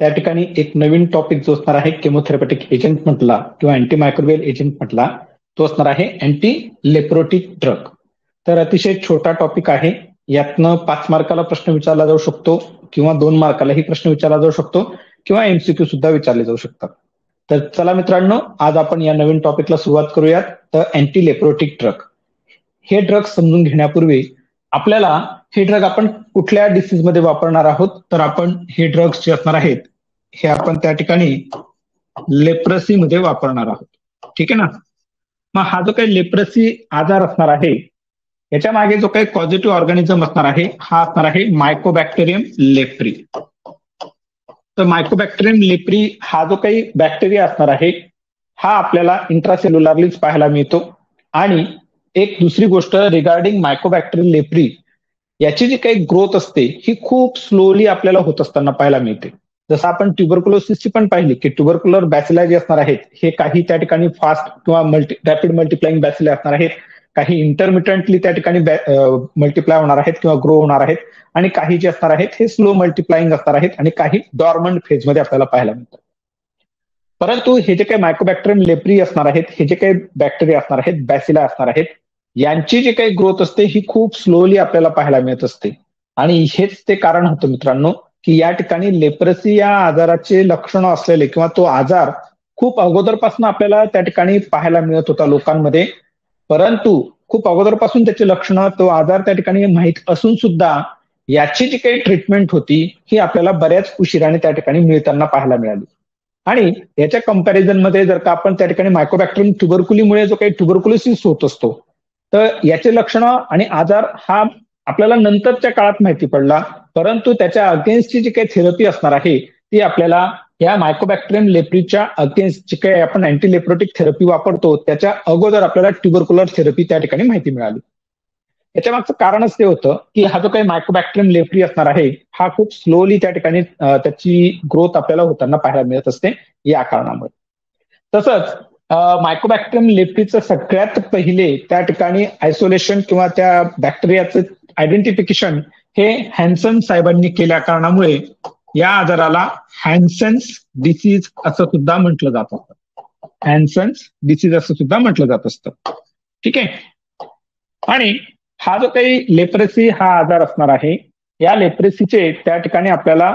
त्या ठिकाणी एक नवीन टॉपिक जो असणार आहे केमोथेरपेटिक एजंट म्हटला किंवा अँटी मायक्रोबियल एजंट म्हटला तो असणार आहे अँटी लेप्रोटिक ड्रग. तर अतिशय छोटा टॉपिक आहे. यातनं 5 मार्काला प्रश्न विचारला जाऊ शकतो किंवा 2 मार्कालाही प्रश्न विचारला जाऊ शकतो किंवा एमसीक्यू सुद्धा विचारले जाऊ शकतात. तर चला मित्रांनो, आज आपण या नवीन टॉपिकला सुरुवात करूयात. तर अँटी लेप्रोटिक ड्रग हे ड्रग समजून घेण्यापूर्वी आपल्याला हे ड्रग आपण कुठल्या डिसीजमध्ये वापरणार आहोत, तर आपण हे ड्रग्स जे असणार आहेत हे आपण त्या ठिकाणी लेप्रेसी मध्ये वापरणार आहोत. ठीक आहे ना. मग हा जो काही लेप्रेसी आजार असणार आहे याच्या मागे जो काही पॉझिटिव्ह ऑर्गॅनिझम असणार आहे हा असणार आहे मायकोबॅक्टेरियम लेप्री. तर मायकोबॅक्टेरियम लेप्री हा जो काही बॅक्टेरिया असणार आहे हा आपल्याला इंट्रासेल्युलरलीच पाहायला मिळतो. आणि एक दुसरी गोष्ट रिगार्डिंग मायकोबॅक्टेरियम लेप्री, याची जी काही ग्रोथ असते ही खूप स्लोली आपल्याला होत असताना पाहायला मिळते. जसं आपण ट्युबरक्युलोसिसची पण पाहिली की ट्युबरक्युलर बॅसिला जे असणार आहेत हे काही त्या ठिकाणी फास्ट किंवा रॅपिड मल्टिप्लाइंग बॅसिला असणार आहेत, काही इंटरमिटंटली त्या ठिकाणी मल्टिप्लाय होणार आहेत किंवा ग्रो होणार आहेत, आणि काही जे असणार आहेत हे स्लो मल्टिप्लाइंग असणार आहेत आणि काही डॉर्मंट फेजमध्ये आपल्याला पाहायला मिळतात. परंतु हे जे काही मायकोबॅक्टेरियम लेप्री असणार आहेत, हे जे काही बॅक्टेरिया असणार आहेत, बॅसिला असणार आहेत, यांची जी काही ग्रोथ असते ही खूप स्लोली आपल्याला पाहायला मिळत असते. आणि हेच ते कारण होतं मित्रांनो की या ठिकाणी लेप्रेसी या आजाराचे लक्षणं असलेले किंवा तो आजार खूप अगोदरपासून आपल्याला त्या ठिकाणी पाहायला मिळत होता लोकांमध्ये. परंतु खूप अगोदरपासून त्याचे लक्षणं, तो आजार त्या ठिकाणी माहीत असून सुद्धा याची जी काही ट्रीटमेंट होती ही आपल्याला बऱ्याच उशिराने त्या ठिकाणी मिळताना पाहायला मिळाली. आणि याच्या कंपॅरिझन मध्ये जर का आपण त्या ठिकाणी मायकोबॅक्टेरियम ट्युबरक्युलीमुळे जो काही ट्युबरक्युलोसिस होत असतो तर याचे लक्षणं आणि आजार हा आपल्याला नंतरच्या काळात माहिती पडला. परंतु त्याच्या अगेन्स्टची जी काही थेरपी असणार आहे ती आपल्याला या मायकोबॅक्टेरियम लेप्रीच्या अगेन्स्ट जी काही आपण अँटी लेप्रोटिक थेरपी वापरतो त्याच्या अगोदर आपल्याला ट्युबरक्युलर थेरपी त्या ठिकाणी माहिती मिळाली. याच्या मागचं कारणच ते होतं की हा जो काही मायकोबॅक्टेरियम लेप्री असणार आहे हा खूप स्लोली त्या ठिकाणी त्याची ग्रोथ आपल्याला होताना पाहायला मिळत असते या कारणामुळे. तसंच मायकोबॅक्टेरियम लेप्रीचं सगळ्यात पहिले त्या ठिकाणी आयसोलेशन किंवा त्या बॅक्टेरियाचं आयडेंटिफिकेशन हे हॅन्सन साहेबांनी केल्या कारणामुळे या आजाराला हॅन्सन्स डिसीज असं सुद्धा म्हटलं जात असतं. हॅन्सन्स डिसीज असं सुद्धा म्हटलं जात असतं. ठीक आहे. आणि हा जो काही लेप्रेसी हा आजार असणार आहे या लेप्रेसीचे त्या ठिकाणी आपल्याला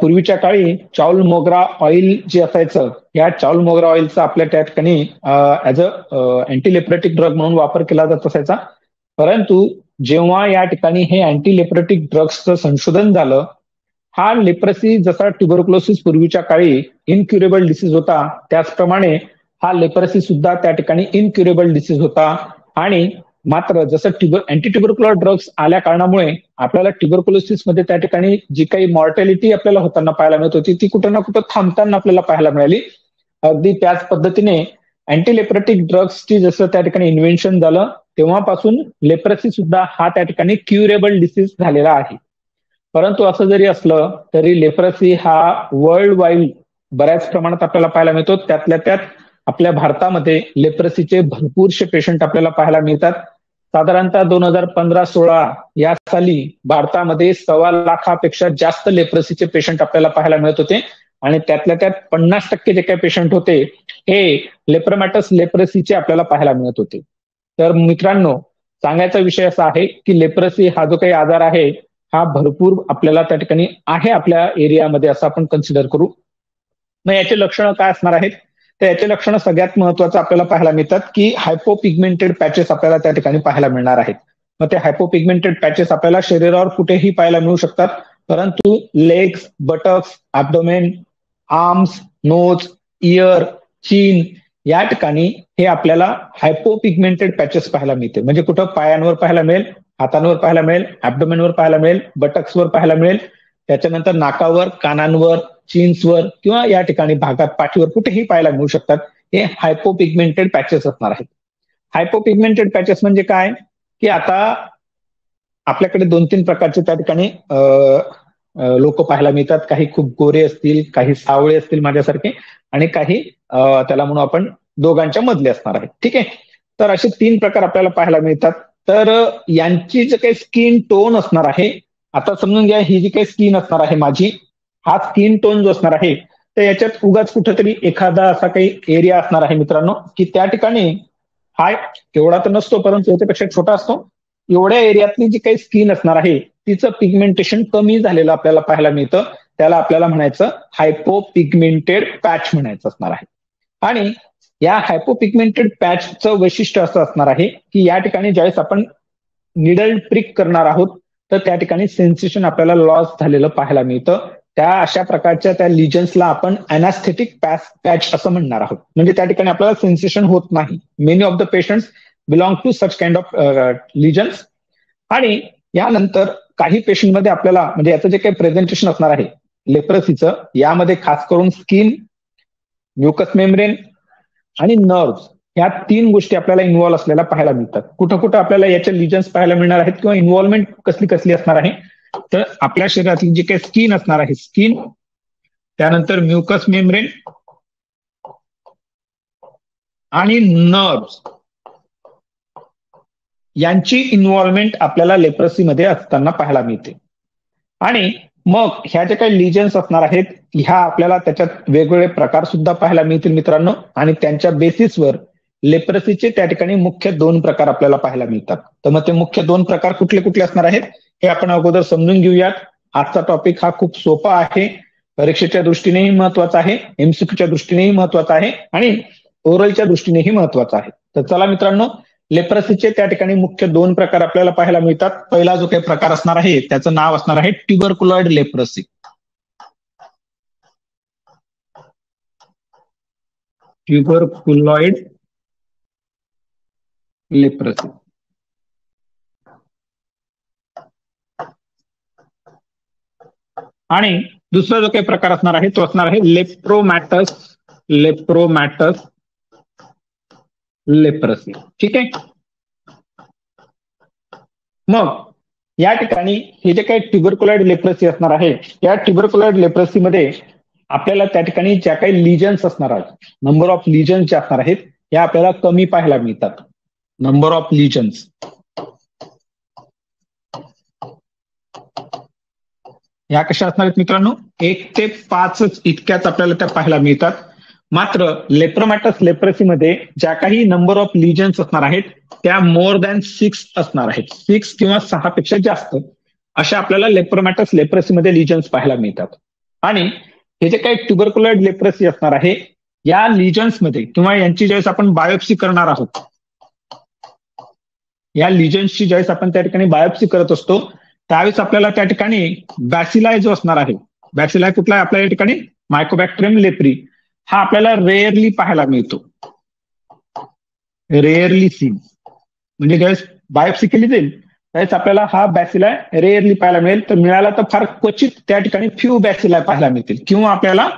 पूर्वीच्या काळी चाउल मोगरा ऑइल जे असायचं या चाउल मोगरा ऑइलचा आपल्या त्या ठिकाणी ऍज अ अँटी लेप्रेटिक ड्रग म्हणून वापर केला जात असायचा. परंतु जेव्हा या ठिकाणी हे अँटी लेप्रेटिक ड्रग्सचं संशोधन झालं, हा लेप्रेसी जसा ट्युबरक्युलोसिस पूर्वीच्या काळी इनक्युरेबल डिसीज होता त्याचप्रमाणे हा लेप्रेसी सुद्धा त्या ठिकाणी इनक्युरेबल डिसीज होता. आणि मात्र जसं अँटी ट्युबरक्युलर ड्रग्स आल्या कारणामुळे आपल्याला ट्युबरक्युलोसिस मध्ये त्या ठिकाणी जी काही मॉर्टॅलिटी आपल्याला होताना पाहायला मिळत होती ती कुठं ना कुठं थांबताना आपल्याला पाहायला मिळाली. अगदी त्याच पद्धतीने अँटी लेप्रेटिक ड्रग्सची जसं त्या ठिकाणी इन्व्हेन्शन झालं तेव्हापासून लेप्रेसी सुद्धा हा त्या ठिकाणी क्युरेबल डिसीज झालेला आहे. परंतु असं जरी असलं तरी लेप्रेसी हा वर्ल्ड वाईड बऱ्याच प्रमाणात आपल्याला पाहायला मिळतो. त्यातल्या त्यात आपल्या भारतामध्ये लेप्रेसीचे भरपूरसे पेशंट आपल्याला पाहायला मिळतात. साधारणतः 2015-16 या साली भारतामध्ये 1.25 लाखापेक्षा जास्त लेप्रेसीचे पेशंट आपल्याला पाहायला मिळत होते. आणि त्यातल्या त्यात 50% जे काही पेशंट होते हे लेप्रोमॅटस लेप्रेसीचे आपल्याला पाहायला मिळत होते. तर मित्रांनो, सांगायचा विषय असा आहे की लेप्रेसी हा जो काही आजार आहे हा भरपूर आपल्याला त्या ठिकाणी आहे आपल्या एरियामध्ये असं आपण कन्सिडर करू. मग याचे लक्षणं काय असणार आहेत, तर याचे लक्षणं सगळ्यात महत्वाचं आपल्याला पाहायला मिळतात की हायपोपिगमेंटेड पॅचेस आपल्याला त्या ठिकाणी पाहायला मिळणार आहेत. मग ते हायपोपिगमेंटेड पॅचेस आपल्याला शरीरावर कुठेही पाहायला मिळू शकतात. परंतु legs, buttocks, abdomen, arms, nose, ear, chin या ठिकाणी हे आपल्याला हायपोपिगमेंटेड पॅचेस पाहायला मिळते. म्हणजे कुठं पायांवर पाहायला मिळेल, हातांवर पाहायला मिळेल, ॲब्डोमेनवर पाहायला मिळेल, बटक्सवर पाहायला मिळेल, त्याच्यानंतर नाकावर, कानांवर, चीन्सवर किंवा या ठिकाणी भागात पाठीवर कुठेही पाहायला मिळू शकतात. हे हायपोपिगमेंटेड पॅचेस असणार आहेत. हायपोपिगमेंटेड पॅचेस म्हणजे काय की आता आपल्याकडे 2-3 प्रकारचे त्या ठिकाणी लोक पाहायला मिळतात. काही खूप गोरे असतील, काही सावळे असतील माझ्यासारखे, आणि काही त्याला म्हणू आपण दोघांच्या मधले असणार आहेत. ठीक आहे. तर असे 3 प्रकार आपल्याला पाहायला मिळतात. तर यांची जे काही स्किन टोन असणार आहे, आता समजून घ्या ही जी काही स्किन असणार आहे माझी, हा स्किन टोन जो असणार आहे तर याच्यात उगाच कुठेतरी एखादा असा काही एरिया असणार आहे मित्रांनो की त्या ठिकाणी हा एवढा तर नसतो परंतु याच्यापेक्षा छोटा असतो. एवढ्या एरियातली जी काही स्किन असणार आहे तिचं पिगमेंटेशन कमी झालेलं आपल्याला पाहायला मिळतं. त्याला आपल्याला म्हणायचं हायपोपिगमेंटेड पॅच म्हणायचं असणार आहे. आणि या हायपोपिगमेंटेड पॅचचं वैशिष्ट्य असं असणार आहे की या ठिकाणी ज्यावेळेस आपण निडल प्रिक करणार आहोत तर त्या ठिकाणी सेन्सेशन आपल्याला लॉस झालेलं पाहायला मिळतं. त्या अशा प्रकारच्या त्या लिजन्सला आपण अनॅस्थेटिक पॅच असं म्हणणार आहोत. म्हणजे त्या ठिकाणी आपल्याला सेन्सेशन होत नाही. Many of the patients belong to such kind of lesions. आणि यानंतर काही पेशंटमध्ये आपल्याला म्हणजे याचं जे काही प्रेझेंटेशन असणार आहे लेप्रसीचं यामध्ये खास करून स्किन, म्युकस मेम्ब्रेन आणि नर्व्ह ह्या 3 गोष्टी आपल्याला इन्व्हॉल्व्ह असलेल्या पाहायला मिळतात. कुठं कुठं आपल्याला याचे लिजन्स पाहायला मिळणार आहेत किंवा इन्व्हॉल्वमेंट कसली कसली असणार आहे तर आपल्या शरीरातली जी काही स्किन असणार आहे स्किन, त्यानंतर म्युकस मेम्ब्रेन आणि नर्व्ह यांची इन्व्हॉल्वमेंट आपल्याला लेप्रसीमध्ये असताना पाहायला मिळते. आणि मग ह्या ज्या काही लिजन्स असणार आहेत ह्या आपल्याला त्याच्यात वेगवेगळे प्रकार सुद्धा पाहायला मिळतील मित्रांनो. आणि त्यांच्या बेसिसवर लेप्रसीचे त्या ठिकाणी मुख्य 2 प्रकार आपल्याला पाहायला मिळतात. तर मग ते मुख्य 2 प्रकार कुठले कुठले असणार आहेत हे आपण अगोदर समजून घेऊयात. आजचा टॉपिक हा खूप सोपा आहे, परीक्षेच्या दृष्टीनेही महत्वाचा आहे, एमसीक्यूच्या दृष्टीनेही महत्वाचा आहे आणि ओरलच्या दृष्टीनेही महत्वाचा आहे. तर चला मित्रांनो, लेप्रसीचे त्या ठिकाणी मुख्य 2 प्रकार आपल्याला पाहायला मिळतात. पहिला जो काही प्रकार असणार आहे त्याचं नाव असणार आहे ट्युबरक्युलॉइड लेप्रसी. ट्युबरक्युलॉइड लेप्रसी. आणि दुसरा जो काही प्रकार असणार आहे तो असणार आहे लेप्रोमॅटस लेप्रसी. ठीक आहे. मग या ठिकाणी हे जे काही ट्युबरक्युलॉइड लेप्रसी असणार आहे या ट्युबरक्युलॉइड लेप्रसीमध्ये आपल्याला त्या ठिकाणी ज्या काही लिजन्स असणार आहेत, नंबर ऑफ लिजन्स जे असणार आहेत या आपल्याला कमी पाहायला मिळतात. नंबर ऑफ लिजन्स या कशा असणार आहेत मित्रांनो 1 ते 5 इतक्याच आपल्याला त्या पाहायला मिळतात. मात्र लेप्रोमॅटस लेप्रसीमध्ये ज्या काही नंबर ऑफ लिजन्स असणार आहेत त्या मोर दॅन 6 असणार आहेत. 6 किंवा 6 पेक्षा जास्त अशा आपल्याला लेप्रोमॅटस लेप्रसीमध्ये लिजन्स पाहायला मिळतात. आणि हे जे काही ट्युबरक्युलॉइड लेप्रसी असणार आहे या लिजन्समध्ये किंवा यांची ज्यावेळेस आपण बायोप्सी करणार आहोत, या लिजन्सची ज्यावेळेस आपण त्या ठिकाणी बायोप्सी करत असतो त्यावेळेस आपल्याला त्या ठिकाणी बॅसिलाय जो असणार आहे, बॅसिलाय कुठला आहे आपल्या या ठिकाणी मायकोबॅक्टेरियम लेप्री, हा आपल्याला रेअरली पाहायला मिळतो. रेअरली सीन म्हणजे ज्यावेळेस बायोप्सी केली जाईल त्यावेळेस आपल्याला हा बॅसिलाय रेअरली पाहायला मिळेल. तर मिळाला तर फार क्वचित त्या ठिकाणी फ्यू बॅसिलाय पाहायला मिळतील किंवा आपल्याला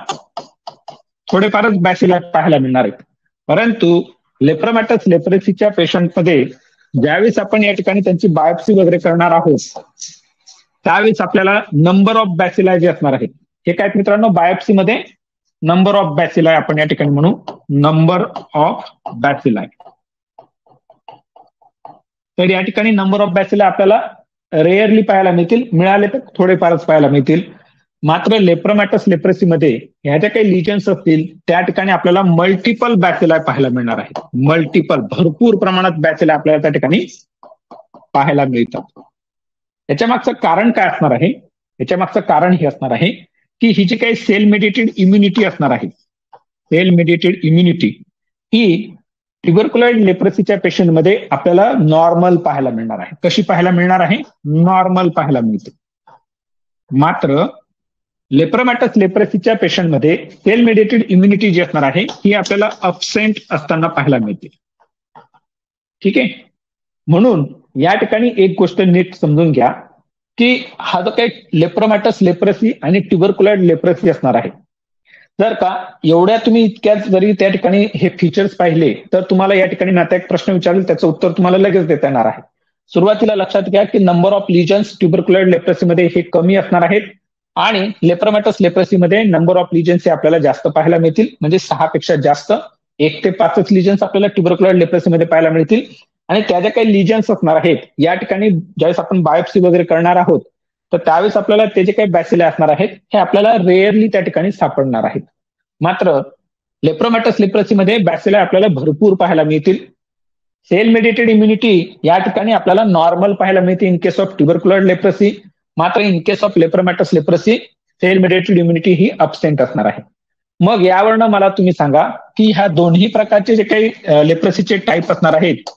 थोडेफारच बॅसिलाय पाहायला मिळणार आहेत. परंतु लेप्रोमॅटस लेप्रेसीच्या पेशंटमध्ये ज्यावेळेस आपण या ठिकाणी त्यांची बायोप्सी वगैरे करणार आहोत त्यावेळेस आपल्याला नंबर ऑफ बॅसिलाय जे असणार आहेत हे काय मित्रांनो बायोप्सीमध्ये नंबर ऑफ बॅसिलाय आपण या ठिकाणी म्हणू नंबर ऑफ बॅसिलाय. तर या ठिकाणी नंबर ऑफ बॅसिलाय आपल्याला रेअरली पाहायला मिळतील, मिळाले तर थोडेफारच पाहायला मिळतील. मात्र लेप्रोमॅटस लेप्रेसीमध्ये ह्या ज्या काही लिजन्स असतील त्या ठिकाणी आपल्याला मल्टिपल बॅसिलाय पाहायला मिळणार आहेत. मल्टिपल भरपूर प्रमाणात बॅसिलाय आपल्याला त्या ठिकाणी पाहायला मिळतात. याच्या मागचं कारण काय असणार आहे, याच्या मागचं कारण हे असणार आहे की ही जी काही सेल मेडिएटेड इम्युनिटी असणार आहे, सेल मेडिएटेड इम्युनिटी ही ट्युबरक्युलॉइड लेप्रसीच्या पेशंटमध्ये आपल्याला नॉर्मल पाहायला मिळणार आहे. कशी पाहायला मिळणार आहे? नॉर्मल पाहायला मिळते. मात्र लेप्रोमॅटस लेप्रसीच्या पेशंटमध्ये सेल मेडिएटेड इम्युनिटी जी असणार आहे ही आपल्याला अबसेंट असताना पाहायला मिळते. ठीक आहे. म्हणून या ठिकाणी एक गोष्ट नीट समजून घ्या की हा जो काही लेप्रोमॅटस लेप्रसी आणि ट्युबरक्युलॉइड लेप्रसी असणार आहे, जर का एवढ्या तुम्ही इतक्याच जरी त्या ठिकाणी हे फीचर्स पाहिले तर तुम्हाला या ठिकाणी आता एक प्रश्न विचारेल त्याचं उत्तर तुम्हाला लगेच देता येणार आहे. सुरुवातीला लक्षात घ्या की नंबर ऑफ लिजन्स ट्युबरक्युलॉइड लेप्रसीमध्ये हे कमी असणार आहेत आणि लेप्रोमॅटस लेप्रसीमध्ये नंबर ऑफ लिजन्स हे आपल्याला जास्त पाहायला मिळतील. म्हणजे 6 पेक्षा जास्त 1 ते 5 लिजन्स आपल्याला ट्युबरक्युलॉइड लेप्रसीमध्ये पाहायला मिळतील. आणि त्या ज्या काही लिजन्स असणार आहेत या ठिकाणी ज्यावेळेस आपण बायोप्सी वगैरे करणार आहोत तर त्यावेळेस आपल्याला ते जे काही बॅसिले असणार आहेत हे आपल्याला रेअरली त्या ठिकाणी सापडणार आहेत. मात्र लेप्रोमॅटस लेप्रसीमध्ये बॅसिले आपल्याला भरपूर पाहायला मिळतील. सेल मेडिएटेड इम्युनिटी या ठिकाणी आपल्याला नॉर्मल पाहायला मिळते in case of tubercular leprosy. मात्र in case of lepromatous leprosy cell mediated immunity ही अबसेंट असणार आहे. मग यावरनं मला तुम्ही सांगा की ह्या दोन्ही प्रकारचे जे काही लेप्रसीचे टाईप असणार आहेत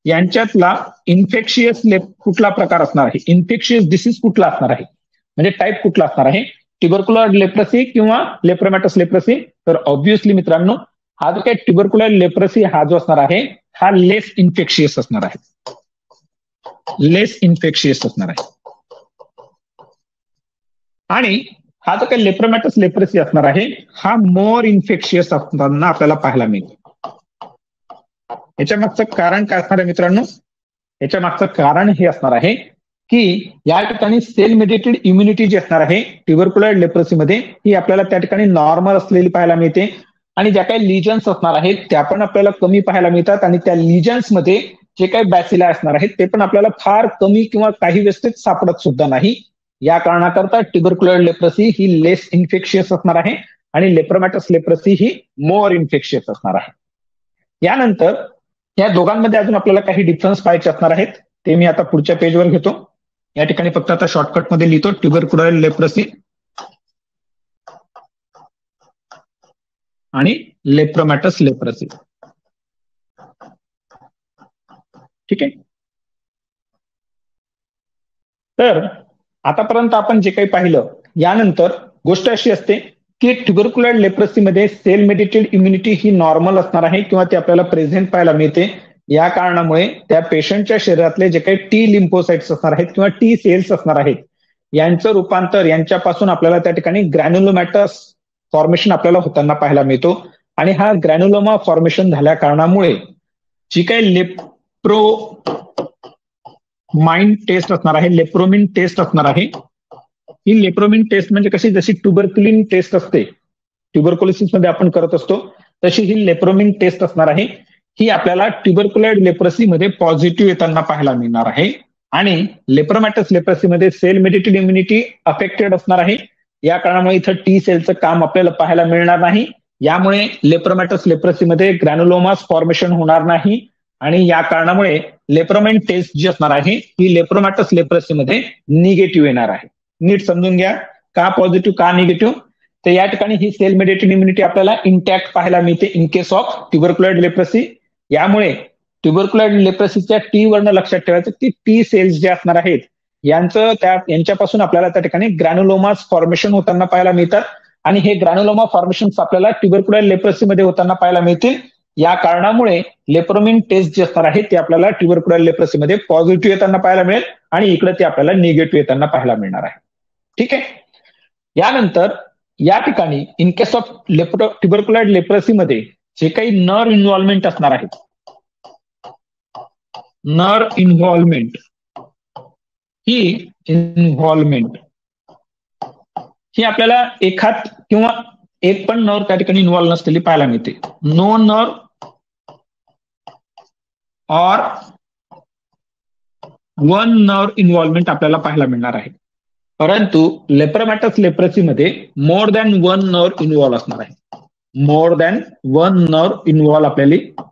यांच्यातला इन्फेक्शियस कुठला प्रकार असणार आहे, इन्फेक्शियस डिसीज कुठला असणार आहे, म्हणजे टाईप कुठला असणार आहे, ट्युबरक्युलर लेप्रसी किंवा लेप्रोमॅटस लेप्रसी. तर ऑब्व्हियसली मित्रांनो हा जो काही ट्युबरक्युलर लेप्रसी हा जो असणार आहे हा लेस इन्फेक्शियस असणार आहे, लेस इन्फेक्शियस असणार आहे. आणि हा जो काही लेप्रोमॅटस लेप्रसी असणार आहे हा मोर इन्फेक्शियस असताना आपल्याला पाहायला मिळतो. याच्या मागचं कारण काय असणार आहे मित्रांनो, याच्या मागचं कारण हे असणार आहे की या ठिकाणी सेल मेडिएटेड इम्युनिटी जी असणार आहे ट्युबरक्युलर लेप्रसीमध्ये ही आपल्याला त्या ठिकाणी नॉर्मल असलेली पाहायला मिळते. आणि ज्या काही लिजन्स असणार आहेत त्या पण आपल्याला कमी पाहायला मिळतात. आणि त्या लिजन्समध्ये जे काही बॅसिला असणार आहेत ते पण आपल्याला फार कमी किंवा काही व्यवस्थित सापडत सुद्धा नाही. या कारणाकरता ट्युबरक्युलर लेप्रसी ही लेस इन्फेक्शियस असणार आहे आणि लेप्रोमॅटस लेप्रसी ही मोर इन्फेक्शियस असणार आहे. यानंतर या दोघांमध्ये अजून आपल्याला काही डिफरन्स पाहायचे असणार आहेत ते मी आता पुढच्या पेजवर घेतो. या ठिकाणी फक्त आता शॉर्टकटमध्ये लिहितो ट्युबरक्युलर लेप्रसी आणि लेप्रोमॅटस लेप्रसी. ठीक आहे. तर आतापर्यंत आपण जे काही पाहिलं यानंतर गोष्ट अशी असते की ट्युबरक्युलर लेप्रसीमध्ये सेल मेडिएटेड इम्युनिटी ही नॉर्मल असणार आहे किंवा ती आपल्याला प्रेझेंट पाहायला मिळते. या कारणामुळे त्या पेशंटच्या शरीरातले जे काही टी लिम्फोसाइट्स असणार आहेत किंवा टी सेल्स असणार आहेत यांचं रूपांतर यांच्यापासून आपल्याला त्या ठिकाणी ग्रॅन्युलोमॅटस फॉर्मेशन आपल्याला होताना पाहायला मिळतो. आणि हा ग्रॅन्युलोमा फॉर्मेशन झाल्या कारणामुळे जी काही लेप्रोमाइन टेस्ट असणार आहे, लेप्रोमिन टेस्ट असणार आहे, ही लेप्रोमिन टेस्ट म्हणजे कशी, जशी ट्युबरक्युलिन टेस्ट असते ट्युबरक्युलोसिस मध्ये आपण करत असतो तशी ही लेप्रोमिन टेस्ट असणार आहे. ही आपल्याला ट्युबरक्युलर लेप्रसीमध्ये पॉझिटिव्ह येताना पाहायला मिळणार आहे. आणि लेप्रोमॅटस लेप्रसीमध्ये सेल मेडिएटेड इम्युनिटी अफेक्टेड असणार आहे. या कारणामुळे इथं टी सेलचं काम आपल्याला पाहायला मिळणार नाही. यामुळे लेप्रोमॅटस लेप्रसीमध्ये ग्रॅन्युलोमास फॉर्मेशन होणार नाही. आणि या कारणामुळे लेप्रोमाइन टेस्ट जी असणार आहे ही लेप्रोमॅटस लेप्रसीमध्ये निगेटिव्ह येणार आहे. नीट समजून घ्या का पॉझिटिव्ह का निगेटिव्ह. तर या ठिकाणी ही सेल मेडिएटेड इम्युनिटी आपल्याला इंटॅक्ट पाहायला मिळते in case of tubercular leprosy. यामुळे ट्युबरक्युलर लेप्रसीच्या टी वरनं लक्षात ठेवायचं की टी सेल्स जे असणार आहेत यांच्यापासून आपल्याला त्या ठिकाणी ग्रॅन्युलोमास फॉर्मेशन होताना पाहायला मिळतात. आणि हे ग्रॅन्युलोमा फॉर्मेशन आपल्याला ट्युबरक्युलर लेप्रसीमध्ये होताना पाहायला मिळतील. या कारणामुळे लेप्रोमिन टेस्ट जी असणार आहे ती आपल्याला ट्युबरक्युलर लेप्रसीमध्ये पॉझिटिव्ह येताना पाहायला मिळेल आणि इकडे ती आपल्याला निगेटिव्ह येताना पाहायला मिळणार आहे. ठीक आहे. यानंतर या ठिकाणी इन केस ऑफ ट्युबरक्युलर लेप्रसीमध्ये जे काही नर्व इन्व्हॉल्वमेंट असणार आहे, नर्व इन्व्हॉल्वमेंट ही आपल्याला एखाद किंवा एक पण नर्व त्या ठिकाणी इन्व्हॉल्व नसलेली पाहायला मिळते. No nerve or one nerve involvement आपल्याला पाहायला मिळणार आहे. परंतु लेप्रोमॅटस लेप्रसीमध्ये more than one nerve involve असणार आहे. More than one nerve involve आपल्याला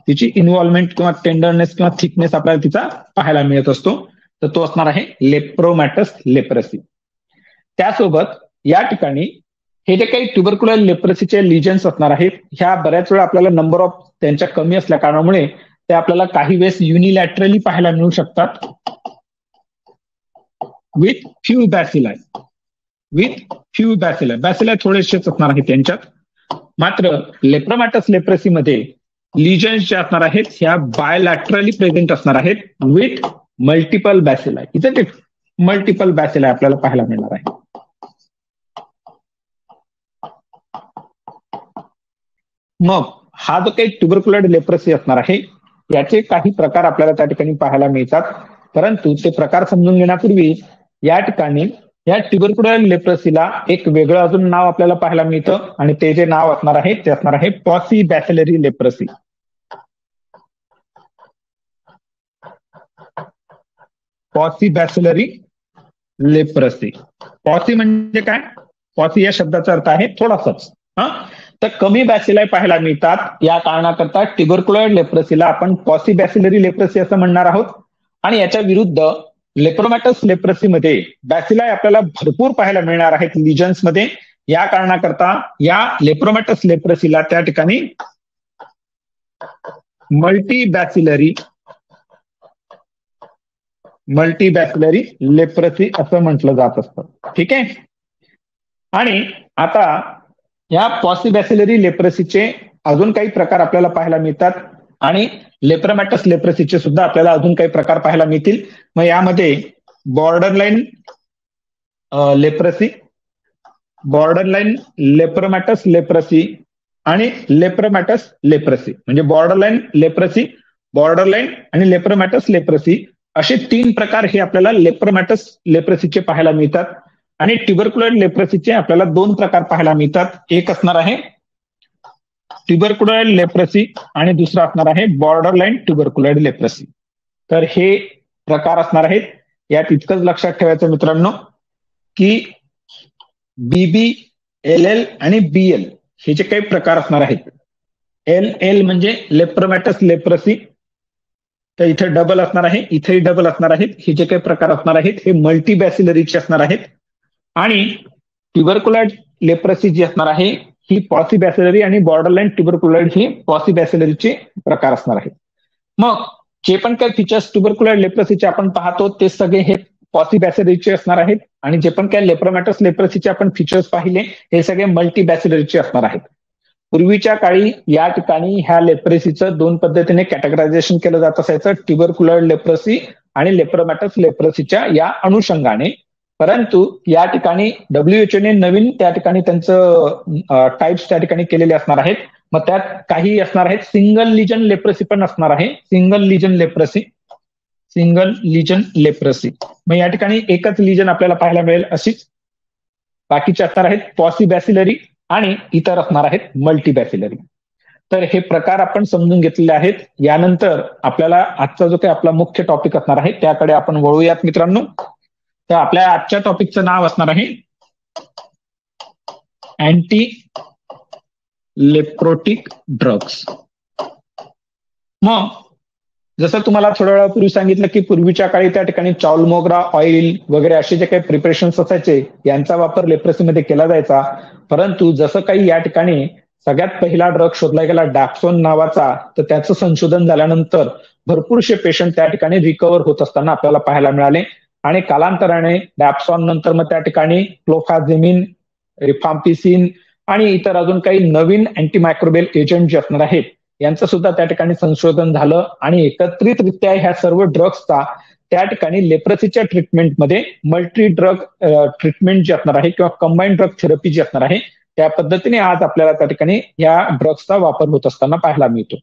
तिची इन्व्हॉल्वमेंट किंवा टेंडरनेस किंवा थिकनेस आपल्याला तिचा पाहायला मिळत असतो. तर तो असणार आहे लेप्रोमॅटस लेप्रसी. त्यासोबत या ठिकाणी हे जे काही ट्युबरक्युलर लेप्रसीचे लिजन्स असणार आहेत ह्या बऱ्याच वेळा आपल्याला नंबर ऑफ त्यांच्या कमी असल्या कारणामुळे ते आपल्याला काही वेळेस युनिलॅटरली पाहायला मिळू शकतात विथ फ्यू बॅसिलाय. बॅसिलाय थोडेसेच असणार आहेत त्यांच्यात. मात्र लेप्रोमॅटस लेप्रसीमध्ये लिजन्स जे असणार आहेत ह्या बायलॅटरली प्रेझेंट असणार आहेत विथ मल्टिपल बॅसिलाय. इथे ते मल्टिपल बॅसिलाय आपल्याला पाहायला मिळणार आहे. मग हा जो काही ट्युबरक्युलर लेप्रसी असणार आहे याचे काही प्रकार आपल्याला त्या ठिकाणी पाहायला मिळतात. परंतु ते प्रकार समजून घेण्यापूर्वी या ठिकाणी या ट्युबरक्युलर लेप्रसीला एक वेगळं अजून नाव आपल्याला पाहायला मिळतं आणि ते जे नाव असणार आहे ते असणार आहे पॉसिबॅसिलरी लेप्रसी. पॉसिबॅसिलरी लेप्रसी. पॉसी म्हणजे काय? पॉसी या शब्दाचा अर्थ आहे थोडासाच. हा, तर कमी बॅसिलाई पाहायला मिळतात. या कारणाकरता ट्युबरक्युलर लेप्रसीला आपण पॉसी बॅसिलरी लेप्रसी असं म्हणणार आहोत. आणि याच्या विरुद्ध लेप्रोमॅटस लेप्रसीमध्ये बॅसिलाई आपल्याला भरपूर पाहायला मिळणार आहेत लिजन्समध्ये. या कारणाकरता या लेप्रोमॅटस लेप्रसीला त्या ठिकाणी मल्टीबॅसिलरी लेप्रसी असं म्हटलं जात असतं. ठीक आहे. आणि आता या पॉसिबॅसिलरी लेप्रसीचे अजून काही प्रकार आपल्याला पाहायला मिळतात आणि लेप्रोमॅटस लेप्रसीचे सुद्धा आपल्याला अजून काही प्रकार पाहायला मिळतील. मग यामध्ये बॉर्डरलाईन लेप्रसी, बॉर्डरलाईन लेप्रोमॅटस लेप्रसी आणि लेप्रोमॅटस लेप्रसी, म्हणजे बॉर्डरलाईन आणि लेप्रोमॅटस लेप्रसी असे 3 प्रकार हे आपल्याला लेप्रोमॅटस लेप्रसीचे पाहायला मिळतात. आणि ट्युबरक्युलर लेप्रसीचे आपल्याला 2 प्रकार पाहायला मिळतात. एक असणार आहे ट्युबरक्युलर लेप्रसी आणि दुसरा असणार आहे बॉर्डरलाईन ट्युबरक्युलर लेप्रसी. तर हे प्रकार असणार आहेत. यात इतकंच लक्षात ठेवायचं मित्रांनो की बीबी, एल एल आणि बीएल हे जे काही प्रकार असणार आहेत. एल एल म्हणजे लेप्रोमॅटस लेप्रसी, तर इथे डबल असणार आहे, इथेही डबल असणार आहेत. हे जे काही प्रकार असणार आहेत हे मल्टीबॅसिलरीचे असणार आहेत. आणि ट्युबरक्युलर लेप्रसी जी असणार आहे ही पॉसिबॅसिलरी आणि बॉर्डरलाईन ट्युबरक्युलर ही पॉसिबॅसिलरीचे प्रकार असणार आहेत. मग जे पण काही फीचर्स ट्युबरक्युलर लेप्रसीचे आपण पाहतो ते सगळे हे पॉसिबॅसिलरीचे असणार आहेत. आणि जे पण काही लेप्रोमॅटस लेप्रसीचे आपण फीचर्स पाहिले हे सगळे मल्टीबॅसिलरीचे असणार आहेत. पूर्वीच्या काळी या ठिकाणी ह्या लेप्रसीचं 2 पद्धतीने कॅटेगरायझेशन केलं जात असायचं, ट्युबरक्युलर लेप्रसी आणि लेप्रोमॅटस लेप्रसीच्या या अनुषंगाने. परंतु या ठिकाणी डब्ल्यूएचओने नवीन त्या ठिकाणी त्यांचं टाइप्स त्या ठिकाणी केलेले असणार आहेत. मग त्यात काही असणार आहेत सिंगल लिजन लेप्रसी पण असणार आहे. सिंगल लिजन लेप्रसी मग या ठिकाणी एकच लिजन आपल्याला पाहायला मिळेल अशीच. बाकीचे असणार आहेत पॉसिबॅसिलरी आणि इतर असणार आहेत मल्टीबॅसिलरी. तर हे प्रकार आपण समजून घेतलेले आहेत. यानंतर आपल्याला आजचा जो काही आपला मुख्य टॉपिक असणार आहे त्याकडे आपण वळूयात मित्रांनो. तर आपल्या आजच्या टॉपिकचं नाव असणार आहे अँटी लेप्रोटिक ड्रग्स. मग जसं तुम्हाला थोड्या वेळापूर्वी सांगितलं की पूर्वीच्या काळी त्या ठिकाणी चाउल मोगरा ऑइल वगैरे असे जे काही प्रिपरेशन्स असायचे यांचा वापर लेप्रसीमध्ये केला जायचा. परंतु जसं काही या ठिकाणी सगळ्यात पहिला ड्रग शोधला गेला डॅप्सोन नावाचा, तर त्याचं संशोधन झाल्यानंतर भरपूरसे पेशंट त्या ठिकाणी रिकव्हर होत असताना आपल्याला पाहायला मिळाले. आणि कालांतराने डॅप्सॉन नंतर मग त्या ठिकाणी क्लोफॅझेमिन, रिफाम्पिसिन आणि इतर अजून काही नवीन अँटीमायक्रोबियल एजंट जे असणार आहेत यांचं सुद्धा त्या ठिकाणी संशोधन झालं. आणि एकत्रितरित्या ह्या सर्व ड्रग्सचा त्या ठिकाणी लेप्रसीच्या ट्रीटमेंटमध्ये मल्टी ड्रग ट्रीटमेंट जे असणार आहे किंवा कंबाईंड ड्रग थेरपी जी असणार आहे त्या पद्धतीने आज आपल्याला त्या ठिकाणी या ड्रग्सचा वापर होत असताना पाहायला मिळतो.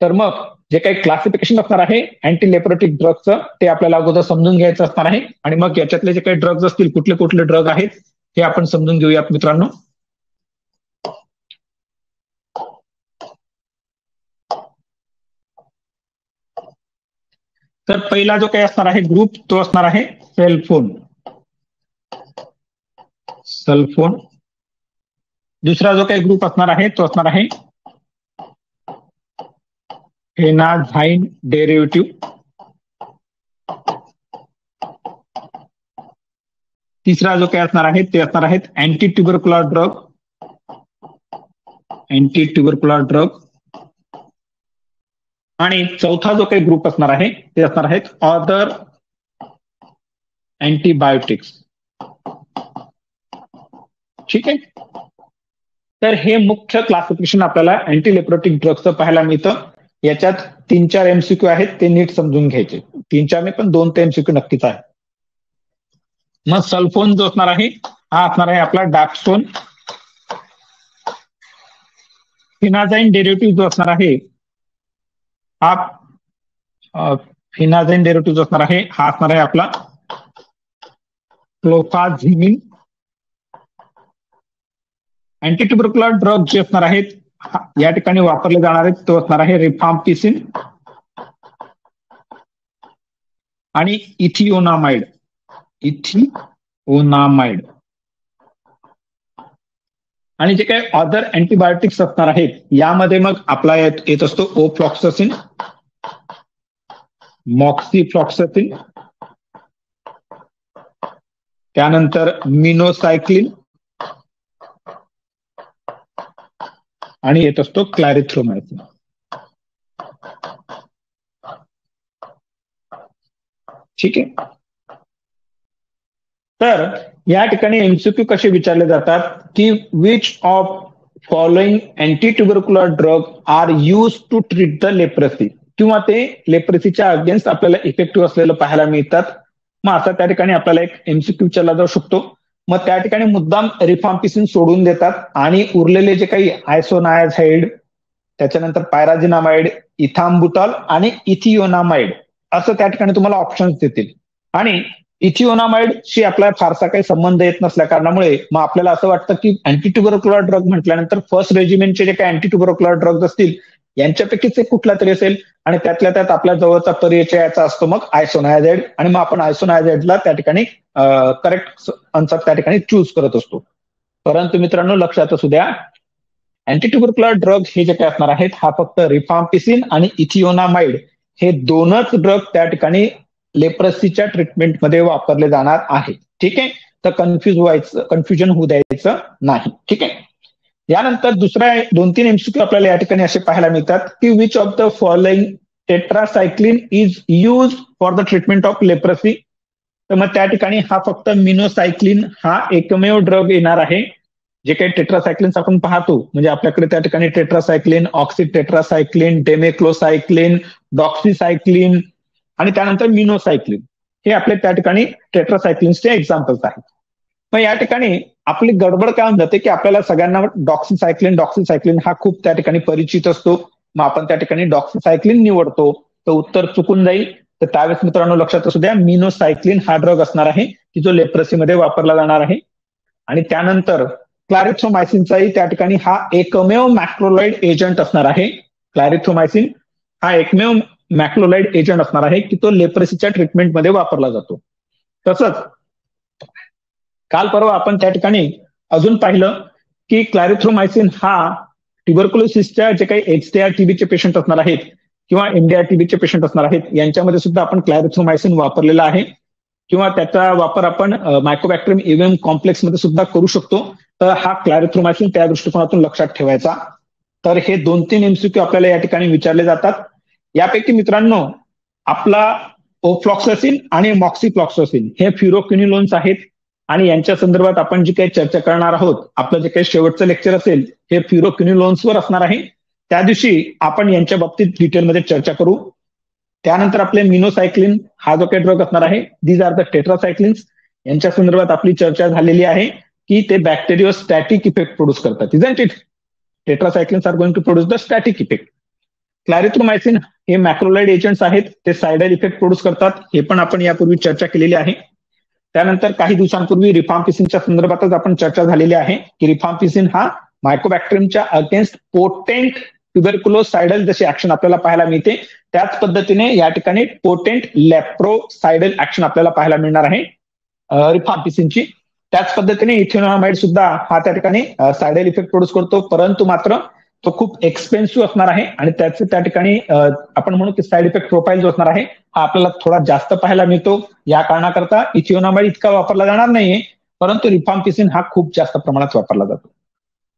तर मग जे काही क्लासिफिकेशन असणार आहे अँटी लेप्रोटिक ड्रगचं ते आपल्याला अगोदर समजून घ्यायचं असणार आहे. आणि मग याच्यातले जे काही ड्रग्ज असतील कुठले कुठले ड्रग आहेत हे आपण समजून घेऊयात मित्रांनो. तर पहिला जो काही असणार आहे ग्रुप तो असणार आहे सल्फोन. दुसरा जो काही ग्रुप असणार आहे तो असणार आहे फेनाझाईन डेरिव्हेटिव्ह. तिसरा जो काही असणार आहे ते असणार आहेत अँटी ट्युबरक्युलर ड्रग. आणि चौथा जो काही ग्रुप असणार आहे ते असणार आहेत अदर अँटीबायोटिक्स. ठीक आहे. तर हे मुख्य क्लासिफिकेशन आपल्याला अँटी लेप्रोटिक ड्रग्सचं पाहायला मिळतं. याच्यात 3-4 एमसीक्यू आहेत ते नीट समजून घ्यायचे. 3-4 नाही पण 2 ते एमसीक्यू नक्कीच आहे. मग सल्फोन जो असणार आहे हा असणार आहे आपला डॅप्सोन. फिनाझाईन डेरिव्हेटिव्ह जो असणार आहे हा फिनाझाईन डेरिव्हेटिव्ह जो असणार आहे हा असणार आहे आपला क्लोफॅझेमिन. अँटीट्युबरक्युलर ड्रग जे असणार आहेत या ठिकाणी वापरले जाणार आहेत तो असणार आहे रिफाम्पिसिन आणि इथिओनामाइड. इथिओनामाइड. आणि जे काही अदर अँटीबायोटिक्स असणार आहेत यामध्ये मग आपला येत असतो ओफ्लॉक्सासिन, मॉक्सिफ्लॉक्सासिन, त्यानंतर मिनोसायक्लिन आणि येत असतो क्लॅरिथ्रोमायसिन. ठीक आहे. तर या ठिकाणी एमसीक्यू कसे विचारले जातात की which of following anti tubercular drug are use to treat the leprosy, किंवा ते लेप्रसीच्या अगेन्स्ट आपल्याला इफेक्टिव्ह असलेलं पाहायला मिळतात. मग आता त्या ठिकाणी आपल्याला एक एमसीक्यू विचारला जाऊ शकतो. मग त्या ठिकाणी मुद्दाम रिफाम्पिसिन सोडून देतात आणि उरलेले जे काही आयसोनायाझाइड, त्याच्यानंतर पायराजिनामाइड, इथाम्बुटॉल आणि इथिओनामाइड असं त्या ठिकाणी तुम्हाला ऑप्शन्स देतील. आणि इथिओनामाइडशी आपला फारसा काही संबंध येत नसल्या कारणामुळे मग आपल्याला असं वाटतं की अँटीट्युबरक्युलर ड्रग म्हटल्यानंतर फर्स्ट रेजिमेंटचे जे काही अँटीट्युबरक्युलर ड्रग्ज असतील यांच्यापैकीच एक कुठला तरी असेल, आणि त्यातल्या त्यात आपल्या जवळचा परिचयाचा असतो मग आयसोनायाझाइड, आणि मग आपण आयसोनायाझाइडला त्या ठिकाणी करेक्ट आन्सर त्या ठिकाणी चूज करत असतो. परंतु मित्रांनो लक्षात असू द्या, अँटीट्युबरक्युलर ड्रग हे जे काही असणार आहेत हा फक्त रिफाम्पिसिन आणि इथिओनामाइड हे दोनच ड्रग त्या ठिकाणी लेप्रसीच्या ट्रीटमेंटमध्ये वापरले जाणार आहेत. ठीक आहे. तर कन्फ्युजन होऊ द्यायचं नाही. ठीक आहे. यानंतर दुसरा 2-3 एमसीक्यू आपल्याला या ठिकाणी असे पाहायला मिळतात की which of the following tetracycline is use for the treatment of leprosy. तर मग त्या ठिकाणी हा फक्त मिनोसायक्लिन हा एकमेव ड्रग येणार आहे. जे काही टेट्रासायक्लिन्स आपण पाहतो म्हणजे आपल्याकडे त्या ठिकाणी टेट्रासायक्लिन, ऑक्सिटेट्रासायक्लिन, डेमेक्लोसायक्लिन, डॉक्सीसायक्लिन आणि त्यानंतर मिनोसायक्लिन हे आपले त्या ठिकाणी टेट्रासायक्लिन्सचे एक्झाम्पल्स आहेत. मग या ठिकाणी आपली गडबड काय होऊन जाते की आपल्याला सगळ्यांना डॉक्सीसायक्लिन हा खूप त्या ठिकाणी परिचित असतो. मग आपण त्या ठिकाणी डॉक्सीसायक्लिन निवडतो, तर उत्तर चुकून जाईल. तर त्यावेळेस मित्रांनो लक्षात असू द्या, मिनोसायक्लिन हा ड्रग असणार आहे की जो लेप्रसीमध्ये वापरला जाणार आहे. आणि त्यानंतर क्लॅरिथ्रोमायसिनचाही त्या ठिकाणी हा एकमेव मॅक्रोलाइड एजंट असणार आहे. क्लॅरिथ्रोमायसिन हा एकमेव मॅक्रोलाइड एजंट असणार आहे की तो लेप्रसीच्या ट्रीटमेंटमध्ये वापरला जातो. तसंच काल परवा आपण त्या ठिकाणी अजून पाहिलं की क्लॅरिथ्रोमायसिन हा ट्युबरक्युलोसिसच्या जे काही HDR टीबीचे पेशंट असणार आहेत किंवा MDR टीबीचे पेशंट असणार आहेत यांच्यामध्ये सुद्धा आपण क्लॅरिथ्रोमायसिन वापरलेला आहे, किंवा त्याचा वापर आपण मायकोबॅक्टेरियम इव्हियम कॉम्प्लेक्स मध्ये सुद्धा करू शकतो. तर हा क्लॅरिथ्रोमायसिन त्या दृष्टिकोनातून लक्षात ठेवायचा. तर हे 2-3 एमसीक्यू आपल्याला या ठिकाणी विचारले जातात. यापैकी मित्रांनो आपला ओफ्लॉक्सासिन आणि मॉक्सिफ्लॉक्सासिन हे फ्युरोक्विनिलोन्स आहेत, आणि यांच्या संदर्भात आपण जी काही चर्चा करणार आहोत, आपलं जे काही शेवटचं लेक्चर असेल हे फ्युरोक्विनिलोन्सवर असणार आहे. त्या दिवशी आपण यांच्या बाबतीत डिटेलमध्ये चर्चा करू. त्यानंतर आपले मिनोसायक्लिन हा जो काही ड्रग असणार आहे, दीज आर द टेट्रासायक्लिन्स, यांच्या संदर्भात आपली चर्चा झालेली आहे की ते बॅक्टेरियोस्टॅटिक इफेक्ट प्रोड्यूस करतात. Isn't it? Tetracyclines are going to produce the static effect. Clarithromycin हे मॅक्रोलाइड एजंट्स आहेत, ते सायडल इफेक्ट प्रोड्यूस करतात, हे पण आपण यापूर्वी चर्चा केलेली आहे. त्यानंतर काही दिवसांपूर्वी रिफाम्पिसिनच्या संदर्भातच आपण चर्चा झालेली आहे की रिफाम्पिसिन हा मायकोबॅक्टेरियमच्या अगेन्स्ट पोटेंट ट्युबरक्युलोसायडल जशी ऍक्शन आपल्याला पाहायला मिळते, त्याच पद्धतीने या ठिकाणी पोटेंट लेप्रोसायडल ऍक्शन आपल्याला पाहायला मिळणार आहे रिफाम्पिसिनची. त्याच पद्धतीने इथिओनामाइड सुद्धा हा त्या ठिकाणी सायडल इफेक्ट प्रोड्यूस करतो, परंतु मात्र तो खूप एक्सपेन्सिव्ह असणार आहे आणि त्याचे त्या ठिकाणी आपण म्हणू की साईड इफेक्ट प्रोफाईल जो असणार आहे हा आपल्याला थोडा जास्त पाहायला मिळतो. या कारणाकरता इथिओनामाइड इतका वापरला जाणार नाहीये, परंतु रिफाम्पिसिन हा खूप जास्त प्रमाणात वापरला जातो.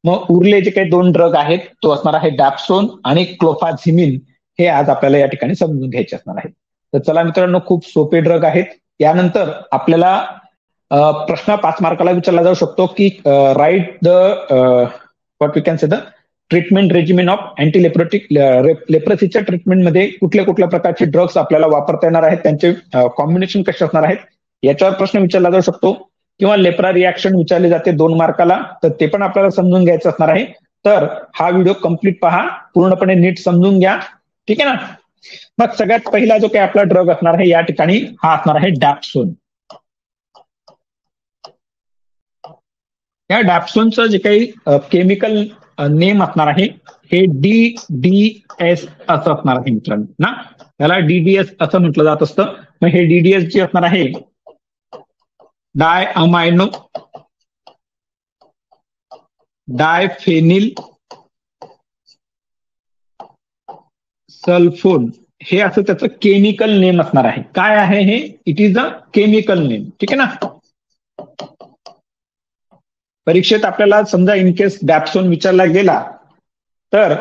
मग उरले जे काही 2 ड्रग आहेत तो असणार आहे डॅप्सोन आणि क्लोफाझिमिन, हे आज आपल्याला या ठिकाणी समजून घ्यायचे असणार आहे. तर चला मित्रांनो, खूप सोपे ड्रग आहेत. यानंतर आपल्याला प्रश्न 5 मार्काला विचारला जाऊ शकतो की right the what we can say the treatment regimen of anti लेप्रसीच्या ट्रीटमेंटमध्ये कुठल्या प्रकारचे ड्रग्स आपल्याला वापरता येणार आहेत, त्यांचे कॉम्बिनेशन कसे असणार आहेत याच्यावर प्रश्न विचारला जाऊ शकतो. किंवा लेप्रा रिॲक्शन विचारले जाते 2 मार्काला, तर ते पण आपल्याला समजून घ्यायचं असणार आहे. तर हा व्हिडिओ कम्प्लीट पहा, पूर्णपणे नीट समजून घ्या. ठीक आहे ना. मग सगळ्यात पहिला जो काही आपला ड्रग असणार आहे या ठिकाणी हा असणार आहे डॅप्सोन. या डॅप्सोनचं जे काही केमिकल नेम असणार आहे हे DDS असं असणार आहे मित्रांनो ना, याला DDS असं म्हटलं जात असतं. मग हे DDS जे असणार आहे डाय अमायनो डायफेनिल सल्फोन, हे असं त्याचं केमिकल नेम असणार आहे. काय आहे हे? It is a chemical name. ठीक आहे ना. परीक्षेत आपल्याला समजा इन केस डॅप्सोन विचारला गेला तर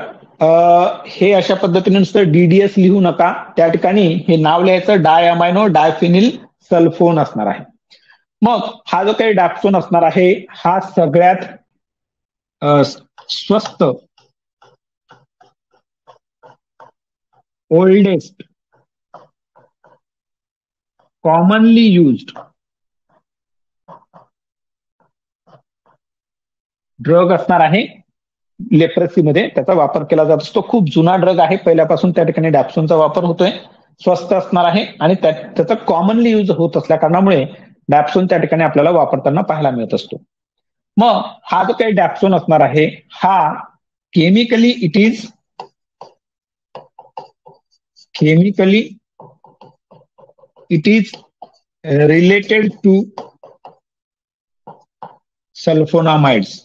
हे अशा पद्धतीने नुसतं डीडीएस लिहू नका, त्या ठिकाणी हे नाव लिहायचं डाय अमायनो डायफेनिल सल्फोन असणार आहे. मग हा जो काही डॅप्सोन असणार आहे हा सगळ्यात स्वस्त, ओल्डेस्ट, कॉमनली युज्ड ड्रग असणार आहे. लेप्रेसीमध्ये त्याचा वापर केला जात असतो. खूप जुना ड्रग आहे, पहिल्यापासून त्या ठिकाणी डॅप्सोनचा वापर होतोय. स्वस्त असणार आहे आणि त्याचा कॉमनली यूज होत असल्या कारणामुळे डॅप्सोन त्या ठिकाणी आपल्याला वापरताना पाहायला मिळत असतो. मग हा जो काही डॅप्सोन असणार आहे हा chemically it is related to sulfonamides.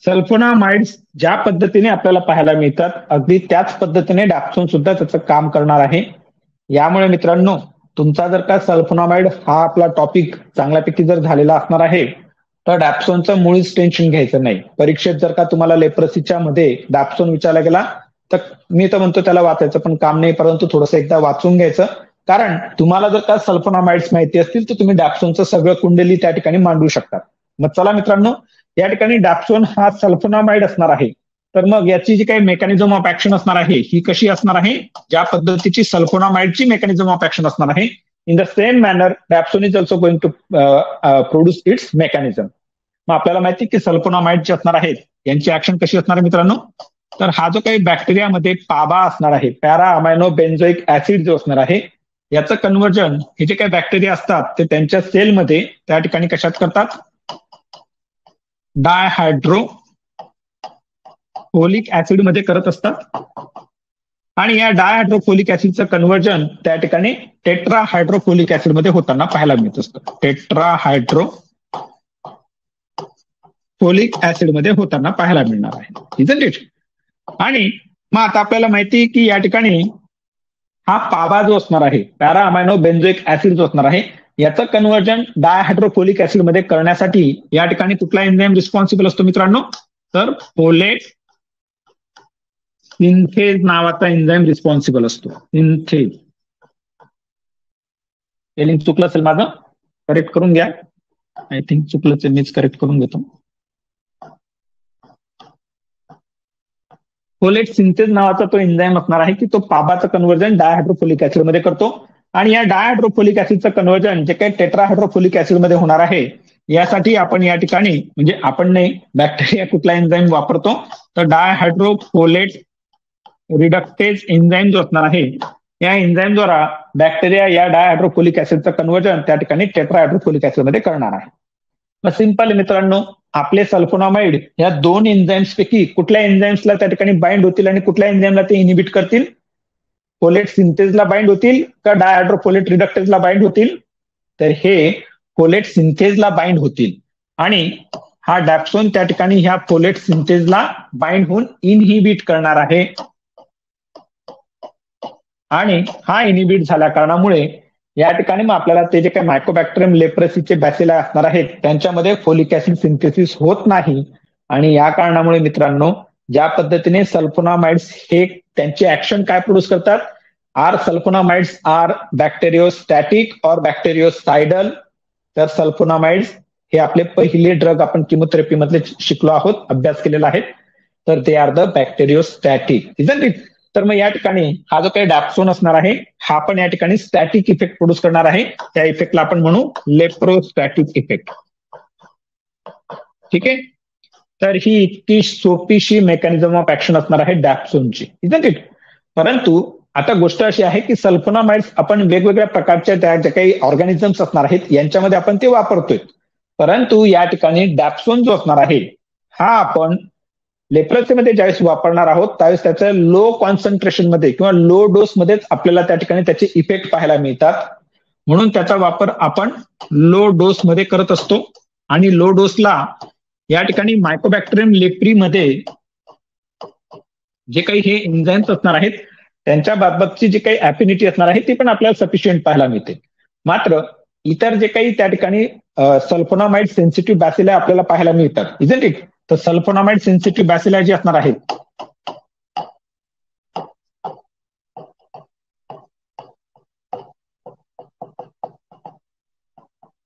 Sulfonamides ज्या पद्धतीने आपल्याला पाहायला मिळतात अगदी त्याच पद्धतीने डॅप्सोन सुद्धा त्याचं काम करणार आहे. यामुळे मित्रांनो तुमचा जर का सल्फोनामाइड हा आपला टॉपिक चांगल्यापैकी जर झालेला असणार आहे तर डॅप्सोनचं मुळीच टेन्शन घ्यायचं नाही. परीक्षेत जर का तुम्हाला लेप्रेसीच्या मध्ये डॅप्सोन विचारला गेला तर मी तर म्हणतो त्याला वाचायचं पण काम नाही, परंतु थोडंसं एकदा वाचून घ्यायचं. कारण तुम्हाला जर का सल्फोनामाइड्स माहिती असतील तर तुम्ही डॅप्सोनचं सगळं कुंडली त्या ठिकाणी मांडू शकता. मग चला मित्रांनो, या ठिकाणी डॅप्सोन हा सल्फोनामाइड असणार आहे. तर मग याची जी काही मेकॅनिझम ऑफ ऍक्शन असणार आहे ही कशी असणार आहे? ज्या पद्धतीची सल्फोनामाइडची मेकॅनिझम ऑफ ऍक्शन असणार आहे in the same manner dapsone is also going to produce its mechanism. मग आपल्याला माहिती की सल्फोनामाइड जे असणार आहेत यांची ऍक्शन कशी असणार आहे मित्रांनो? तर हा जो काही बॅक्टेरियामध्ये पाबा असणार आहे, पॅरा अमायनो बेन्झोइक ऍसिड जो असणार आहे, याचं कन्व्हर्जन हे जे काही बॅक्टेरिया असतात ते त्यांच्या सेलमध्ये त्या ठिकाणी कशात करतात? डायहायड्रोफोलिक ऍसिड मध्ये करत असतात. आणि या डायहायड्रोफोलिक ऍसिडचं कन्व्हर्जन त्या ठिकाणी टेट्राहायड्रोफोलिक ऍसिड मध्ये होताना पाहायला मिळत असतं. टेट्राहायड्रोफोलिक ऍसिड मध्ये होताना पाहायला मिळणार आहे. Isn't it? आणि मग आता आपल्याला माहिती की या ठिकाणी हा पाबा जो असणार आहे, पॅरा अमायनो बेन्झोइक ऍसिड जो असणार आहे, याचं कन्व्हर्जन डायहायड्रोफोलिक ऍसिड मध्ये करण्यासाठी या ठिकाणी कुठला एन्झाईम रिस्पॉन्सिबल असतो मित्रांनो? तर फोलेट सिंथेज नावाचा एन्झाईम रिस्पॉन्सिबल असतो. सिंथेज. स्पेलिंग चुकलं असेल माझं, करेक्ट करून घ्या. आय थिंक चुकलंच आहे, मीच करेक्ट करून घेतो. फोलेट सिंथेज नावाचा तो एन्झाईम असणार आहे की तो पाबाचं कन्व्हर्जन डायहायड्रोफोलिक ऍसिड मध्ये करतो. आणि या डायहायड्रोफोलिक ऍसिडचं कन्व्हर्जन जे काही टेट्राहायड्रोफोलिक ऍसिड मध्ये होणार आहे यासाठी आपण या ठिकाणी म्हणजे आपण नाही, बॅक्टेरिया कुठला एन्झाईम वापरतो? तर डायहायड्रोफोलेट रिडक्टेज एन्झाईम जो असणार आहे या एन्झाईम द्वारा बॅक्टेरिया या डायहायड्रोफोलिक ऍसिडचं कन्व्हर्जन त्या ठिकाणी टेट्राहायड्रोफोलिक ऍसिड मध्ये करणार आहे. मग सिंपल मित्रांनो, आपले सल्फोनामाइड या दोन एन्झाईम्स पैकी कुठल्या एन्झाईम्सला त्या ठिकाणी बाइंड होतील आणि कुठल्या एन्झाईमला ते इनिबिट करतील? फोलेट सिंथेजला बाइंड होतील का डायहायड्रोफोलेट रिडक्टेजला बाइंड होतील? तर हे फोलेट सिंथेजला बाइंड होतील. आणि हा डॅप्सोन त्या ठिकाणी ह्या फोलेट सिंथेजला बाइंड होऊन इनहिबिट करणार आहे. आणि हा इनहिबिट झाल्या कारणामुळे या ठिकाणी मग आपल्याला ते जे काही मायकोबॅक्टेरियम लेप्रेसीचे बॅसिला असणार आहेत त्यांच्यामध्ये फोलिक ऍसिड सिंथेसिस होत नाही. आणि या कारणामुळे मित्रांनो ज्या पद्धतीने सल्फोनामाइड्स हे त्यांची ऍक्शन काय प्रोड्यूस करतात? आर सल्फोनामाइड्स आर बॅक्टेरियोस्टॅटिक और बॅक्टेरियोसाइडल. तर सल्फोनामाइड्स हे आपले पहिले ड्रग आपण किमोथेरपी मधले शिकलो आहोत, अभ्यास केलेला आहे. तर they are the bacteriostatic. Isn't it? तर मग या ठिकाणी हा जो काही डॅप्सोन असणार आहे हा पण या ठिकाणी स्टॅटिक इफेक्ट प्रोड्यूस करणार आहे. त्या इफेक्टला आपण म्हणू लेप्रोस्टॅटिक इफेक्ट. ठीक आहे? तर ही इतकी सोपीशी मेकॅनिझम ऑफ ऍक्शन असणार आहे डॅप्सोनची. Isn't it? परंतु आता गोष्ट अशी आहे की सल्फोनामाइड्स आपण वेगवेगळ्या प्रकारच्या त्या ज्या काही ऑर्गॅनिझम्स असणार आहेत यांच्यामध्ये आपण ते वापरतोय. परंतु या ठिकाणी डॅप्सोन जो असणार आहे हा आपण लेप्रोसीमध्ये ज्यावेळेस वापरणार आहोत त्यावेळेस त्याचं लो कॉन्सन्ट्रेशन मध्ये किंवा लो डोस मध्येच आपल्याला त्या ठिकाणी त्याचे इफेक्ट पाहायला मिळतात. म्हणून त्याचा वापर आपण लो डोस मध्ये करत असतो. आणि लो डोसला या ठिकाणी मायकोबॅक्टेरियम लेप्रीमध्ये जे काही हे एन्झाईम्स असणार आहेत त्यांच्या बाबतची जी काही ॲफिनिटी असणार आहे ती पण आपल्याला सफिशियंट पाहायला मिळते. मात्र इतर जे काही त्या ठिकाणी सल्फोनामाइड सेन्सिटिव्ह बॅसिला आपल्याला पाहायला मिळतात इजंट इट. तर सल्फोनामाइड सेन्सिटिव्ह बॅसिला जी असणार आहेत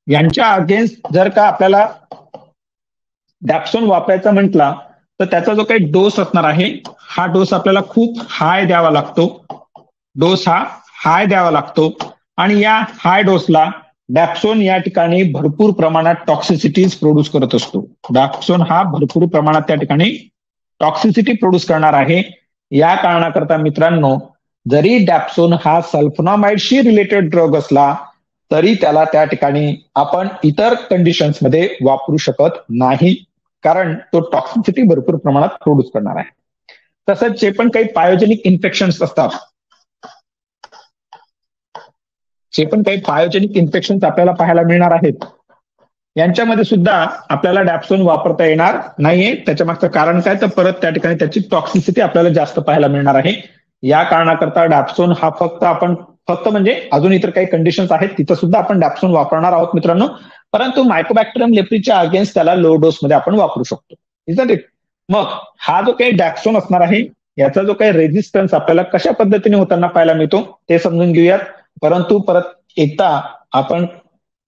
यांच्या अगेन्स्ट जर का आपल्याला डॅप्सोन वापरायचा म्हटला तर त्याचा जो काही डोस असणार आहे हा डोस आपल्याला खूप हाय द्यावा लागतो. डोस हा हाय द्यावा लागतो आणि या हाय डोसला डॅप्सोन या ठिकाणी भरपूर प्रमाणात टॉक्सिसिटीज प्रोड्यूस करत असतो. डॅप्सोन हा भरपूर प्रमाणात त्या ठिकाणी टॉक्सिसिटी प्रोड्यूस करणार आहे. या कारणाकरता मित्रांनो जरी डॅप्सोन हा सल्फोनामाइडशी रिलेटेड ड्रग असला तरी त्याला त्या ठिकाणी आपण इतर कंडिशन्समध्ये वापरू शकत नाही, कारण तो टॉक्सिसिटी भरपूर प्रमाणात प्रोड्यूस करणार आहे. तसंच जे पण काही पायोजेनिक इन्फेक्शन्स असतात, जे पण काही पायोजेनिक इन्फेक्शन्स आपल्याला पाहायला मिळणार आहेत यांच्यामध्ये सुद्धा आपल्याला डॅप्सोन वापरता येणार नाहीये. त्याच्या मागचं कारण काय तर परत त्या ठिकाणी त्याची टॉक्सिसिटी आपल्याला जास्त पाहायला मिळणार आहे. या कारणाकरता डॅप्सोन हा फक्त म्हणजे अजून इतर काही कंडिशन्स आहेत तिथं सुद्धा आपण डॅप्सोन वापरणार आहोत मित्रांनो. परंतु मायकोबॅक्टेरियम लेप्रीच्या अगेन्स्ट त्याला लो डोस मध्ये आपण वापरू शकतो. Isn't it. मग हा जो काही डॅप्सोन असणार आहे याचा जो काही रेजिस्टन्स आपल्याला कशा पद्धतीने होताना पाहायला मिळतो ते समजून घेऊयात. परंतु परत एकदा आपण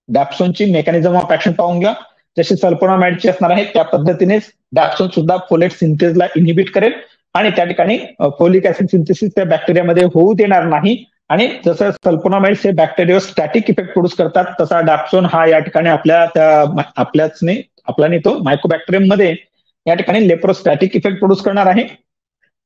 डॅप्सोनची मेकॅनिझम ऑफ ऍक्शन पाहून घ्या. जशी सल्फोनामाइडची असणार आहे त्या पद्धतीनेच डॅप्सोन सुद्धा फोलेट सिंथेसला इनिबिट करेल आणि त्या ठिकाणी फोलिक ऍसिड सिंथेसिस त्या बॅक्टेरियामध्ये होऊ देणार नाही. आणि जसं सल्फोनामाइड्स हे बॅक्टेरिया स्टॅटिक इफेक्ट प्रोड्यूस करतात तसा डॅप्सोन हा या ठिकाणी आपल्याने तो मायकोबॅक्टेरियम मध्ये या ठिकाणी लेप्रोस्टॅटिक इफेक्ट प्रोड्यूस करणार आहे.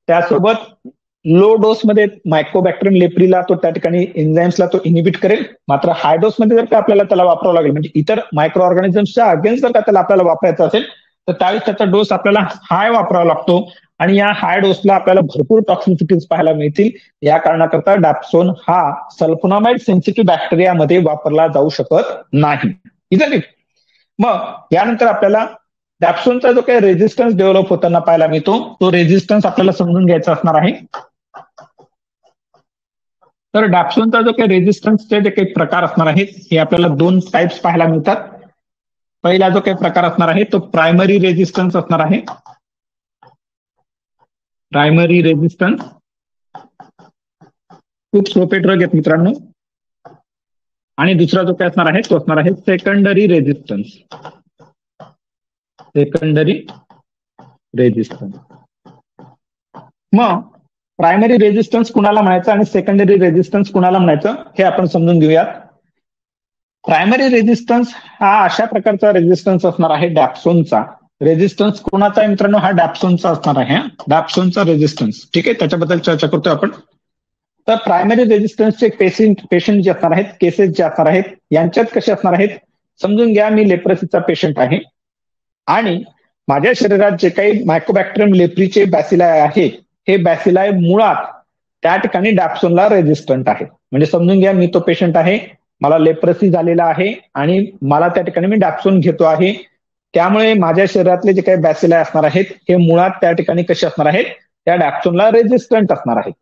त्यासोबत लो डोस मध्ये मायकोबॅक्टेरियम लेप्रीला तो त्या ठिकाणी एन्झाईम्सला तो इनिबिट करेल. मात्र हाय डोस मध्ये जर का आपल्याला त्याला वापरावं लागेल म्हणजे इतर मायक्रो ऑर्गॅनिझम्सच्या अगेन्स्ट जर का त्याला आपल्याला वापरायचं असेल तर त्यावेळेस त्याचा डोस आपल्याला हाय वापरावा लागतो आणि या हाय डोसला आपल्याला भरपूर टॉक्सिसिटीज पाहायला मिळतील. या कारणाकरता डॅप्सोन हा सल्फोनामाइड सेन्सिटिव्ह बॅक्टेरियामध्ये वापरला जाऊ शकत नाही. मग यानंतर आपल्याला डॅप्सोनचा जो काही रेजिस्टन्स डेव्हलप होताना पाहायला मिळतो तो रेजिस्टन्स आपल्याला समजून घ्यायचा असणार आहे. तर डॅप्सोनचा जो काही रेजिस्टन्सचे जे काही प्रकार असणार आहेत हे आपल्याला दोन टाइप्स पाहायला मिळतात. पहिला जो काही प्रकार असणार आहे तो प्रायमरी रेजिस्टन्स असणार आहे. प्रायमरी रेजिस्टन्स खूप सोपे ड्रग आहेत मित्रांनो. आणि दुसरा जो काय असणार आहे तो असणार आहे सेकंडरी रेजिस्टन्स. Secondary resistance. मग प्रायमरी रेजिस्टन्स कुणाला म्हणायचं आणि सेकंडरी रेजिस्टन्स कुणाला म्हणायचं हे आपण समजून घेऊयात. प्रायमरी रेजिस्टन्स हा अशा प्रकारचा रेजिस्टन्स असणार आहे डॅप्सोनचा. रेजिस्टन्स कोणाचा आहे मित्रांनो हा डॅप्सोनचा असणार आहे. डॅप्सोनचा रेजिस्टन्स ठीक आहे त्याच्याबद्दल चर्चा करतोय आपण. तर प्रायमरी रेजिस्टन्सचे पेशंट जे असणार आहेत केसेस जे असणार आहेत यांच्यात कसे असणार आहेत समजून घ्या. मी लेप्रोसीचा पेशंट आहे आणि माझ्या शरीरात जे काही मायकोबॅक्टेरियम लेप्रीचे बॅसिलाय आहेत हे बॅसिलाय मुळात त्या ठिकाणी डॅप्सोनला रेजिस्टंट आहे. म्हणजे समजून घ्या मी तो पेशंट आहे, मला लेप्रोसी झालेला आहे आणि मला त्या ठिकाणी मी डॅप्सोन घेतो आहे. त्यामुळे माझ्या शरीरातले जे काही बॅसिलाय असणार आहेत हे मुळात त्या ठिकाणी कसे असणार आहेत त्या डॅप्सोनला रेजिस्टंट असणार आहेत.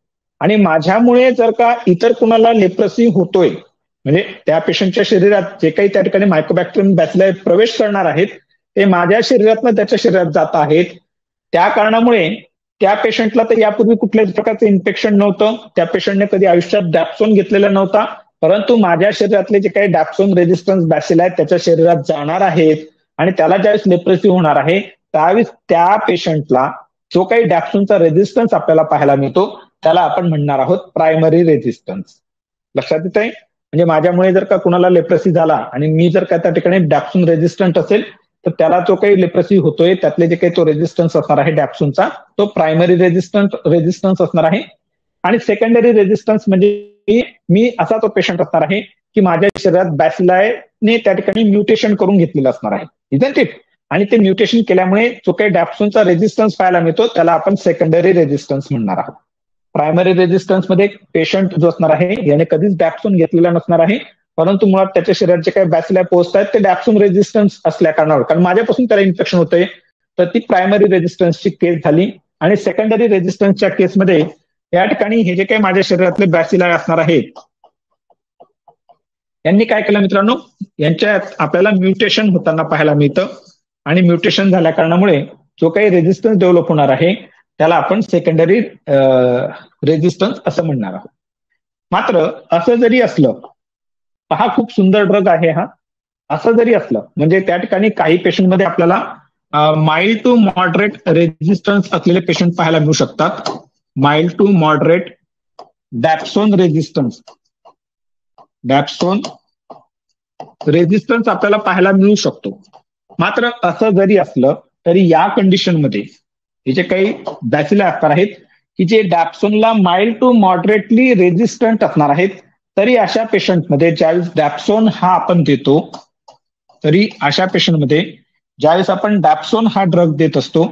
आणि माझ्यामुळे जर का इतर कुणाला लेप्रोसी होतोय म्हणजे त्या पेशंटच्या शरीरात जे काही त्या ठिकाणी मायकोबॅक्टेरियम बॅसिलाय प्रवेश करणार आहेत ते माझ्या शरीरातनं त्याच्या शरीरात जात आहेत. त्या कारणामुळे त्या पेशंटला तर यापूर्वी कुठल्याच प्रकारचं इन्फेक्शन नव्हतं. त्या पेशंटने कधी आयुष्यात डॅप्सोन घेतलेला नव्हता. परंतु माझ्या शरीरातले जे काही डॅप्सोन रेजिस्टन्स बॅसिलाय त्याच्या शरीरात जाणार आहेत आणि त्याला ज्यावेळेस लेप्रोसी होणार आहे त्यावेळेस त्या पेशंटला जो काही डॅप्सोनचा रेजिस्टन्स आपल्याला पाहायला मिळतो त्याला आपण म्हणणार आहोत प्रायमरी रेजिस्टन्स. लक्षात येत आहे. म्हणजे माझ्यामुळे जर का कुणाला लेप्रोसी झाला आणि मी जर का त्या ठिकाणी डॅप्सोन रेजिस्टंट असेल तर त्याला जो काही लेप्रोसी होतोय त्यातले जे काही तो रेजिस्टन्स असणार आहे डॅप्सोनचा तो प्रायमरी रेजिस्टन्स असणार आहे. आणि सेकंडरी रेजिस्टन्स म्हणजे मी असा तो पेशंट असणार आहे की माझ्या शरीरात बॅसिलायने त्या ठिकाणी म्युटेशन करून घेतलेलं असणार आहे. Isn't it. आणि ते म्युटेशन केल्यामुळे जो काही डॅप्सोनचा रेझिस्टन्स पाहायला मिळतो त्याला आपण सेकंडरी रेझिस्टन्स म्हणणार आहोत. प्रायमरी रेझिस्टन्स मध्ये पेशंट जो असणार आहे याने कधीच डॅप्सोन घेतलेला नसणार आहे, परंतु मुळात त्याच्या शरीरात जे काही बॅसिलाई पोहोचत आहेत ते डॅप्सोन रेझिस्टन्स असल्या कारणावर, कारण माझ्यापासून त्याला इन्फेक्शन होतंय, तर ती प्रायमरी रेझिस्टन्सची केस झाली. आणि सेकंडरी रेझिस्टन्सच्या केसमध्ये या ठिकाणी हे जे काही माझ्या शरीरातले बॅसिलाई असणार आहेत यांनी काय केलं मित्रांनो, यांच्यात आपल्याला म्युटेशन होताना पाहायला मिळतं आणि म्युटेशन झाल्या कारणामुळे जो काही रेझिस्टन्स डेव्हलप होणार आहे त्याला आपण सेकंडरी रेझिस्टन्स असं म्हणणार आहोत. मात्र असं जरी असलं, हा खूप सुंदर ड्रग आहे हा, असं जरी असलं म्हणजे त्या ठिकाणी काही पेशंटमध्ये आपल्याला माइल्ड टू मॉडरेट रेझिस्टन्स असलेले पेशंट पाहायला मिळू शकतात. Mild to moderate dapsone resistance आपल्याला पाहायला मिळू शकतो. मात्र असं जरी असलं तरी या कंडिशनमध्ये हे जे काही बॅसिलाई असणार आहेत की जे डॅप्सोनला माइल्ड टू मॉडरेटली रेझिस्टंट असणार आहेत, तरी अशा पेशंटमध्ये ज्यावेळेस डॅप्सोन हा आपण देतो, तरी अशा पेशंटमध्ये ज्यावेळेस आपण डॅप्सोन हा ड्रग देत असतो,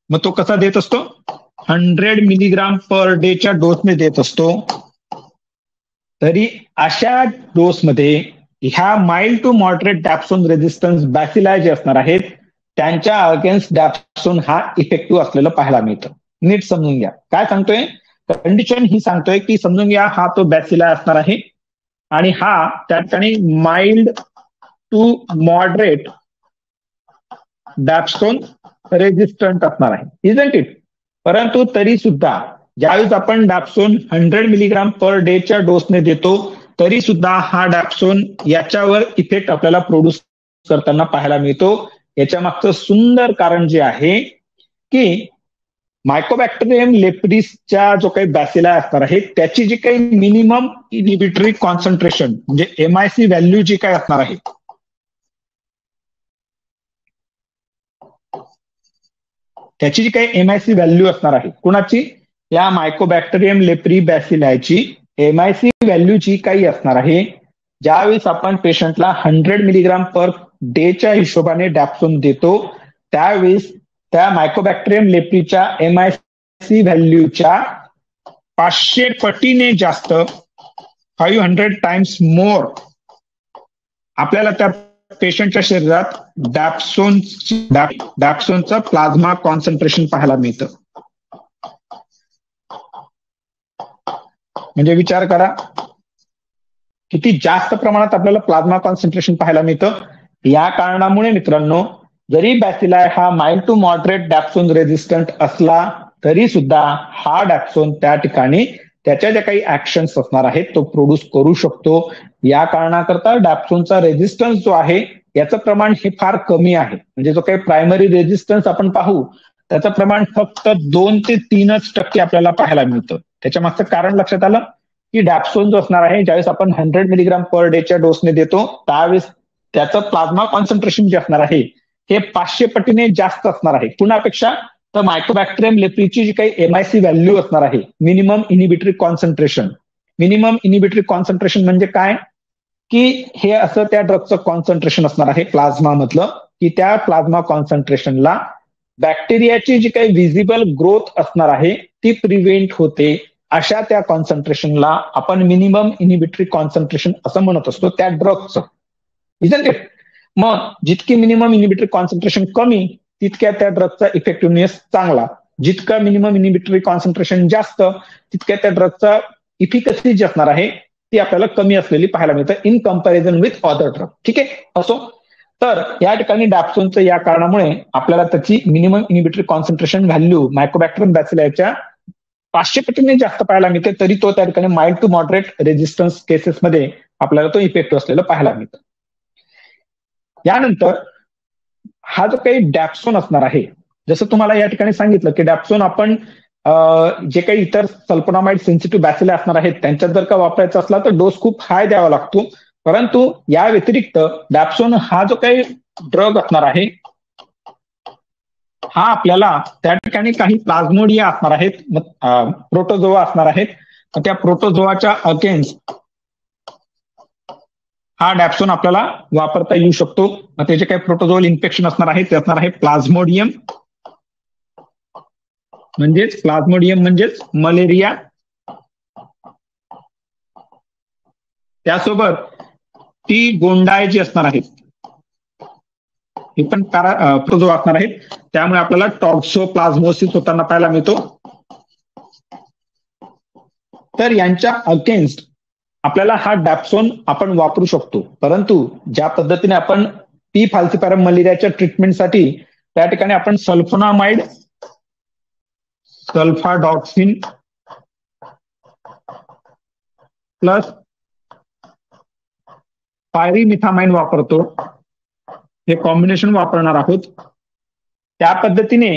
मग तो कसा देत असतो, 100 मिलीग्राम पर डेच्या डोसने देत असतो. तरी अशा डोसमध्ये ह्या mild to moderate dapsone resistance बॅसिलाई जे असणार आहेत त्यांच्या अगेन्स्ट डॅप्सोन हा इफेक्टिव्ह असलेलं पाहायला मिळतं. नीट समजून घ्या काय सांगतोय, कंडिशन ही सांगतोय की समजून घ्या हा तो बॅसिलाई असणार आहे आणि हा त्या ठिकाणी mild to moderate dapsone resistant असणार आहे, इजंट इट. परंतु तरी सुद्धा ज्यावेळेस आपण डॅप्सोन 100 मिलीग्राम पर डेच्या डोसने देतो तरी सुद्धा हा डॅप्सोन याच्यावर इफेक्ट आपल्याला प्रोड्यूस करताना पाहायला मिळतो. याच्या मागचं सुंदर कारण जे आहे की मायकोबॅक्टेरियम लेप्रिसच्या जो काही बॅसिलाई असणार आहे त्याची जी काही मिनिमम इनिबिटरी कॉन्सन्ट्रेशन म्हणजे MIC व्हॅल्यू जी काय असणार आहे त्याची जी काही MIC व्हॅल्यू असणार आहे कुणाची, या मायकोबॅक्टेरियम लेप्री बॅसिलायची MIC व्हॅल्यू जी काही असणार आहे, ज्यावेळेस आपण पेशंटला 100 मिलीग्राम पर डेच्या हिशोबाने डॅप्सोन देतो त्यावेळेस त्या मायकोबॅक्टेरियम लेप्रीच्या MIC व्हॅल्यूच्या 500 पटीने जास्त, 500 टाइम्स मोर आपल्याला त्या पेशंटच्या शरीरात डॅप्सोनचं प्लाझ्मा कॉन्सन्ट्रेशन पाहायला मिळतं. म्हणजे विचार करा किती जास्त प्रमाणात आपल्याला प्लाझ्मा कॉन्सन्ट्रेशन पाहायला मिळतं. या कारणामुळे मित्रांनो जरी बॅसिलाई हा mild to moderate dapsone resistant असला तरी सुद्धा हा डॅप्सोन त्या ठिकाणी त्याच्या ज्या काही ऍक्शन्स असणार आहेत तो प्रोड्यूस करू शकतो. या कारणाकरता डॅप्सोनचा रेझिस्टन्स जो आहे याचं प्रमाण हे फार कमी आहे. म्हणजे जो काही प्रायमरी रेझिस्टन्स आपण पाहू त्याचं प्रमाण फक्त 2 ते 3% आपल्याला पाहायला मिळतं. त्याच्या मागचं कारण लक्षात आलं की डॅप्सोन जो असणार आहे ज्यावेळेस आपण 100 मिलीग्राम पर डेच्या डोसने देतो त्यावेळेस त्याचं प्लाझ्मा कॉन्सन्ट्रेशन जे असणार आहे हे 500 पटीने जास्त असणार आहे कुणापेक्षा, तर मायकोबॅक्टेरियम लेप्रीची जी काही MIC व्हॅल्यू असणार आहे minimum inhibitory concentration. Minimum inhibitory concentration म्हणजे काय की हे असं त्या ड्रगचं कॉन्सन्ट्रेशन असणार आहे प्लाझ्मा मधलं की त्या प्लाझ्मा कॉन्सन्ट्रेशनला बॅक्टेरियाची जी काही व्हिजिबल ग्रोथ असणार आहे ती प्रिव्हेंट होते. अशा त्या कॉन्सन्ट्रेशनला आपण मिनिमम इनिबिटरी कॉन्सन्ट्रेशन असं म्हणत असतो त्या ड्रगचं, इजंट इट. मग जितकी मिनिमम इनिबिटरी कॉन्सन्ट्रेशन कमी तितक्या त्या ड्रगचा इफेक्टिव्हनेस चांगला, जितका मिनिमम इनिबिटरी कॉन्सन्ट्रेशन जास्त तितक्या त्या ड्रगचा इफिकसी जी असणार आहे ती आपल्याला कमी असलेली पाहायला मिळतं in comparison with other drug. ठीक आहे असो, तर या ठिकाणी डॅप्सोनचं या कारणामुळे आपल्याला त्याची minimum inhibitory concentration value mycobacterium बॅसिलायच्या 500 पटीने जास्त पाहायला मिळते, तरी तो त्या ठिकाणी माइल्ड टू मॉडरेट रेझिस्टन्स केसेसमध्ये आपल्याला तो इफेक्टिव्ह असलेला पाहायला मिळतं. यानंतर हा जो काही डॅप्सोन असणार आहे, जसं तुम्हाला या ठिकाणी सांगितलं की डॅप्सोन आपण जे काही इतर सल्फोनामाइड सेन्सिटिव्ह बॅसिलाई असणार आहेत त्यांच्यात जर का वापरायचा असला तर डोस खूप हाय द्यावा लागतो. परंतु या व्यतिरिक्त डॅप्सोन हा जो काही ड्रग असणार आहे हा आपल्याला त्या ठिकाणी काही प्लाझ्मोडिया असणार आहेत, प्रोटोझोआ असणार आहेत, त्या प्रोटोझोआच्या अगेन्स्ट हा डॅप्सोन आपल्याला वापरता येऊ शकतो. मग त्याचे काही प्रोटोझोअल इन्फेक्शन असणार आहे ते असणार आहे प्लाझ्मोडियम म्हणजेच मलेरिया. त्यासोबत टी गोंडाय जी असणार आहेत हे पण प्रोटोझोआ असणार आहेत. त्यामुळे आपल्याला टॉक्सोप्लाझ्मोसिस होताना पाहायला मिळतो. तर यांच्या अगेन्स्ट आपल्याला हा डॅप्सोन आपण वापरू शकतो. परंतु ज्या पद्धतीने आपण पी फाल्सिपारम मलेरियाच्या ट्रीटमेंटसाठी त्या ठिकाणी आपण सल्फोनामाइड, सल्फाडॉक्सिन प्लस पायरीमिथामाइन वापरतो, हे कॉम्बिनेशन वापरणार आहोत. त्या पद्धतीने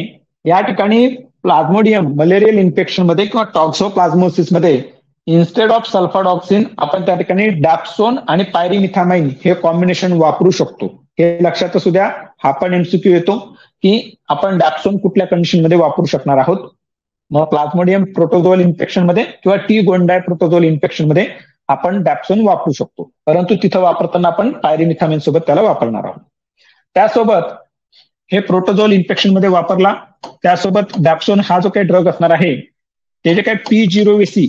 या ठिकाणी प्लाझ्मोडियम मलेरियल इन्फेक्शन मध्ये किंवा टॉक्सोप्लाझ्मोसिस मध्ये इन्स्टेड ऑफ सल्फाडॉक्सिन आपण त्या ठिकाणी डॅप्सोन आणि पायरीमिथामाइन हे कॉम्बिनेशन वापरू शकतो. हे लक्षात असू द्या. हा पण एमसीक्यू येतो की आपण डॅप्सोन कुठल्या कंडिशन मध्ये वापरू शकणार आहोत. मग प्लाझ्मोडियम प्रोटोझोअल इन्फेक्शन मध्ये किंवा टी गोंडाय प्रोटोझोअल इन्फेक्शन मध्ये आपण डॅप्सोन वापरू शकतो. परंतु तिथं वापरताना आपण पायरीमिथामाइन सोबत त्याला वापरणार आहोत. त्यासोबत हे प्रोटोझोअल इन्फेक्शन मध्ये वापरला. त्यासोबत डॅप्सोन हा जो काही ड्रग असणार आहे ते जे काही P0VC,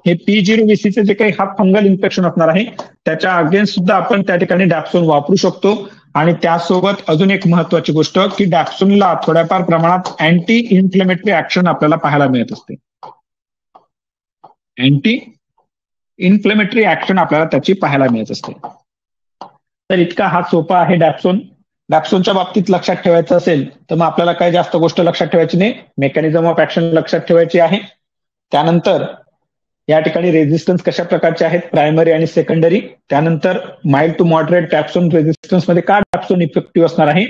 हे P0VC जे काही हा फंगल इन्फेक्शन असणार आहे त्याच्या अगेन्स्ट सुद्धा आपण त्या ठिकाणी डॅप्सोन वापरू शकतो. आणि त्यासोबत अजून एक महत्वाची गोष्ट की डॅप्सोनला थोड्याफार प्रमाणात अँटी इन्फ्लेमेटरी ऍक्शन आपल्याला पाहायला मिळत असते. अँटी इन्फ्लेमेटरी ऍक्शन आपल्याला त्याची पाहायला मिळत असते. तर इतका हा सोपा आहे डॅप्सोन. डॅप्सोनच्या बाबतीत लक्षात ठेवायचं असेल तर मग आपल्याला काही जास्त गोष्ट लक्षात ठेवायची नाही, मेकॅनिझम ऑफ ऍक्शन लक्षात ठेवायची आहे. त्यानंतर या ठिकाणी रेझिस्टन्स कशा प्रकारचे आहेत, प्रायमरी आणि सेकंडरी. त्यानंतर mild to moderate dapsone resistance मध्ये का डॅप्सोन इफेक्टिव्ह असणार आहे,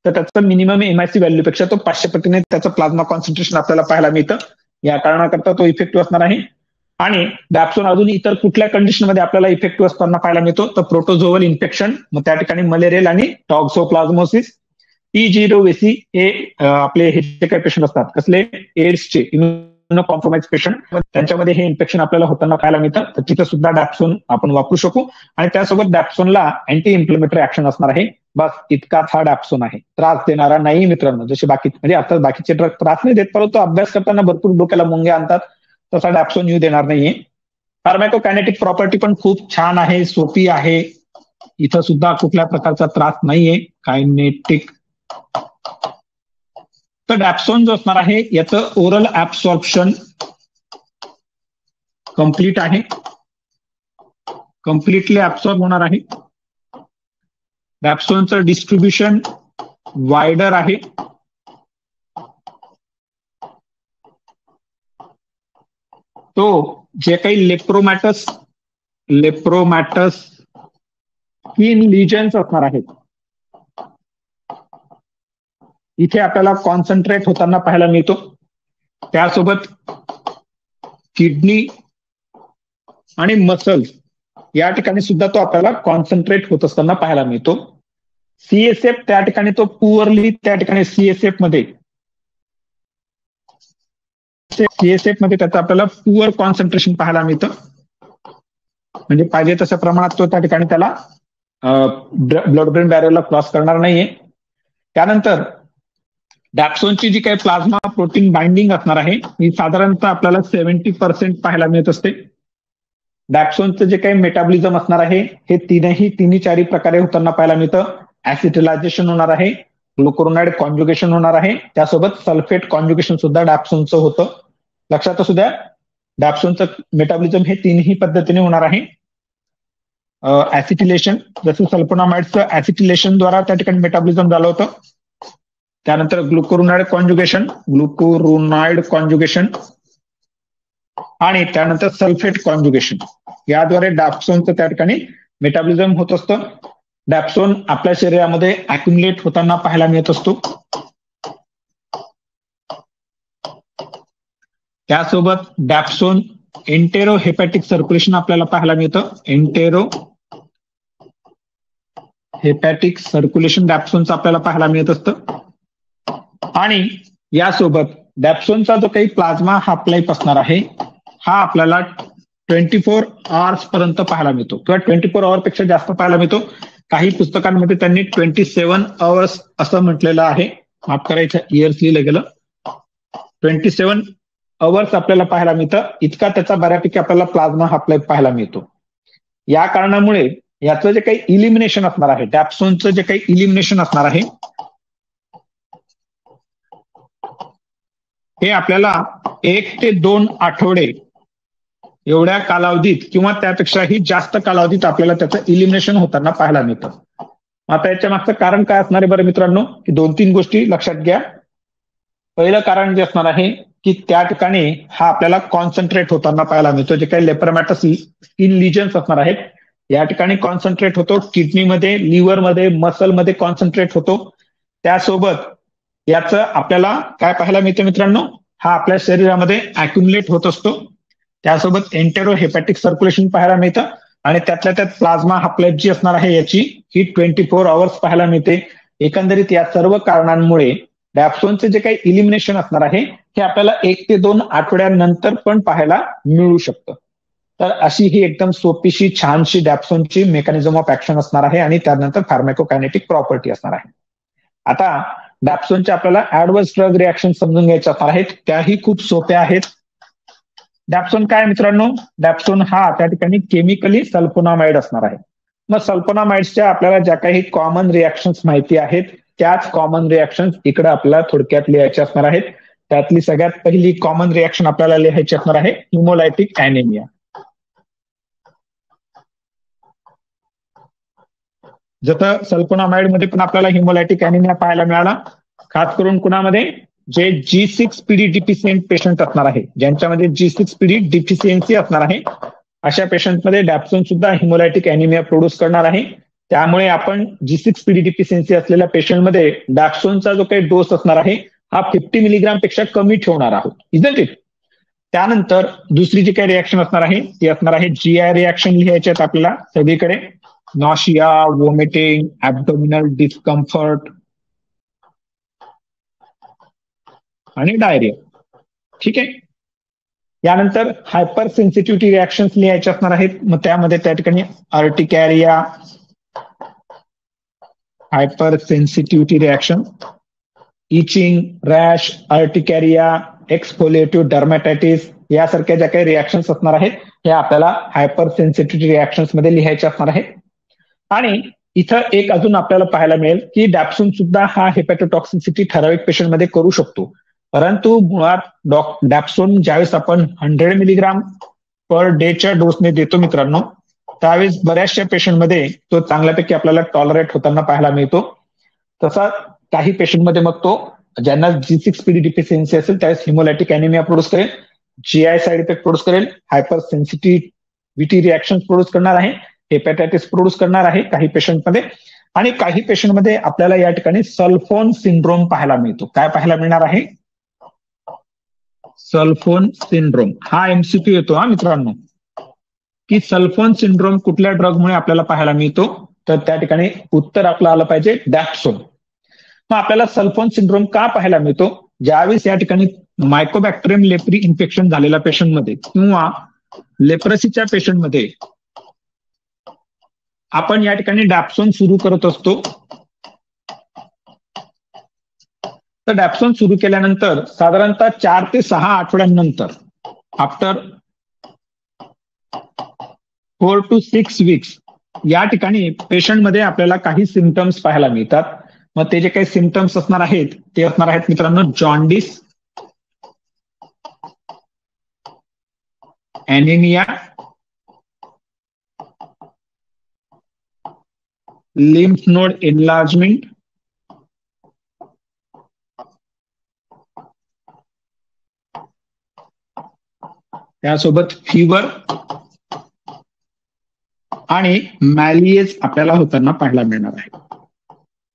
तर त्याचं मिनिमम एमआयसी व्हॅल्यूपेक्षा तो 500 पटीने त्याचं प्लाझ्मा कॉन्सन्ट्रेशन आपल्याला पाहायला मिळतं. या कारणाकरता तो इफेक्टिव्ह असणार आहे. आणि डॅप्सोन अजून इतर कुठल्या कंडिशनमध्ये आपल्याला इफेक्टिव्ह असताना पाहायला मिळतो, तर प्रोटोझोअल इन्फेक्शन, मग त्या ठिकाणी मलेरियल आणि टॉक्सोप्लाझ्मोसिस. P0VC हे आपले हे जे काही पेशंट असतात कसले, एड्सचे इम्युनो कॉम्प्रोमाइज पेशंट, त्यांच्यामध्ये हे इन्फेक्शन आपल्याला होताना पाहायला मिळतं. तर तिथं सुद्धा डॅप्सोन आपण वापरू शकू. आणि त्यासोबत डॅप्सोनला अँटी इन्फ्लेमेटरी ऍक्शन असणार आहे. बस इतकाच हा डॅप्सोन आहे. त्रास देणारा नाही मित्रांनो. जसे बाकी म्हणजे आता बाकीचे ड्रग त्रास नाही देत, परंतु अभ्यास करताना भरपूर डोक्याला मुंग्या आणतात, तसा डॅप्सोन येऊ देणार नाहीये. फार्मॅकोकायनेटिक प्रॉपर्टी पण खूप छान आहे, सोपी आहे. इथं सुद्धा कुठल्या प्रकारचा त्रास नाहीये. कायनेटिक तर डॅप्सोन जो असणार आहे याचं ओरल ऍब्सॉर्प्शन कम्प्लीट आहे, कम्प्लिटली ऍब्सॉर्ब होणार आहे. डॅप्सोनचं डिस्ट्रीब्युशन वायडर आहे. तो जे काही लेप्रोमॅटस स्किन लिजन्स असणार आहेत इथे आपल्याला कॉन्सन्ट्रेट होताना पाहायला मिळतो. त्यासोबत किडनी आणि मसल्स या ठिकाणी सुद्धा तो आपल्याला कॉन्सन्ट्रेट होत असताना पाहायला मिळतो. सीएसएफ त्या ठिकाणी तो पुअरली त्या ठिकाणी सीएसएफ मध्ये त्याचं आपल्याला पुअर कॉन्सन्ट्रेशन पाहायला मिळतं. म्हणजे पाहिजे तशा प्रमाणात तो त्या ठिकाणी त्याला ब्लड ब्रेन बॅरियरला क्रॉस करणार नाहीये. त्यानंतर डॅप्सोनची जी काही प्लाझ्मा प्रोटीन बाइंडिंग असणार आहे ही साधारणतः आपल्याला 70% पाहायला मिळत असते. डॅप्सोनचं जे काही मेटाबॉलिझम असणार आहे हे तिन्ही चारी प्रकारे होताना पाहायला मिळतं. ऍसिटिलायझेशन होणार आहे, ग्लुकुरोनाइड कॉन्जुगेशन होणार आहे, त्यासोबत सल्फेट कॉन्जुगेशन सुद्धा डॅप्सोनचं होतं. लक्षात असू द्या, डॅप्सोनचं मेटाबॉलिझम हे तीनही पद्धतीने होणार आहे. ऍसिटिलेशन, जसं सल्फोनामाइडचं ऍसिटिलेशन द्वारा त्या ठिकाणी मेटाबॉलिझम झालं होतं. त्यानंतर ग्लुकुरोनाइड कॉन्जुगेशन आणि त्यानंतर सल्फेट कॉन्जुगेशन याद्वारे डॅप्सोनचं त्या ठिकाणी मेटाबॉलिझम होत असतं. डॅप्सोन आपल्या शरीरामध्ये अॅक्युमुलेट होताना पाहायला मिळत असतो. त्यासोबत डॅप्सोन एंटेरो हेपॅटिक सर्क्युलेशन आपल्याला पाहायला मिळतं. एंटेरो हेपॅटिक सर्क्युलेशन डॅप्सोनचं आपल्याला पाहायला मिळत असतं. आणि यासोबत डॅप्सोनचा जो काही प्लाझ्मा हाफ लाईफ असणार आहे हा आपल्याला 24 आवर्स पर्यंत पाहायला मिळतो किंवा 24 आवर पेक्षा जास्त पाहायला मिळतो. काही पुस्तकांमध्ये त्यांनी 27 आवर्स असं म्हटलेलं आहे. माफ करायचं, इयर्स लिहिलं गेलं. 27 आवर्स आपल्याला पाहायला मिळतं. इतका त्याचा बऱ्यापैकी आपल्याला प्लाझ्मा हाफ लाईफ पाहायला मिळतो. या कारणामुळे याचं जे काही इलिमिनेशन असणार आहे, डॅप्सोनचं जे काही इलिमिनेशन असणार आहे, हे आपल्याला 1 ते 2 आठवडे एवढ्या कालावधीत किंवा त्यापेक्षाही जास्त कालावधीत आपल्याला त्याचं इलिमिनेशन होताना पाहायला मिळतं. आता याच्या मागचं कारण काय असणार आहे बरं मित्रांनो, की 2-3 गोष्टी लक्षात घ्या. पहिलं कारण जे असणार आहे की त्या ठिकाणी हा आपल्याला कॉन्सन्ट्रेट होताना पाहायला मिळतो. जे काही लेप्रोमॅटस स्किन लिजन्स असणार आहेत या ठिकाणी कॉन्सन्ट्रेट होतो. किडनीमध्ये, लिव्हरमध्ये, मसलमध्ये कॉन्सन्ट्रेट होतो. त्यासोबत याचं आपल्याला काय पाहायला मिळतं मित्रांनो, हा आपल्या शरीरामध्ये अॅक्युमुलेट होत असतो. त्यासोबत एंटेरो हेपॅटिक सर्क्युलेशन पाहायला मिळतं आणि त्यातल्या त्यात प्लाझ्मा हाफ लाईफ जी असणार आहे याची ही 24 आवर्स पाहायला मिळते. एकंदरीत या सर्व कारणांमुळे डॅप्सोनचे जे काही इलिमिनेशन असणार आहे हे आपल्याला 1 ते 2 आठवड्यानंतर पण पाहायला मिळू शकतं. तर अशी ही एकदम सोपीशी छानशी डॅप्सोनची मेकॅनिझम ऑफ ऍक्शन असणार आहे आणि त्यानंतर फार्माकोकायनेटिक प्रॉपर्टी असणार आहे. आता डॅप्सोनच्या आपल्याला ऍडव्हर्स ड्रग रिॲक्शन समजून घ्यायच्या असणार आहेत. त्याही खूप सोप्या आहेत. डॅप्सोन काय मित्रांनो, डॅप्सोन हा त्या ठिकाणी केमिकली सल्फोनामाइड असणार आहे. मग सल्फोनामाइड्सच्या आपल्याला ज्या काही कॉमन रिॲक्शन्स माहिती आहेत त्याच कॉमन रिॲक्शन्स इकडे आपल्याला थोडक्यात लिहायचे असणार आहेत. त्यातली सगळ्यात पहिली कॉमन रिॲक्शन आपल्याला लिहायची असणार आहे हिमोलायटिक अॅनिमिया. जसं सल्फोनामाइड मध्ये पण आपल्याला हिमोलायटिक अॅनिमिया पाहायला मिळाला, खास करून कुणामध्ये, जे G6PD डिफिशियंट पेशंट असणार आहे, ज्यांच्यामध्ये G6PD डिफिशियन्सी असणार आहे, अशा पेशंटमध्ये डॅप्सोन सुद्धा हिमोलायटिक अॅनिमिया प्रोड्यूस करणार आहे. त्यामुळे आपण G6PD डिफिशियन्सी असलेल्या पेशंटमध्ये डॅप्सोनचा जो काही डोस असणार आहे हा 50 मिलीग्राम पेक्षा कमी ठेवणार आहोत. Isn't it? त्यानंतर दुसरी जी काही रिॲक्शन असणार आहे ती असणार आहे GI रिॲक्शन लिहायचे आहेत आपल्याला सगळीकडे. नॉशिया, वॉमिटिंग, ऍब्डोमिनल डिस्कम्फर्ट आणि डायरिया. ठीक आहे. यानंतर हायपर सेन्सिटिव्हिटी रिॲक्शन्स लिहायचे असणार आहेत. मग त्यामध्ये त्या ठिकाणी urticaria, hyper sensitivity reaction, itching, rash, urticaria, exfoliative dermatitis यासारख्या ज्या काही रिॲक्शन्स असणार आहेत हे आपल्याला हायपर सेन्सिटिव्हिटी रिॲक्शन्स मध्ये लिहायचे असणार आहेत. आणि इथं एक अजून आपल्याला पाहायला मिळेल की डॅप्सोन सुद्धा हा हेपॅटोटॉक्सिसिटी ठराविक पेशंटमध्ये करू शकतो. परंतु मुळात डॅप्सोन ज्यावेळेस आपण 100 मिलीग्राम पर डेच्या डोसने देतो मित्रांनो, त्यावेळेस बऱ्याचशा पेशंटमध्ये तो चांगल्यापैकी आपल्याला टॉलरेट होताना पाहायला मिळतो. तसा काही पेशंटमध्ये मग तो, ज्यांना G6PD डिफिशियन्सी असेल त्यावेळेस हिमोलायटिक अॅनिमिया प्रोड्यूस करेल, GI साईड इफेक्ट प्रोड्यूस करेल, हायपर सेन्सिटिव्हिटी रिॲक्शन प्रोड्यूस करणार आहे, हेपॅटायटिस प्रोड्यूस करणार आहे काही पेशंटमध्ये. आणि काही पेशंटमध्ये आपल्याला या ठिकाणी सल्फोन सिंड्रोम पाहायला मिळतो. काय पाहायला मिळणार आहे? Sulphone syndrome. हा MCQ येतो हा मित्रांनो, की सल्फोन सिंड्रोम कुठल्या ड्रगमुळे आपल्याला पाहायला मिळतो, तर त्या ठिकाणी उत्तर आपलं आलं पाहिजे डॅप्सोन. मग आपल्याला सल्फोन सिंड्रोम का पाहायला मिळतो? ज्यावेळेस या ठिकाणी मायकोबॅक्टेरियम लेप्री इन्फेक्शन झालेल्या पेशंटमध्ये किंवा लेप्रसीच्या पेशंटमध्ये आपण या ठिकाणी डॅप्सोन सुरू करत असतो. तर डॅप्सोन सुरू केल्यानंतर साधारणतः 4 ते 6 आठवड्यांनंतर, आफ्टर 4 to 6 वीक्स, या ठिकाणी पेशंटमध्ये आपल्याला काही सिम्पटम्स पाहायला मिळतात. मग ते जे काही सिम्पटम्स असणार आहेत ते असणार आहेत मित्रांनो jaundice, anaemia, lymph node enlargement, त्यासोबत फीवर आणि मॅलिएज आपल्याला होताना पाहायला मिळणार आहे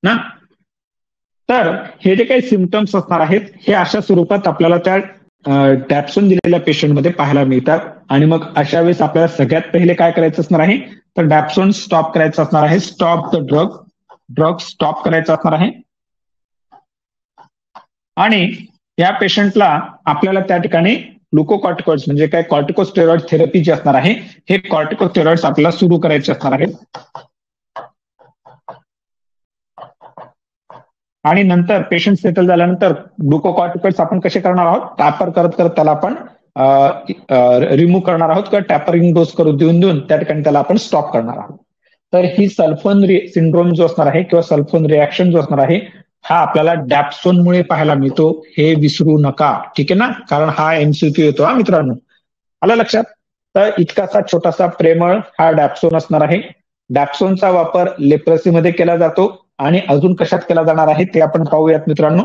ना. तर हे जे काही सिम्पटम्स असणार आहेत हे अशा स्वरूपात आपल्याला त्या डॅप्सोन दिलेल्या पेशंटमध्ये पाहायला मिळतात. आणि मग अशा वेळेस आपल्याला सगळ्यात पहिले काय करायचं असणार आहे, तर डॅप्सोन स्टॉप करायचं असणार आहे. स्टॉप द ड्रग स्टॉप करायचं असणार आहे. आणि या पेशंटला आपल्याला त्या ठिकाणी ग्लुकोकॉर्टिकॉइड्स म्हणजे काय कॉर्टिकोस्टेरॉइड थेरपी जी असणार आहे, हे कॉर्टिकोस्टेरॉइड्स आपल्याला सुरू करायचे असणार आहेत. आणि नंतर पेशंट सेटल झाल्यानंतर ग्लुकोकॉर्टिकॉइड्स आपण कसे करणार आहोत, टॅपर करत करत त्याला आपण रिमूव्ह करणार आहोत किंवा टॅपरिंग डोस करून देऊन त्या ठिकाणी त्याला आपण स्टॉप करणार आहोत. तर ही सल्फोन सिंड्रोम जो असणार आहे किंवा सल्फोन रिॲक्शन जो असणार आहे, हा आपल्याला डॅप्सोनमुळे पाहायला मिळतो, हे विसरू नका. ठीक आहे ना, कारण हा एमसीक्यू येतो. हा मित्रांनो, आलं लक्षात? तर इतकासा छोटासा प्रेमळ हा डॅप्सोन असणार आहे. डॅप्सोनचा वापर लेप्रेसीमध्ये केला जातो आणि अजून कशात केला जाणार आहे ते आपण पाहूयात मित्रांनो.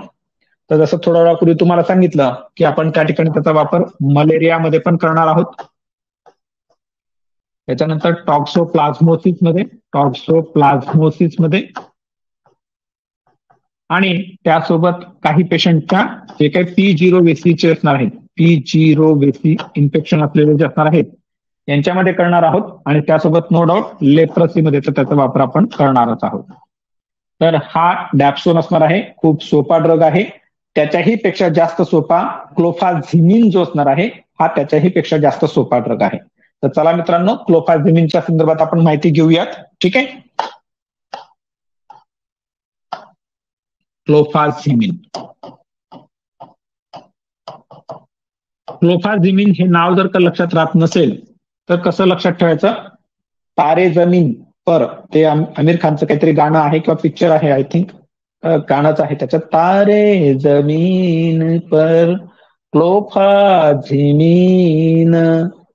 तर जसं थोड्या वेळापूर्वी तुम्हाला सांगितलं की आपण त्या ठिकाणी त्याचा वापर मलेरियामध्ये पण करणार आहोत. त्याच्यानंतर टॉक्सोप्लाझ्मोसिस मध्ये आणि त्यासोबत काही पेशंटच्या जे काही P0 असणार आहेत, P0 इन्फेक्शन असलेले जे असणार आहेत यांच्यामध्ये करणार आहोत आणि त्यासोबत नो डाऊट लेप्रसीमध्ये तर त्याचा वापर आपण करणारच आहोत. तर हा डॅप्सोन असणार आहे, खूप सोपा ड्रग आहे. त्याच्याही पेक्षा जास्त सोपा क्लोफाझिमिन जो असणार आहे, हा त्याच्याही पेक्षा जास्त सोपा ड्रग आहे. तर चला मित्रांनो, क्लोफाझिमिनच्या संदर्भात आपण माहिती घेऊयात. ठीक आहे. क्लोफाझिमिन हे नाव जर का लक्षात राहत नसेल तर कसं लक्षात ठेवायचं, तारे जमीन पर, ते आमिर खानचं काहीतरी गाणं आहे किंवा पिक्चर आहे, आय थिंक गाणंच आहे त्याच्यात, तारे जमीन पर क्लोफाझिमिन,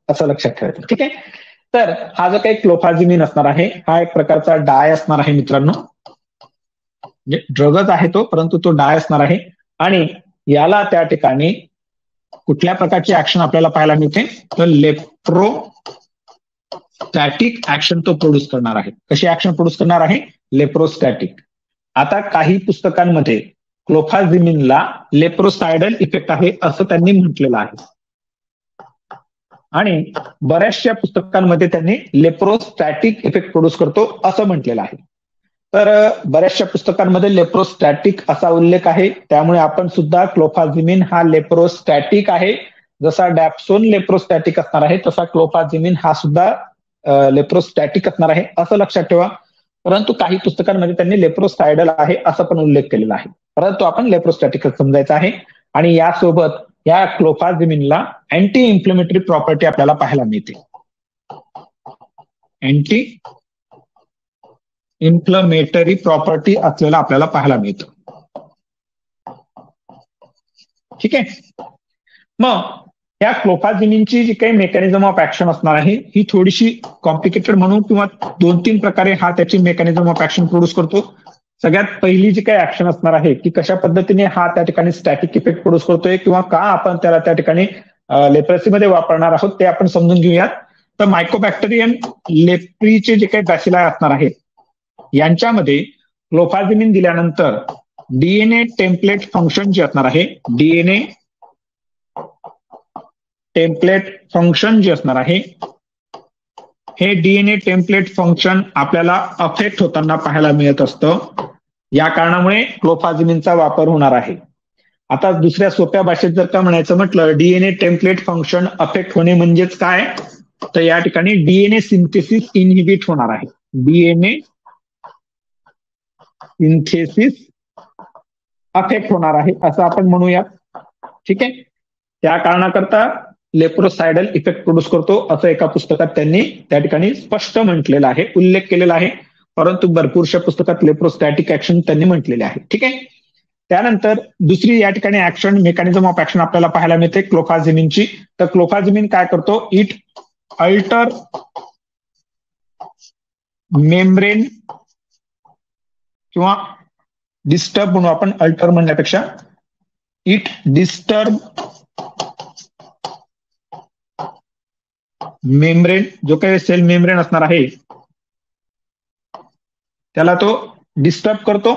असं लक्षात ठेवायचं. ठीक आहे. तर हा जो काही क्लोफाझिमिन असणार आहे, हा एक प्रकारचा डाय असणार आहे मित्रांनो. म्हणजे ड्रगच आहे तो, परंतु तो डाय असणार आहे आणि याला त्या ठिकाणी कुठल्या प्रकारची ऍक्शन आपल्याला पाहायला मिळते, तर लेप्रोस्टॅटिक ऍक्शन तो प्रोड्यूस करणार आहे. कशी ऍक्शन प्रोड्यूस करणार आहे, लेप्रोस्टॅटिक. आता काही पुस्तकांमध्ये क्लोफाझिमिनला लेप्रोसायडल इफेक्ट आहे असं त्यांनी म्हटलेलं आहे आणि बऱ्याचशा पुस्तकांमध्ये त्यांनी लेप्रोस्टॅटिक इफेक्ट प्रोड्यूस करतो असं म्हटलेलं आहे. तर बऱ्याचशा पुस्तकांमध्ये लेप्रोस्टॅटिक असा उल्लेख आहे, त्यामुळे आपण सुद्धा क्लोफाझिमिन हा लेप्रोस्टॅटिक आहे. जसा डॅप्सोन लेप्रोस्टॅटिक असणार आहे तसा क्लोफाझिमिन हा सुद्धा लेप्रोस्टॅटिक असणार आहे असं लक्षात ठेवा. परंतु काही पुस्तकांमध्ये त्यांनी लेप्रोसायडल आहे असं पण उल्लेख केलेला आहे, परंतु आपण लेप्रोस्टॅटिक समजायचं आहे. आणि यासोबत या क्लोफाझिमिनला अँटी इन्फ्लेमेटरी प्रॉपर्टी आपल्याला पाहायला मिळते. अँटी इन्फ्लेमेटरी प्रॉपर्टी असलेला आपल्याला पाहायला मिळतं. ठीक आहे. मग या क्लोफाझिमिनची जी काही मेकॅनिझम ऑफ ऍक्शन असणार आहे ही थोडीशी कॉम्प्लिकेटेड म्हणून किंवा 2-3 प्रकारे हा त्याची मेकॅनिझम ऑफ ऍक्शन प्रोड्यूस करतो. सगळ्यात पहिली जी काही ऍक्शन असणार आहे की कशा पद्धतीने हा त्या ठिकाणी स्टॅटिक इफेक्ट प्रोड्यूस करतोय किंवा का आपण त्याला त्या ठिकाणी लेप्रेसीमध्ये वापरणार आहोत ते आपण समजून घेऊयात. तर मायकोबॅक्टेरियम लेप्रीचे जे काही बॅसिलाई असणार आहेत यांच्यामध्ये क्लोफाझिमिन दिल्यानंतर डीएनए टेम्पलेट फंक्शन जे असणार आहे, डीएनए टेम्पलेट फंक्शन जे असणार आहे हे डीएनए टेम्पलेट फंक्शन आपल्याला अफेक्ट होताना पाहायला मिळत असतं. या कारणामुळे क्लोफाझिमिनचा वापर होणार आहे. आता दुसऱ्या सोप्या भाषेत जर का म्हणायचं म्हटलं, डीएनए टेम्पलेट फंक्शन अफेक्ट होणे म्हणजेच काय, तर या ठिकाणी डीएनए सिंथेसिस इनहिबिट होणार आहे. डीएनए सिंथेसिस अफेक्ट होणार आहे असं आपण म्हणूया. ठीक आहे. त्या कारणाकरता लेप्रोसायडल इफेक्ट प्रोड्यूस करतो असं एका पुस्तकात त्यांनी त्या ठिकाणी स्पष्ट म्हटलेलं आहे, उल्लेख केलेला आहे. परंतु भरपूरशा पुस्तकात लेप्रोस्टॅटिक ऍक्शन त्यांनी म्हटलेले आहे. ठीक आहे. त्यानंतर दुसरी या ठिकाणी ऍक्शन, मेकॅनिझम ऑफ ऍक्शन आपल्याला पाहायला मिळते क्लोफाझिमिनची. तर क्लोफाझिमिन काय करतो, इट अल्टर मेम्ब्रेन किंवा डिस्टर्ब म्हणून आपण, अल्टर म्हणण्यापेक्षा इट डिस्टर्ब मेम्ब्रेन, जो काही सेल मेम्ब्रेन असणार आहे त्याला तो डिस्टर्ब करतो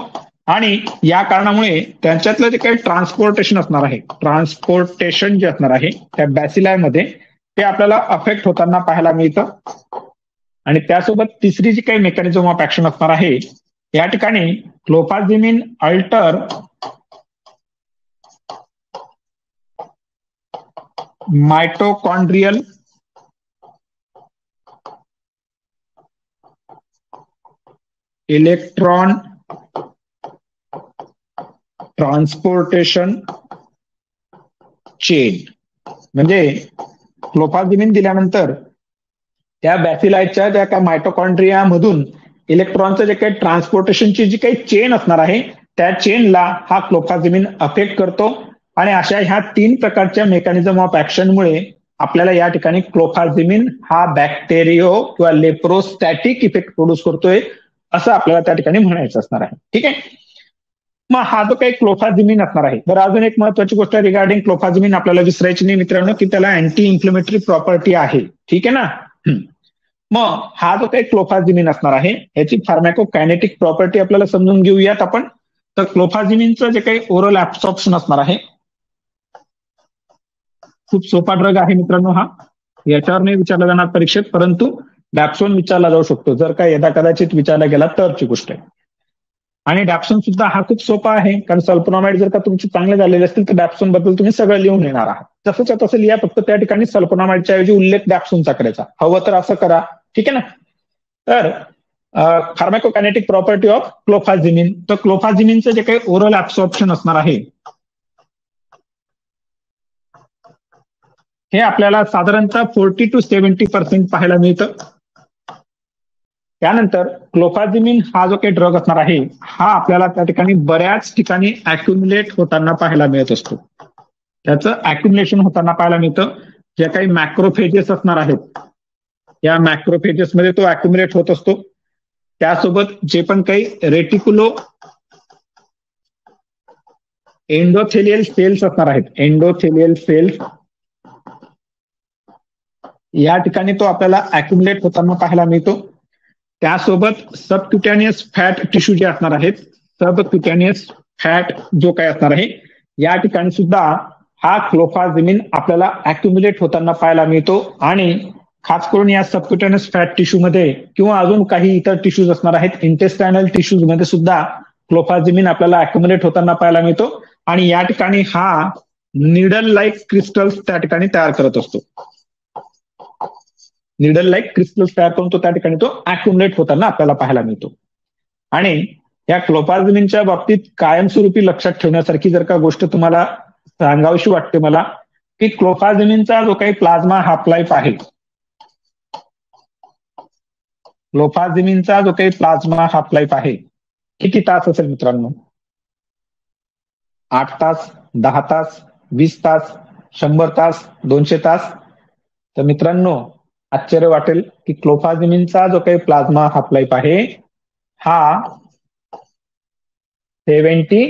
आणि या कारणामुळे त्यांच्यातलं जे काही ट्रान्सपोर्टेशन असणार आहे, ट्रान्सपोर्टेशन जे असणार आहे त्या बॅसिलायमध्ये ते आपल्याला अफेक्ट होताना पाहायला मिळतं. आणि त्यासोबत तिसरी जी काही मेकॅनिझम ऑफ ऍक्शन असणार आहे या ठिकाणी clofazimine alter mitochondrial electron transportation chain. म्हणजे क्लोफाझिमिन दिल्यानंतर त्या बॅसिलायच्या त्या काय मायटोकॉन्ड्रिया मधून इलेक्ट्रॉनचं जे काही ट्रान्सपोर्टेशनची जी काही चेन असणार आहे त्या चेनला हा क्लोफाझिमिन अफेक्ट करतो. आणि अशा ह्या 3 प्रकारच्या मेकॅनिझम ऑफ ऍक्शनमुळे आपल्याला या ठिकाणी क्लोफाझिमिन हा बॅक्टेरियो किंवा लेप्रोस्टॅटिक इफेक्ट प्रोड्यूस करतोय असं आपल्याला त्या ठिकाणी म्हणायचं असणार आहे. ठीक आहे. मग हा जो काही क्लोफाझिमिन असणार आहे. बरं, अजून एक महत्वाची गोष्ट रिगार्डिंग क्लोफाझिमिन आपल्याला विसरायची नाही मित्रांनो, की त्याला अँटी इन्फ्लेमेटरी प्रॉपर्टी आहे. ठीक आहे ना. मग हा जो काही क्लोफाझिमिन असणार आहे याची फार्मॅकोकायनेटिक प्रॉपर्टी आपल्याला समजून घेऊयात आपण. तर क्लोफाझिमिनचं जे काही ओरल ऍब्सॉर्प्शन असणार आहे, खूप सोपा ड्रग आहे मित्रांनो हा. याच्यावर नाही विचारला जाणार परीक्षेत, परंतु डॅप्सोन विचारला जाऊ शकतो जर का यदा कदाचित विचारला गेला तरची गोष्ट आहे. आणि डॅप्सोन सुद्धा हा खूप सोपा आहे, कारण सल्फोनामाइड जर का तुमचे चांगले झालेले असतील तर डॅप्सोन बद्दल तुम्ही सगळं लिहून येणार आहात. तसंच तसं लिहा, फक्त त्या ठिकाणी सल्फोनामाइडच्या ऐवजी उल्लेख डॅप्सोनचा करायचा. हवं तर असं करा. ठीक आहे ना. तर फार्मॅकोकायनेटिक प्रॉपर्टी ऑफ क्लोफाझिमिन. तर क्लोफाझिमिनचं जे काही ओरल ऍब्सॉर्प्शन असणार आहे हे आपल्याला साधारणतः 40 to 70% पाहायला मिळतं. त्यानंतर क्लोफाझिमिन हा जो काही ड्रग असणार आहे हा आपल्याला त्या ठिकाणी बऱ्याच ठिकाणी अॅक्युमुलेट होताना पाहायला मिळत असतो. त्याचं अॅक्युमुलेशन होताना पाहायला मिळतं. जे काही मॅक्रोफेजेस असणार आहेत या मॅक्रोफेजेस मध्ये तो अॅक्युमुलेट होत असतो. त्यासोबत जे पण काही रेटिक्युलो एंडोथेलियल सेल्स असणार आहेत, एंडोथेलियल सेल्स या ठिकाणी तो आपल्याला अॅक्युमुलेट होताना पाहायला मिळतो. त्यासोबत सबक्युटॅनियस फॅट टिश्यू जे असणार आहेत, सबक्युटॅनियस फॅट जो काय असणार आहे या ठिकाणी सुद्धा हा क्लोफाझिमिन आपल्याला अॅक्युमुलेट होताना पाहायला मिळतो. आणि खास करून या सबक्युटॅनियस फॅट टिश्यू मध्ये किंवा अजून काही इतर टिश्यूज असणार आहेत, इंटेस्टायनल टिश्यूज मध्ये सुद्धा क्लोफाझिमिन आपल्याला अॅक्युमुलेट होताना पाहायला मिळतो. आणि या ठिकाणी हा निडल लाईक क्रिस्टल्स त्या ठिकाणी तयार करत असतो. निडल लाईक क्रिस्टल्स तयार करून तो त्या ठिकाणी तो अॅक्युमुलेट होताना आपल्याला पाहायला मिळतो. आणि या क्लोफाझिमिनच्या बाबतीत कायमस्वरूपी लक्षात ठेवण्यासारखी जर का गोष्ट तुम्हाला सांगावीशी वाटते मला, की क्लोफाझिमिनचा जो काही प्लाझ्मा हाफ लाईफ आहे, क्लोफाझिमिनचा जो काही प्लाझ्मा हाफ लाईफ आहे किती तास असेल मित्रांनो? 8 तास, 10 तास, 20 तास, 100 तास, 200 तास. तर मित्रांनो आश्चर्य वाटेल की क्लोफाझिमिनचा जो काही प्लाझ्मा हाफ लाईफ आहे हा 70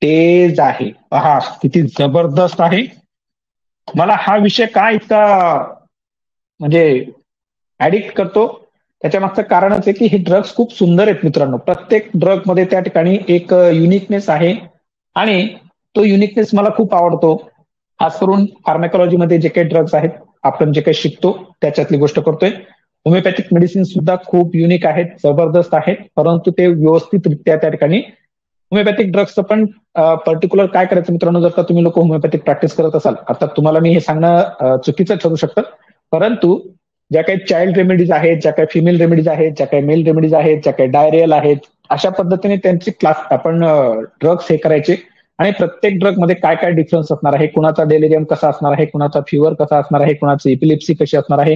डेज आहे. पहा किती जबरदस्त आहे. मला हा विषय का इतका म्हणजे ऍडिक्ट करतो त्याच्या मागचं कारणच आहे की हे ड्रग्स खूप सुंदर आहेत मित्रांनो. प्रत्येक ड्रग मध्ये त्या ठिकाणी एक युनिकनेस आहे आणि तो युनिकनेस मला खूप आवडतो. खास करून फार्मॅकॉलॉजीमध्ये जे काही ड्रग्ज आहेत, आपण जे काही शिकतो त्याच्यातली गोष्ट करतोय. होमिओपॅथिक मेडिसिन सुद्धा खूप युनिक आहेत, जबरदस्त आहेत, परंतु ते व्यवस्थितरित्या त्या ठिकाणी होमिओपॅथिक ड्रग्सचं पण पर्टिक्युलर काय करायचं मित्रांनो, जर का तुम्ही लोक होमिओपॅथिक प्रॅक्टिस करत असाल, आता तुम्हाला मी हे सांगणं चुकीचं ठरू शकतं, परंतु ज्या काही चाइल्ड रेमेडीज आहेत, ज्या काही फिमेल रेमेडीज आहेत, ज्या काही मेल रेमेडीज आहेत, ज्या काही डायरियल आहेत, अशा पद्धतीने त्यांची क्लास आपण ड्रग्स हे करायचे. आणि प्रत्येक ड्रग मध्ये काय काय डिफरन्स असणार आहे, कुणाचा डेलिरियम कसा असणार आहे, कुणाचा फिवर कसा असणार आहे, कुणाची इपिलिप्सी कशी असणार आहे,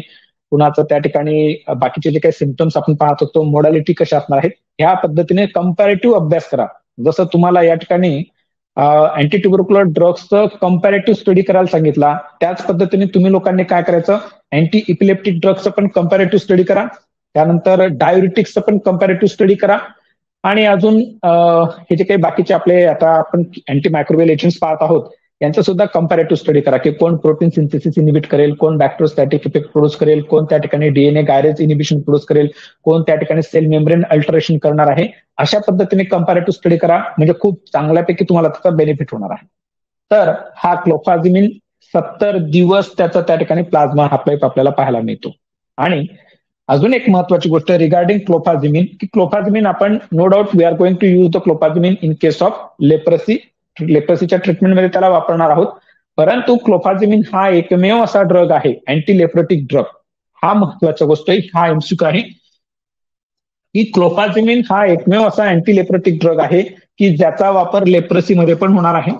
कुणाचं त्या ठिकाणी बाकीचे जे काही सिम्पटम्स आपण पाहत होतो मोडॅलिटी कशा असणार आहेत, ह्या पद्धतीने कंपॅरेटिव्ह अभ्यास करा. जसं तुम्हाला या ठिकाणी अँटी ट्युबरक्युलर ड्रग्सचं कंपॅरेटिव्ह स्टडी करायला सांगितला, त्याच पद्धतीने तुम्ही लोकांनी काय करायचं, अँटी इपिलेप्टिक ड्रग्सचं पण कंपॅरेटिव्ह स्टडी करा. त्यानंतर डायुरिटिक्सचं पण कंपॅरेटिव्ह स्टडी करा. आणि अजून हे जे काही बाकीचे आपले आता आपण अँटी मायक्रोवेल एजंट्स पाहत आहोत यांचा सुद्धा कंपॅरेटिव्ह स्टडी करा, की कोण प्रोटीन सिंथेसिस इनिबिट करेल, कोण बॅक्टेरियोस्टॅटिक इफेक्ट प्रोड्यूस करेल, कोण त्या ठिकाणी डीएनए गायरेज इनिबिशन प्रोड्यूस करेल, कोण त्या ठिकाणी सेल मेम्ब्रेन अल्टरेशन करणार आहे. अशा पद्धतीने कंपॅरेटिव्ह स्टडी करा, म्हणजे खूप चांगल्यापैकी तुम्हाला त्याचा बेनिफिट होणार आहे. तर हा क्लोफाझिमिन 70 दिवस त्याचा त्या ठिकाणी प्लाझ्मा हाफ लाईफ आपल्याला पाहायला मिळतो. आणि अजून एक महत्वाची गोष्ट रिगार्डिंग क्लोफाझिमिन, की क्लोफाझिमिन आपण no doubt we are going to use the clofazimine in case of leprosy. लेप्रसीच्या ट्रीटमेंटमध्ये त्याला वापरणार आहोत, परंतु क्लोफाझिमिन हा एकमेव असा ड्रग आहे, अँटी लेप्रोटिक ड्रग. हा महत्वाचा गोष्ट आहे, हा एमसीक्यू आहे की क्लोफाझिमिन हा एकमेव असा अँटी लेप्रोटिक ड्रग आहे की ज्याचा वापर लेप्रेसीमध्ये पण होणार आहे.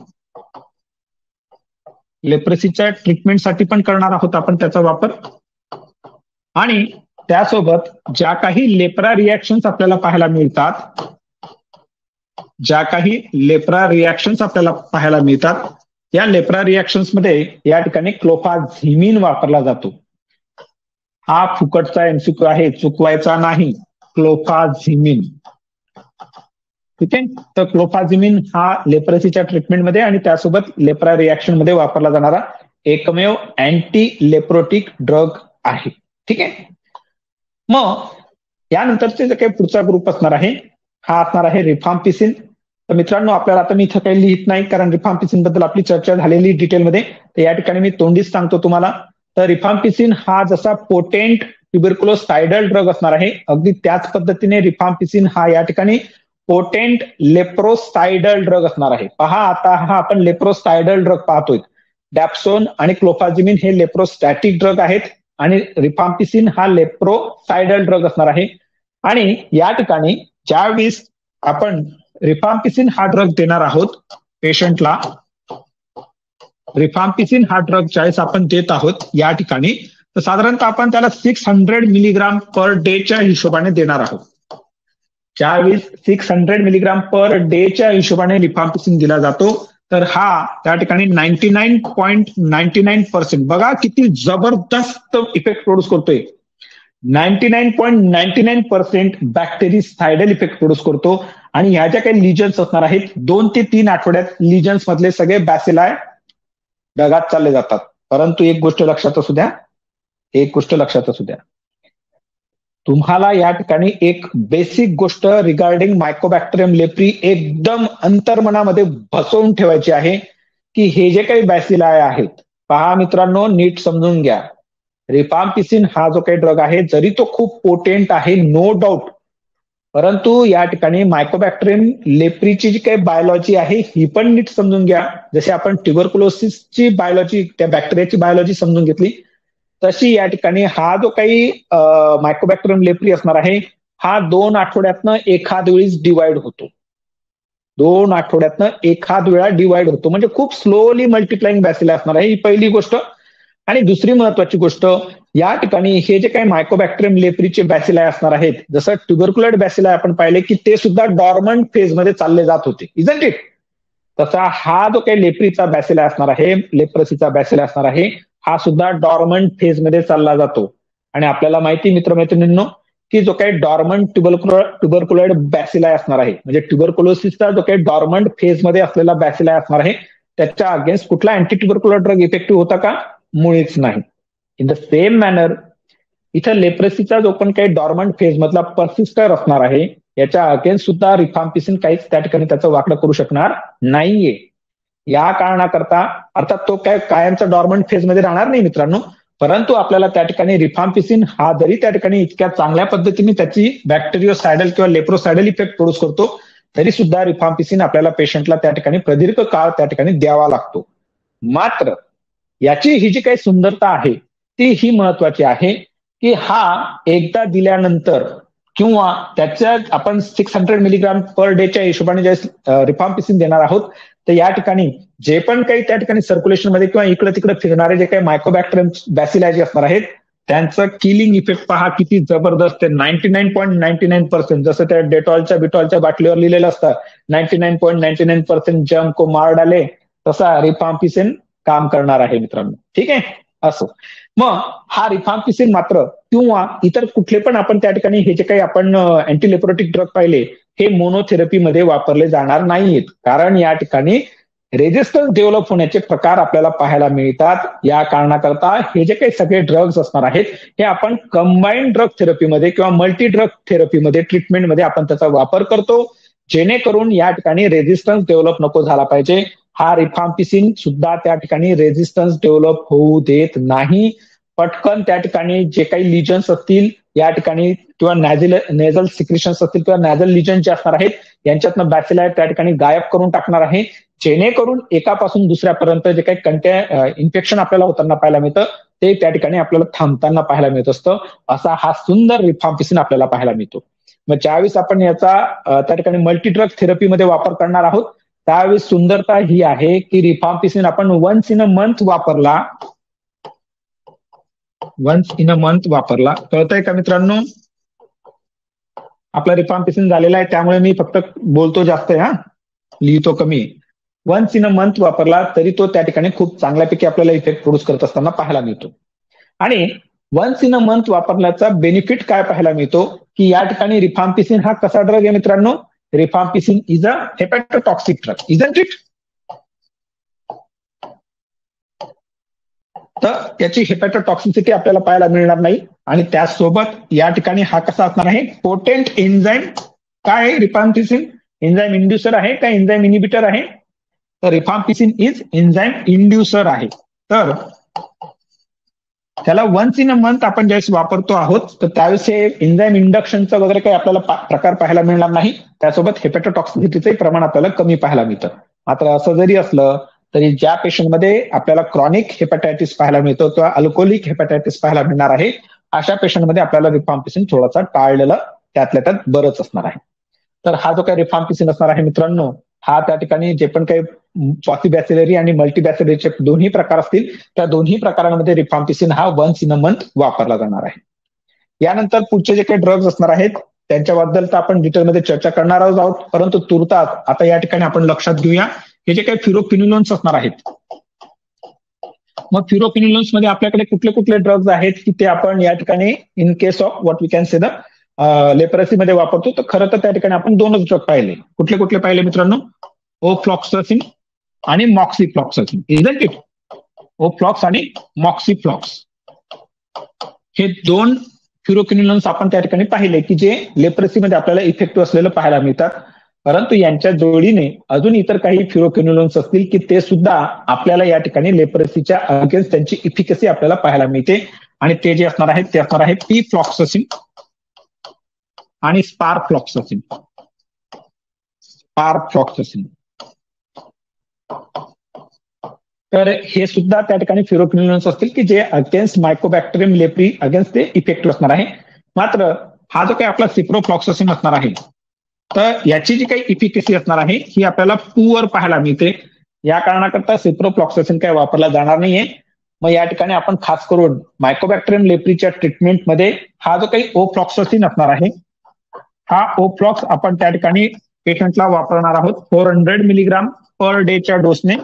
लेप्रेसीच्या ट्रीटमेंटसाठी पण करणार आहोत आपण त्याचा वापर. आणि त्यासोबत ज्या काही लेप्रा रिॲक्शन्स आपल्याला पाहायला मिळतात, या लेप्रा रिॲक्शन्स मध्ये या ठिकाणी क्लोफाझिमिन वापरला जातो. हा फुकटचा एमसीक्यू आहे, चुकवायचा नाही. क्लोफाझिमिन, ठीक आहे. तर क्लोफाझिमिन हा लेप्रेसीच्या ट्रीटमेंटमध्ये आणि त्यासोबत लेप्रा रिॲक्शन मध्ये वापरला जाणारा एकमेव अँटी लेप्रोटिक ड्रग आहे, ठीक आहे. मग यानंतरचे जे काही पुढचा ग्रुप असणार आहे, हा असणार आहे रिफाम्पिसिन. तर मित्रांनो, आपल्याला आता मी इथं काही लिहित नाही कारण रिफाम्पिसिन बद्दल आपली चर्चा झालेली डिटेलमध्ये. तर या ठिकाणी मी तोंडीच सांगतो तुम्हाला. तर रिफाम्पिसिन हा जसा पोटेंट ट्युबरक्युलोसाइडल ड्रग असणार आहे, अगदी त्याच पद्धतीने रिफाम्पिसिन हा या ठिकाणी पोटेंट लेप्रोसाइडल ड्रग असणार आहे. पहा, आता हा आपण लेप्रोसाइडल ड्रग पाहतोय. डॅप्सोन आणि क्लोफाझिमिन हे लेप्रोस्टॅटिक ड्रग आहेत आणि रिफाम्पिसिन हा लेप्रोसाइडल ड्रग असणार आहे. आणि या ठिकाणी ज्यावेळेस आपण रिफाम्पिसिन हा ड्रग देणार आहोत पेशंटला, रिफाम्पिसिन हा ड्रग ज्यावेळेस आपण देत आहोत या ठिकाणी, तर साधारणतः आपण त्याला 600 मिलीग्राम पर डेच्या हिशोबाने देणार आहोत. ज्यावेळेस 600 मिलीग्राम पर डेच्या हिशोबाने रिफाम्पिसिन दिला जातो, तर हा त्या ठिकाणी 99.99%, बघा किती जबरदस्त इफेक्ट प्रोड्यूस करतोय. 99.99% बॅक्टेरिसाइडल इफेक्ट प्रोड्यूस करतो. आणि ह्या ज्या काही लिजन्स असणार आहेत, 2 ते 3 आठवड्यात लिजन्स मधले सगळे बॅसिलाय ढगात चालले जातात. परंतु एक गोष्ट लक्षात असू द्या, तुम्हाला या ठिकाणी एक बेसिक गोष्ट रिगार्डिंग मायकोबॅक्टेरियम लेप्री एकदम अंतर्मनामध्ये बसवून ठेवायची आहे की हे जे काही बॅसिलाय आहेत, पहा मित्रांनो, नीट समजून घ्या. रिफाम्पिसिन हा जो काही ड्रग आहे, जरी तो खूप पोटेंट आहे, नो डाऊट, परंतु या ठिकाणी मायकोबॅक्टेरियम लेप्रीची जी काही बायोलॉजी आहे ही पण नीट समजून घ्या. जसे आपण ट्युबरक्युलोसिसची बायोलॉजी, त्या बॅक्टेरियाची बायोलॉजी समजून घेतली, तशी या ठिकाणी हा जो काही मायकोबॅक्टेरियम लेप्री असणार आहे, हा 2 आठवड्यातनं एखाद वेळीच डिवाइड होतो. 2 आठवड्यातनं एखाद वेळा डिवाइड होतो, म्हणजे खूप स्लोली मल्टिप्लाइंग बॅसिला असणार आहे, ही पहिली गोष्ट. आणि दुसरी महत्वाची गोष्ट, या ठिकाणी हे जे काही मायकोबॅक्टेरियम लेप्रीचे बॅसिलाय असणार आहेत, जसं ट्युबरक्युलर बॅसिलाय आपण पाहिले की ते सुद्धा डॉर्मंट फेजमध्ये चालले जात होते, इजंट इट? तसा हा जो काही लेप्रीचा बॅसिलाय असणार आहे, लेप्रोसीचा बॅसिलाय असणार आहे, हा सुद्धा डॉर्मंट फेजमध्ये चालला जातो. आणि आपल्याला माहिती मित्रमैत्रिणींनो की जो काही डॉर्मंट ट्युबरक्युलर बॅसिलाय असणार आहे, म्हणजे ट्युबरक्युलोसिसचा जो काही डॉर्मंट फेजमध्ये असलेला बॅसिलाय असणार आहे, त्याच्या अगेन्स्ट कुठला अँटी ट्युबरक्युलर ड्रग इफेक्टिव्ह होता का? मुळीच नाही. इन द सेम मॅनर इथं लेप्रेसीचा जो पण काही डॉर्मंट फेज मधला पर्सिस्टर असणार आहे, याच्या अगेन्स्ट सुद्धा रिफाम्पिसिन काहीच त्या ठिकाणी त्याचं वाकडं करू शकणार नाहीये. या कारणाकरता अर्थात तो काय कायमचा डॉर्मंट फेजमध्ये राहणार नाही मित्रांनो, परंतु आपल्याला त्या ठिकाणी रिफाम्पिसिन हा जरी त्या ठिकाणी इतक्या चांगल्या पद्धतीने त्याची बॅक्टेरियोसाइडल किंवा लेप्रोसाइडल इफेक्ट प्रोड्यूस करतो, तरी सुद्धा रिफाम्पिसिन आपल्याला पेशंटला त्या ठिकाणी प्रदीर्घ काळ त्या ठिकाणी द्यावा लागतो. मात्र याची ही जी काही सुंदरता आहे ती ही महत्वाची आहे की हा एकदा दिल्यानंतर किंवा त्याच्या आपण 600 मिलीग्राम पर डेच्या हिशोबाने जे रिफाम्पिसिन देणार आहोत, तर या ठिकाणी जे पण काही त्या ठिकाणी सर्क्युलेशनमध्ये किंवा इकडे तिकडे फिरणारे जे काही मायकोबॅक्टेरियम बॅसिलाय जे असणार आहेत, त्यांचं किलिंग इफेक्ट पहा किती जबरदस्त आहे. 99.99%, जसं त्या बिटॉलच्या बाटलीवर लिहिलेलं असतं 99.99% जम को मार डाले, तसा रिफाम्पिसिन काम करणार आहे मित्रांनो, ठीक आहे. असो, मग हा रिफाम्पिसिन मात्र किंवा इतर कुठले पण आपण त्या ठिकाणी हे जे काही आपण अँटीलेप्रोटिक ड्रग पाहिले, हे मोनोथेरपीमध्ये वापरले जाणार नाहीत, कारण या ठिकाणी रेजिस्टन्स डेव्हलप होण्याचे प्रकार आपल्याला पाहायला मिळतात. या कारणाकरता हे जे काही सगळे ड्रग्ज असणार आहेत, हे आपण कंबाईंड ड्रग थेरपीमध्ये किंवा मल्टी ड्रग थेरपीमध्ये ट्रीटमेंटमध्ये आपण त्याचा वापर करतो, जेणेकरून या ठिकाणी रेजिस्टन्स डेव्हलप नको झाला पाहिजे. हा रिफाम्पिसिन सुद्धा त्या ठिकाणी रेजिस्टन्स डेव्हलप होऊ देत नाही. पटकन त्या ठिकाणी जे काही लिजन्स असतील या ठिकाणी किंवा नेझल सिक्रिशन्स असतील किंवा नॅझल लिजन जे असणार आहेत, यांच्यातनं बॅसिलाय त्या ठिकाणी गायब करून टाकणार आहे. जेणेकरून एकापासून दुसऱ्यापर्यंत जे काही इन्फेक्शन आपल्याला होताना पाहायला मिळतं ते त्या ठिकाणी आपल्याला थांबताना पाहायला मिळत असतं. असा हा सुंदर रिफाम्पिसिन आपल्याला पाहायला मिळतो. मग ज्यावेळेस आपण याचा त्या ठिकाणी मल्टीड्रग थेरपीमध्ये वापर करणार आहोत त्यावेळेस सुंदरता ही आहे की रिफाम्पिसिन आपण वन्स इन अ मंथ वापरला. कळतंय का मित्रांनो? आपला रिफाम्पिसिन झालेला आहे त्यामुळे मी फक्त बोलतो जास्त आहे, लिहितो कमी. वन्स इन अ मंथ वापरला तरी तो त्या ठिकाणी खूप चांगल्यापैकी आपल्याला इफेक्ट प्रोड्यूस करत असताना पाहायला मिळतो. आणि वन्स इन अ मंथ वापरण्याचा बेनिफिट काय पाहायला मिळतो की या ठिकाणी रिफाम्पिसिन हा कसा ड्रग आहे मित्रांनो? Rifampicin is a hepatotoxic drug, isn't it? तर याची हेपॅटोटॉक्सिसिटी आपल्याला पाहायला मिळणार नाही. आणि त्याचसोबत या ठिकाणी हा कसा असणार आहे? Potent enzyme. काय आहे रिफाम्पिसिन? एन्झाईम इंड्युसर आहे का एन्झाईम इनिबिटर आहे? तर रिफाम्पिसिन इज एन्झाईम इंड्युसर आहे. तर त्याला वन्स इन अ मंथ आपण ज्यावेळेस वापरतो आहोत तर त्यावेळेस हे एन्झाईम इंडक्शनचं वगैरे काही आपल्याला प्रकार पाहायला मिळणार नाही. त्यासोबत हेपॅटोटॉक्सिसिटीचंही प्रमाण आपल्याला कमी पाहायला मिळतं. मात्र असं जरी असलं तरी ज्या पेशंटमध्ये आपल्याला क्रॉनिक हेपॅटायटिस पाहायला मिळतो किंवा अल्कोहोलिक हेपॅटायटिस पाहायला मिळणार आहे अशा पेशंटमध्ये आपल्याला रिफाम्पिसिन थोडासा टाळलेलं त्यातल्या त्यात बरंच असणार आहे. तर हा जो काही रिफाम्पिसिन असणार आहे मित्रांनो हा त्या ठिकाणी जे पण काही पॉसिबॅसिलरी आणि मल्टीबॅसिलरीचे दोन्ही प्रकार असतील त्या दोन्ही प्रकारांमध्ये रिफाम्पिसिन हा वन्स इन अ मंथ वापरला जाणार आहे. यानंतर पुढचे जे काही ड्रग्ज असणार आहेत त्यांच्याबद्दल तर आपण डिटेलमध्ये चर्चा करणार आहोत, परंतु तुर्तास आता या ठिकाणी आपण लक्षात घेऊया हे जे काही फ्युरोक्विनोलोन्स असणार आहेत. मग फ्युरोक्विनोलोन्स मध्ये आपल्याकडे कुठले कुठले ड्रग्ज आहेत की ते आपण या ठिकाणी in case of what we can say the लेप्रसीमध्ये वापरतो. तर खरं तर त्या ठिकाणी आपण दोनच ड्रग पाहिले. कुठले कुठले पाहिले मित्रांनो? ओफ्लॉक्सासिन आणि मॉक्सिफ्लॉक्सासिन, इजंट इट? ओफ्लॉक्स आणि मॉक्सिफ्लॉक्स हे दोन फ्युरोक्विनोलोन्स आपण त्या ठिकाणी पाहिले की जे लेप्रसीमध्ये आपल्याला इफेक्टिव्ह असलेलं पाहायला मिळतात. परंतु यांच्या जोडीने अजून इतर काही फ्युरोक्विनोलोन्स असतील की ते सुद्धा आपल्याला या ठिकाणी लेप्रसीच्या अगेन्स्ट त्यांची इफिकसी आपल्याला पाहायला मिळते. आणि ते जे असणार आहेत ते असणार आहे पीफ्लॉक्सासिन आणि स्पारफ्लॉक्सासिन. तर हे सुद्धा त्या ठिकाणी फ्युरोक्विनोलोन्स असतील की जे अगेन्स्ट मायकोबॅक्टेरियम लेप्री अगेन्स्ट ते इफेक्टिव्ह असणार आहे. मात्र हा जो काही आपला सिप्रोफ्लॉक्सासिन असणार आहे तर याची जी काही इफिकसी असणार आहे ही आपल्याला पुअर पाहायला मिळते. या कारणाकरता सिप्रोफ्लॉक्सासिन काही वापरला जाणार नाहीये. मग या ठिकाणी आपण खास करून मायकोबॅक्टेरियम लेप्रीच्या ट्रीटमेंटमध्ये हा जो काही ओफ्लॉक्सासिन असणार आहे हा ओफ्लॉक्स आपण त्या ठिकाणी पेशंटला वापरणार आहोत 400 मिलीग्राम पर डेच्या डोसने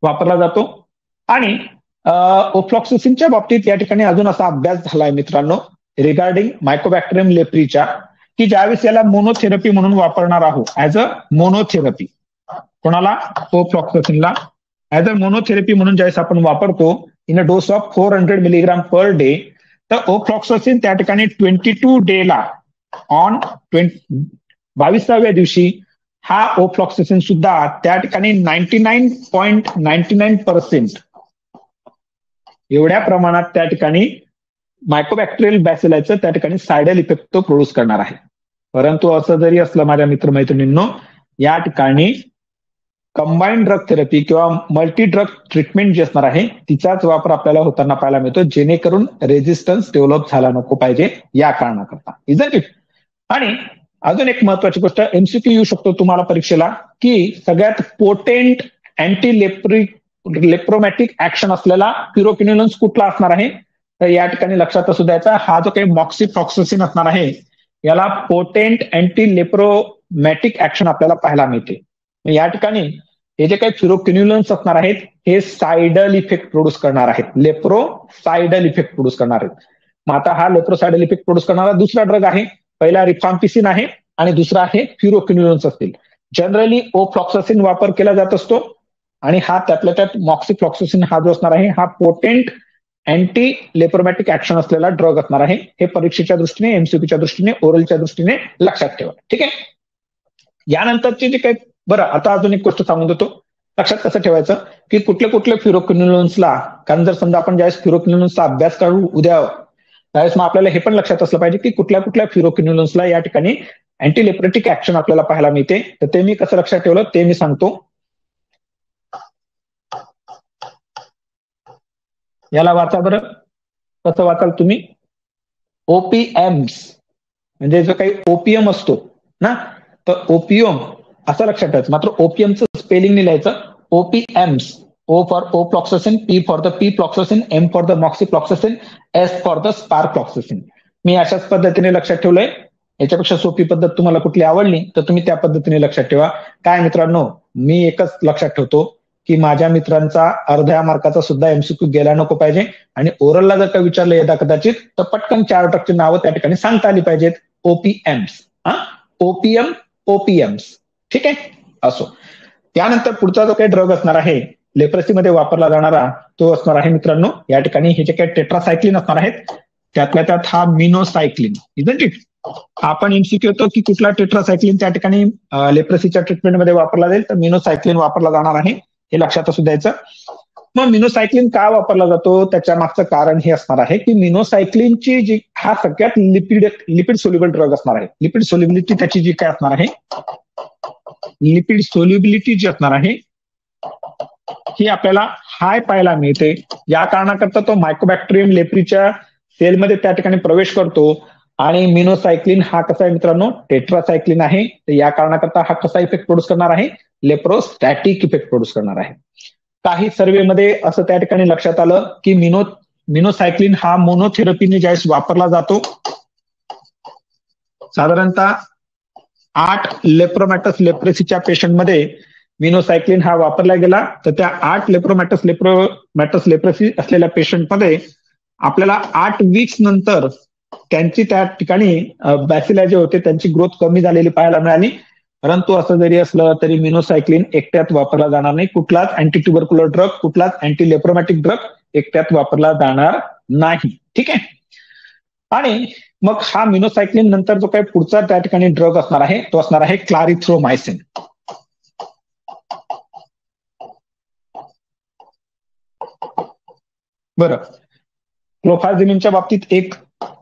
वापरला जातो. आणि ओफ्लॉक्सासिनच्या बाबतीत या ठिकाणी अजून असा अभ्यास झालाय मित्रांनो रिगार्डिंग मायकोबॅक्टेरियम लेप्रीच्या की ज्यावेळेस याला मोनोथेरपी म्हणून वापरणार आहोत ऍज अ मोनोथेरपी. कोणाला? ओफ्लॉक्सासिनला ऍज अ मोनोथेरपी म्हणून ज्यावेळेस आपण वापरतो in a dose of 400 milligram per day तर ओफ्लॉक्सासिन त्या ठिकाणी 22 डेला ऑन 22व्या दिवशी हा ओफ्लॉक्सासिन सुद्धा त्या ठिकाणी 99.99% एवढ्या प्रमाणात त्या ठिकाणी मायकोबॅक्टेरियल बॅसिलायचं त्या ठिकाणी सायडल इफेक्ट तो प्रोड्यूस करणार आहे. परंतु असं जरी असलं माझ्या मित्रमैत्रिणींनो या ठिकाणी कंबाईंड ड्रग थेरपी किंवा मल्टी ड्रग ट्रीटमेंट जी असणार आहे तिचाच वापर आपल्याला होताना पाहायला मिळतो जेणेकरून रेझिस्टन्स डेव्हलप झाला नको पाहिजे या कारणाकरता, इजंट इट? आणि अजून एक महत्वाची गोष्ट एमसीक्यू येऊ शकतो तुम्हाला परीक्षेला की सगळ्यात पोटेंट अँटी लेप्रोमॅटिक ऍक्शन असलेला फ्युरोक्विनोलोन्स कुठला असणार आहे? तर या ठिकाणी लक्षात असू द्यायचा हा जो काही मॉक्सिफ्लॉक्सासिन असणार आहे याला पोटेंट अँटी लेप्रोमॅटिक ऍक्शन आपल्याला पाहायला मिळते. या ठिकाणी हे जे काही फ्युरोक्विनोलोन्स असणार आहेत हे सायडल इफेक्ट प्रोड्यूस करणार आहेत, लेप्रोसायडल इफेक्ट प्रोड्यूस करणार आहेत. मग आता हा लेप्रोसायडल इफेक्ट प्रोड्यूस करणारा दुसरा ड्रग आहे. पहिला रिफाम्पिसिन आहे आणि दुसरा आहे फ्युरोक्विनोलोन्स असतील. जनरली ओफ्लॉक्सासिन वापर केला जात असतो आणि हा त्यातल्या त्यात मॉक्सिफ्लॉक्सासिन हा जो असणार आहे हा पोटेंट अँटी लेप्रोमॅटिक ऍक्शन असलेला ड्रग असणार आहे. हे परीक्षेच्या दृष्टीने एमसीक्यूच्या दृष्टीने ओरलच्या दृष्टीने लक्षात ठेवा, ठीक आहे? यानंतरचे जे काही बरं आता अजून एक गोष्ट सांगून देतो लक्षात कसं ठेवायचं की कुठले कुठले फ्युरोक्विनोलोन्सला, कारण जर समजा आपण ज्यावेळेस फ्युरोक्विनोलोन्सचा अभ्यास करू उद्या त्यावेळेस मग आपल्याला हे पण लक्षात असलं पाहिजे की कुठल्या कुठल्या फ्युरोक्विनोलोन्सला या ठिकाणी अँटी लेप्रोटिक ऍक्शन आपल्याला पाहायला मिळते. तर ते मी कसं लक्षात ठेवलं ते मी सांगतो. याला वाचा बरं, कसं वाचाल तुम्ही? ओपीएम्स, म्हणजे जो काही ओपीएम असतो ना, तर ओपियम असं लक्षात ठेवायचं. मात्र ओपीएमचं स्पेलिंग नाही लिहायचं. OPMs, O for ofloxacin, P for the pefloxacin, M for the moxifloxacin, S for the sparfloxacin. मी अशाच पद्धतीने लक्षात ठेवलंय. याच्यापेक्षा सोपी पद्धत तुम्हाला कुठली आवडली तर तुम्ही त्या पद्धतीने लक्षात ठेवा. काय मित्रांनो, मी एकच लक्षात ठेवतो की माझ्या मित्रांचा अर्ध्या मार्काचा सुद्धा एमसीक्यू गेला नको पाहिजे, आणि ओरलला जर का विचारलं यदा कदाचित तर पटकन 4 टक्के नावं त्या ठिकाणी सांगता आली पाहिजेत. ओपीएम्स, ओपीएम, ओपीएम्स. ठीक आहे, असो. त्यानंतर पुढचा जो काही ड्रग असणार आहे लेप्रसीमध्ये वापरला जाणारा, तो असणार आहे मित्रांनो या ठिकाणी हे जे काही टेट्रासायक्लिन असणार आहेत त्यातल्या त्यात हा मिनोसायक्लिन. Isn't it? आपण एमसीक्यू होतो की कुठला टेट्रासायक्लिन त्या ठिकाणी लेप्रसीच्या ट्रीटमेंटमध्ये वापरला जाईल, तर मिनोसायक्लिन वापरला जाणार आहे, हे लक्षात असू द्यायचं. मग मिनोसायक्लिन का वापरला जातो, त्याच्या मागचं कारण हे असणार आहे की मिनोसायक्लिनची जी हा सगळ्यात लिपिड सोल्युबल ड्रग असणार आहे. लिपिड सोल्युबिलिटी त्याची जी काय असणार आहे, लिपिड सोल्युबिलिटी जी असणार आहे ही आपल्याला हाय पाहायला मिळते. या कारणाकरता तो मायकोबॅक्टेरियम लेप्रीच्या सेलमध्ये त्या ठिकाणी प्रवेश करतो. आणि मिनोसायक्लिन हा कसा आहे मित्रांनो, टेट्रासायक्लिन आहे. तर या कारणाकरता हा कसा इफेक्ट प्रोड्यूस करणार आहे, लेप्रोस्टॅटिक इफेक्ट प्रोड्यूस करणार आहे. काही सर्वेमध्ये असं त्या ठिकाणी लक्षात आलं की मिनोसायक्लिन हा मोनोथेरपीने ज्यावेळेस वापरला जातो, साधारणतः 8 लेप्रोमॅटस लेप्रेसीच्या पेशंटमध्ये मिनोसायक्लिन हा वापरला गेला. तर त्या 8 लेप्रोमॅटस लेप्रेसी असलेल्या पेशंटमध्ये आपल्याला 8 वीक्स नंतर त्यांची त्या ठिकाणी बॅसिला जे होते त्यांची ग्रोथ कमी झालेली पाहायला मिळाली. परंतु असं जरी असलं तरी मिनोसायक्लिन एकट्यात वापरला जाणार नाही. कुठलाच अँटी ट्युबरक्युलर ड्रग, कुठलाच अँटी लेप्रोमॅटिक ड्रग एकट्यात वापरला जाणार नाही. ठीक आहे. आणि मग हा मिनोसायक्लिन नंतर जो काही पुढचा त्या ठिकाणी ड्रग असणार आहे तो असणार आहे क्लारिथ्रोमायसिन. बरं, क्लोफाझिमिनच्या बाबतीत एक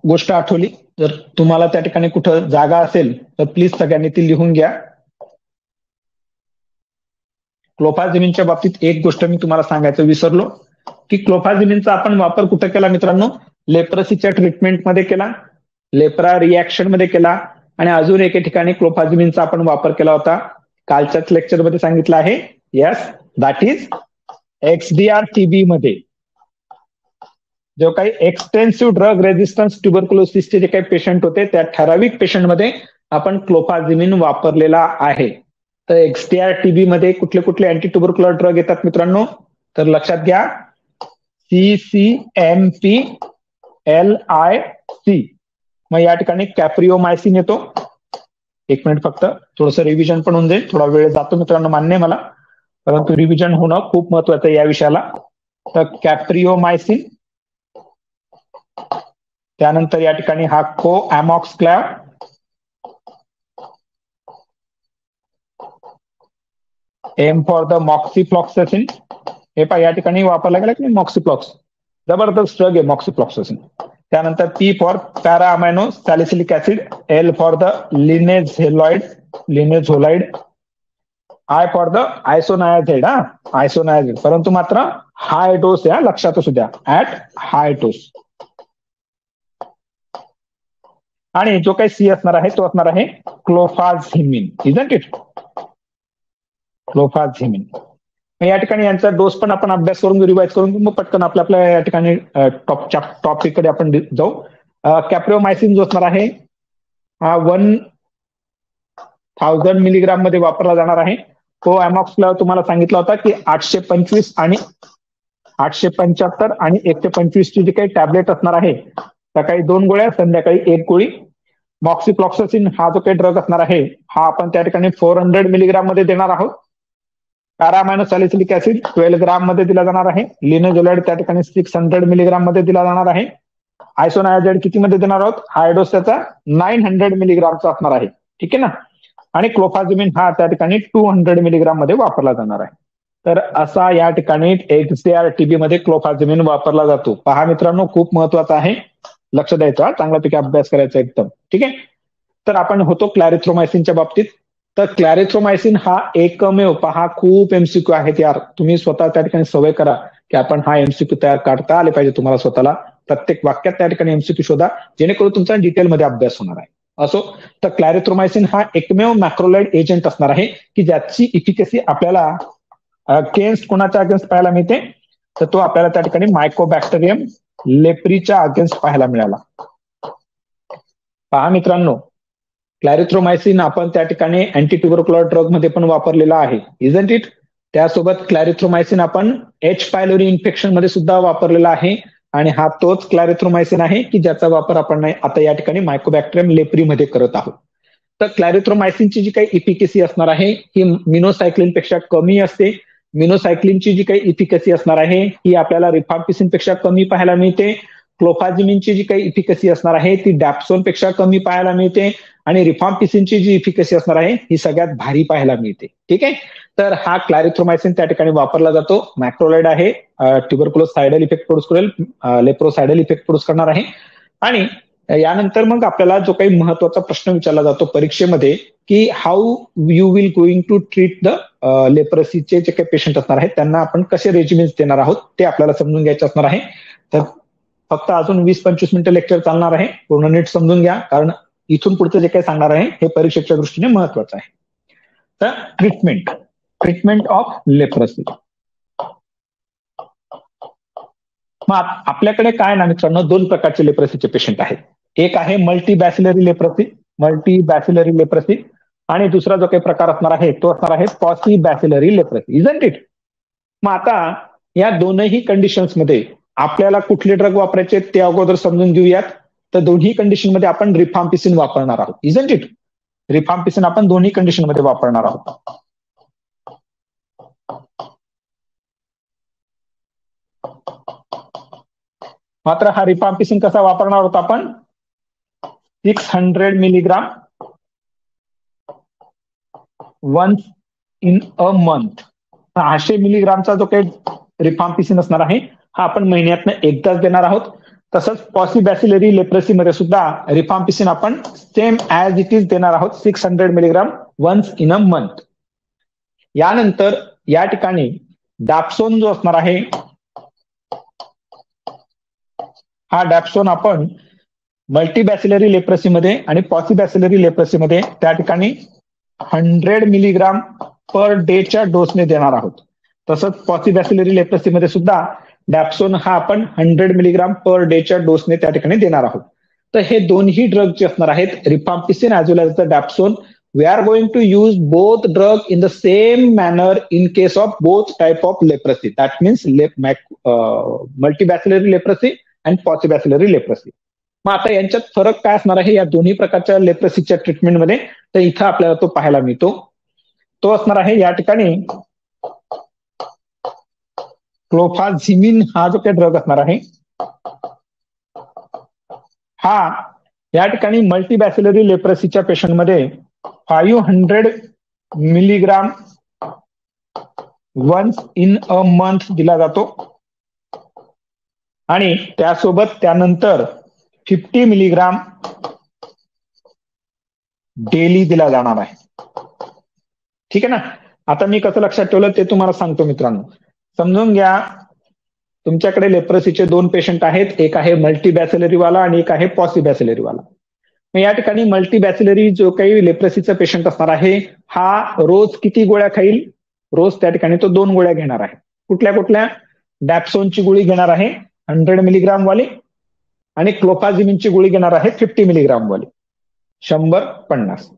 गोष्ट आठवली, जर तुम्हाला त्या ठिकाणी कुठं जागा असेल तर प्लीज सगळ्यांनी ती लिहून घ्या. क्लोफाझिमिनच्या बाबतीत एक गोष्ट मी तुम्हाला सांगायचं विसरलो की क्लोफाझिमिनचा आपण वापर कुठं केला मित्रांनो, लेप्रसीच्या ट्रीटमेंटमध्ये केला, लेप्रा रिॲक्शन मध्ये केला, आणि अजून एके ठिकाणी क्लोफाझिमिनचा आपण वापर केला होता. कालच्याच लेक्चरमध्ये सांगितलं आहे. Yes, that is XDR TB मध्ये. जो काही एक्सटेन्सिव्ह ड्रग रेझिस्टन्स ट्युबरक्युलोसिसचे जे काही पेशंट होते त्या ठराविक पेशंटमध्ये आपण क्लोफाझिमिन वापरलेला आहे. तर एक्सडीआर टीबी मध्ये कुठले कुठले अँटी ट्युबरक्युलर ड्रग येतात मित्रांनो, तर लक्षात घ्या. CCMP, LIC. मग या ठिकाणी कॅप्रिओमायसिन येतो. एक मिनिट फक्त, थोडंसं रिव्हिजन पण होऊन जाईल. थोडा वेळ जातो मित्रांनो, मान्य आहे मला, परंतु रिव्हिजन होणं खूप महत्वाचं आहे या विषयाला. तर कॅप्रिओमायसिन, त्यानंतर या ठिकाणी हा कोॲमॉक्सक्लॅव, एम फॉर द मॉक्सिफ्लॉक्सासिन. हे पहा या ठिकाणी वापरला गेला की मॉक्सिफ्लॉक्स, जबरदस्त ड्रग आहे मॉक्सिफ्लॉक्सासिन. त्यानंतर P for para amino salicylic acid, L for the linezolid, I for the isoniazid. Isoniazid, परंतु मात्र हाय डोस आहे, लक्षात असू द्या, ऍट हाय डोस. आणि जो काही सी असणार आहे तो असणार आहे क्लोफाझिमिन. Isn't it? क्लोफाझिमिन. या ठिकाणी यांचा डोस पण आपण अभ्यास करून रिवाइज करून मग पटकन आपल्या या ठिकाणी टॉपिक कडे आपण जाऊ. कॅप्रिओमायसिन जो असणार आहे हा 1000 मिलीग्राम मध्ये वापरला जाणार आहे. कोॲमॉक्सला तुम्हाला सांगितला होता की 825 आणि 875 आणि 125 ची जी काही टॅबलेट असणार आहे, सकाळी 2 गोळ्या, संध्याकाळी 1 गोळी. मॉक्सिफ्लॉक्सासिन हा जो काही ड्रग असणार आहे हा आपण त्या ठिकाणी 400 मिलीग्राम मध्ये देणार आहोत. पॅरामायनो सॅलिसिलिक ऍसिड 12 ग्राम मध्ये दिला जाणार आहे. लिनेझोलाइड त्या ठिकाणी 600 मिलीग्राम मध्ये दिला जाणार आहे. आयसोनायाझाइड किती मध्ये देणार आहोत, हाय डोस त्याचा 900 मिलीग्रामचा असणार आहे. ठीक आहे ना. आणि क्लोफाझिमिन हा त्या ठिकाणी 200 मिलीग्राम मध्ये वापरला जाणार आहे. तर असा या ठिकाणी एक्सडीआर टीबी मध्ये क्लोफाझिमिन वापरला जातो. पहा मित्रांनो, खूप महत्वाचा आहे, लक्ष द्यायचं, चांगल्यापैकी अभ्यास करायचा एकदम. ठीक आहे. तर आपण होतो क्लॅरिथ्रोमायसिनच्या बाबतीत. तर क्लॅरिथ्रोमायसिन हा एकमेव, पहा खूप एमसीक्यू आहेत यार, तुम्ही स्वतः त्या ठिकाणी सवय करा की आपण हा एमसीक्यू तयार काढता आले पाहिजे तुम्हाला स्वतःला, प्रत्येक वाक्यात त्या ठिकाणी एमसीक्यू शोधा, जेणेकरून तुमचा डिटेलमध्ये अभ्यास होणार आहे. असो, तर क्लॅरिथ्रोमायसिन हा एकमेव मॅक्रोलाइड एजंट असणार आहे की ज्याची इफिकसी आपल्याला अगेन्स्ट कोणाच्या अगेन्स्ट पाहायला मिळते, तर तो आपल्याला त्या ठिकाणी मायकोबॅक्टेरियम लेप्रीच्या अगेन्स्ट पाहायला मिळाला. पहा मित्रांनो, क्लॅरिथ्रोमायसिन आपण त्या ठिकाणी अँटीट्युबरक्युलर ड्रग मध्ये पण वापरलेला आहे, इजंट इट. त्यासोबत क्लॅरिथ्रोमायसिन आपण एच पायलोरी इन्फेक्शन मध्ये सुद्धा वापरलेला आहे, आणि हा तोच क्लॅरिथ्रोमायसिन आहे की ज्याचा वापर आपण आता या ठिकाणी मायकोबॅक्टेरियम लेप्रीमध्ये करत आहोत. तर क्लॅरिथ्रोमायसिनची जी काही इफिकसी असणार आहे ही मिनोसायक्लिन पेक्षा कमी असते. मिनोसायक्लिनची जी काही इफिकसी असणार आहे ही आपल्याला रिफाम्पिसिन पेक्षा कमी पाहायला मिळते. क्लोफाझिमिनची जी काही इफिकसी असणार आहे ती डॅप्सोन पेक्षा कमी पाहायला मिळते, आणि रिफाम्पिसिनची जी इफिकसी असणार आहे ही सगळ्यात भारी पाहायला मिळते. ठीक आहे, तर हा क्लॅरिथ्रोमायसिन त्या ठिकाणी वापरला जातो. मॅक्रोलाइड आहे, ट्युबरक्युलोसायडल इफेक्ट प्रोड्यूस करेल, लेप्रोसायडल इफेक्ट प्रोड्यूस करणार आहे. आणि यानंतर मग आपल्याला जो काही महत्वाचा प्रश्न विचारला जातो परीक्षेमध्ये की how you will going to treat the लेप्रसीचे जे काही पेशंट असणार आहेत त्यांना आपण कसे रेजिमेंट देणार आहोत ते आपल्याला समजून घ्यायचे असणार आहे. तर फक्त अजून 20-25 मिनिटं लेक्चर चालणार आहे, पूर्ण नीट समजून घ्या, कारण इथून पुढचं जे काही सांगणार आहे हे परीक्षेच्या दृष्टीने महत्वाचं आहे. तर ट्रीटमेंट ऑफ लेप्रसी. मग आपल्याकडे काय ना मित्रांनो, दोन प्रकारचे लेप्रसीचे पेशंट आहेत. एक आहे मल्टीबॅसिलरी लेप्रसी, आणि दुसरा जो काही प्रकार असणार आहे तो असणार आहे पॉसिबॅसिलरी लेप्रसी, इजंट इट. मग आता या दोनही कंडिशन्समध्ये आपल्याला कुठले ड्रग वापरायचे ते अगोदर समजून घेऊयात. तर दोन्ही कंडिशन मध्ये आपण रिफाम्पिसिन वापरणार आहोत, इजंट इट. रिफाम्पिसिन आपण दोन्ही कंडिशन मध्ये वापरणार आहोत. मात्र हा रिफाम्पिसिन कसा वापरणार आहोत आपण, 600 milligram once in a month. 600 मिलीग्रामचा जो काही रिफाम्पिसिन असणार आहे हा आपण महिन्यातनं एकदाच देणार आहोत. तसंच पॉसिबॅसिलरी लेप्रसी मध्ये सुद्धा रिफाम्पिसिन आपण सेम ऍज इट इज देणार आहोत, 600 milligram once in a month. यानंतर या ठिकाणी डॅप्सोन जो असणार आहे, हा डॅप्सोन आपण मल्टीबॅसिलरी लेप्रसीमध्ये आणि पॉसिबॅसिलरी लेप्रसीमध्ये त्या ठिकाणी 100 मिलीग्राम पर डेच्या डोसने देणार आहोत. तसंच पॉसिबॅसिलरी लेप्रसीमध्ये सुद्धा डॅप्सोन हा आपण 100 मिलीग्राम पर डेच्या डोसने त्या ठिकाणी देणार आहोत. तर हे दोन्ही ड्रग जे असणार आहेत, rifampicin as well as the dapsone, we are going to use both drug in the same manner in case of both type of leprosy. That means multibacillary leprosy and paucibacillary leprosy. मग आता यांच्यात फरक काय असणार आहे या दोन्ही प्रकारच्या लेप्रसीच्या ट्रीटमेंटमध्ये, तर इथं आपल्याला तो पाहायला मिळतो. तो असणार आहे या ठिकाणी क्लोफाझिमिन हा जो काही ड्रग असणार आहे हा या ठिकाणी मल्टीबॅसिलरी लेप्रसीच्या पेशंटमध्ये 500 milligram once in a month दिला जातो, आणि त्यासोबत त्यानंतर 50 मिलीग्राम डेली दिला जाणार आहे. ठीक आहे ना. आता मी कसं लक्षात ठेवलं ते तुम्हाला सांगतो मित्रांनो, समजून घ्या. तुमच्याकडे लेप्रसीचे दोन पेशंट आहेत, एक आहे मल्टीबॅसिलरी वाला आणि एक आहे पॉसिबॅसिलरी वाला. मग या ठिकाणी मल्टीबॅसिलरी जो काही लेप्रसीचा पेशंट असणार आहे हा रोज किती गोळ्या खाईल, रोज त्या ठिकाणी तो 2 गोळ्या घेणार आहे. कुठल्या कुठल्या, डॅप्सोनची गोळी घेणार आहे 100 मिलीग्राम वाली, आणि क्लोफाझिमिनची गोळी घेणार आहे 50 मिलीग्राम वाली, 150.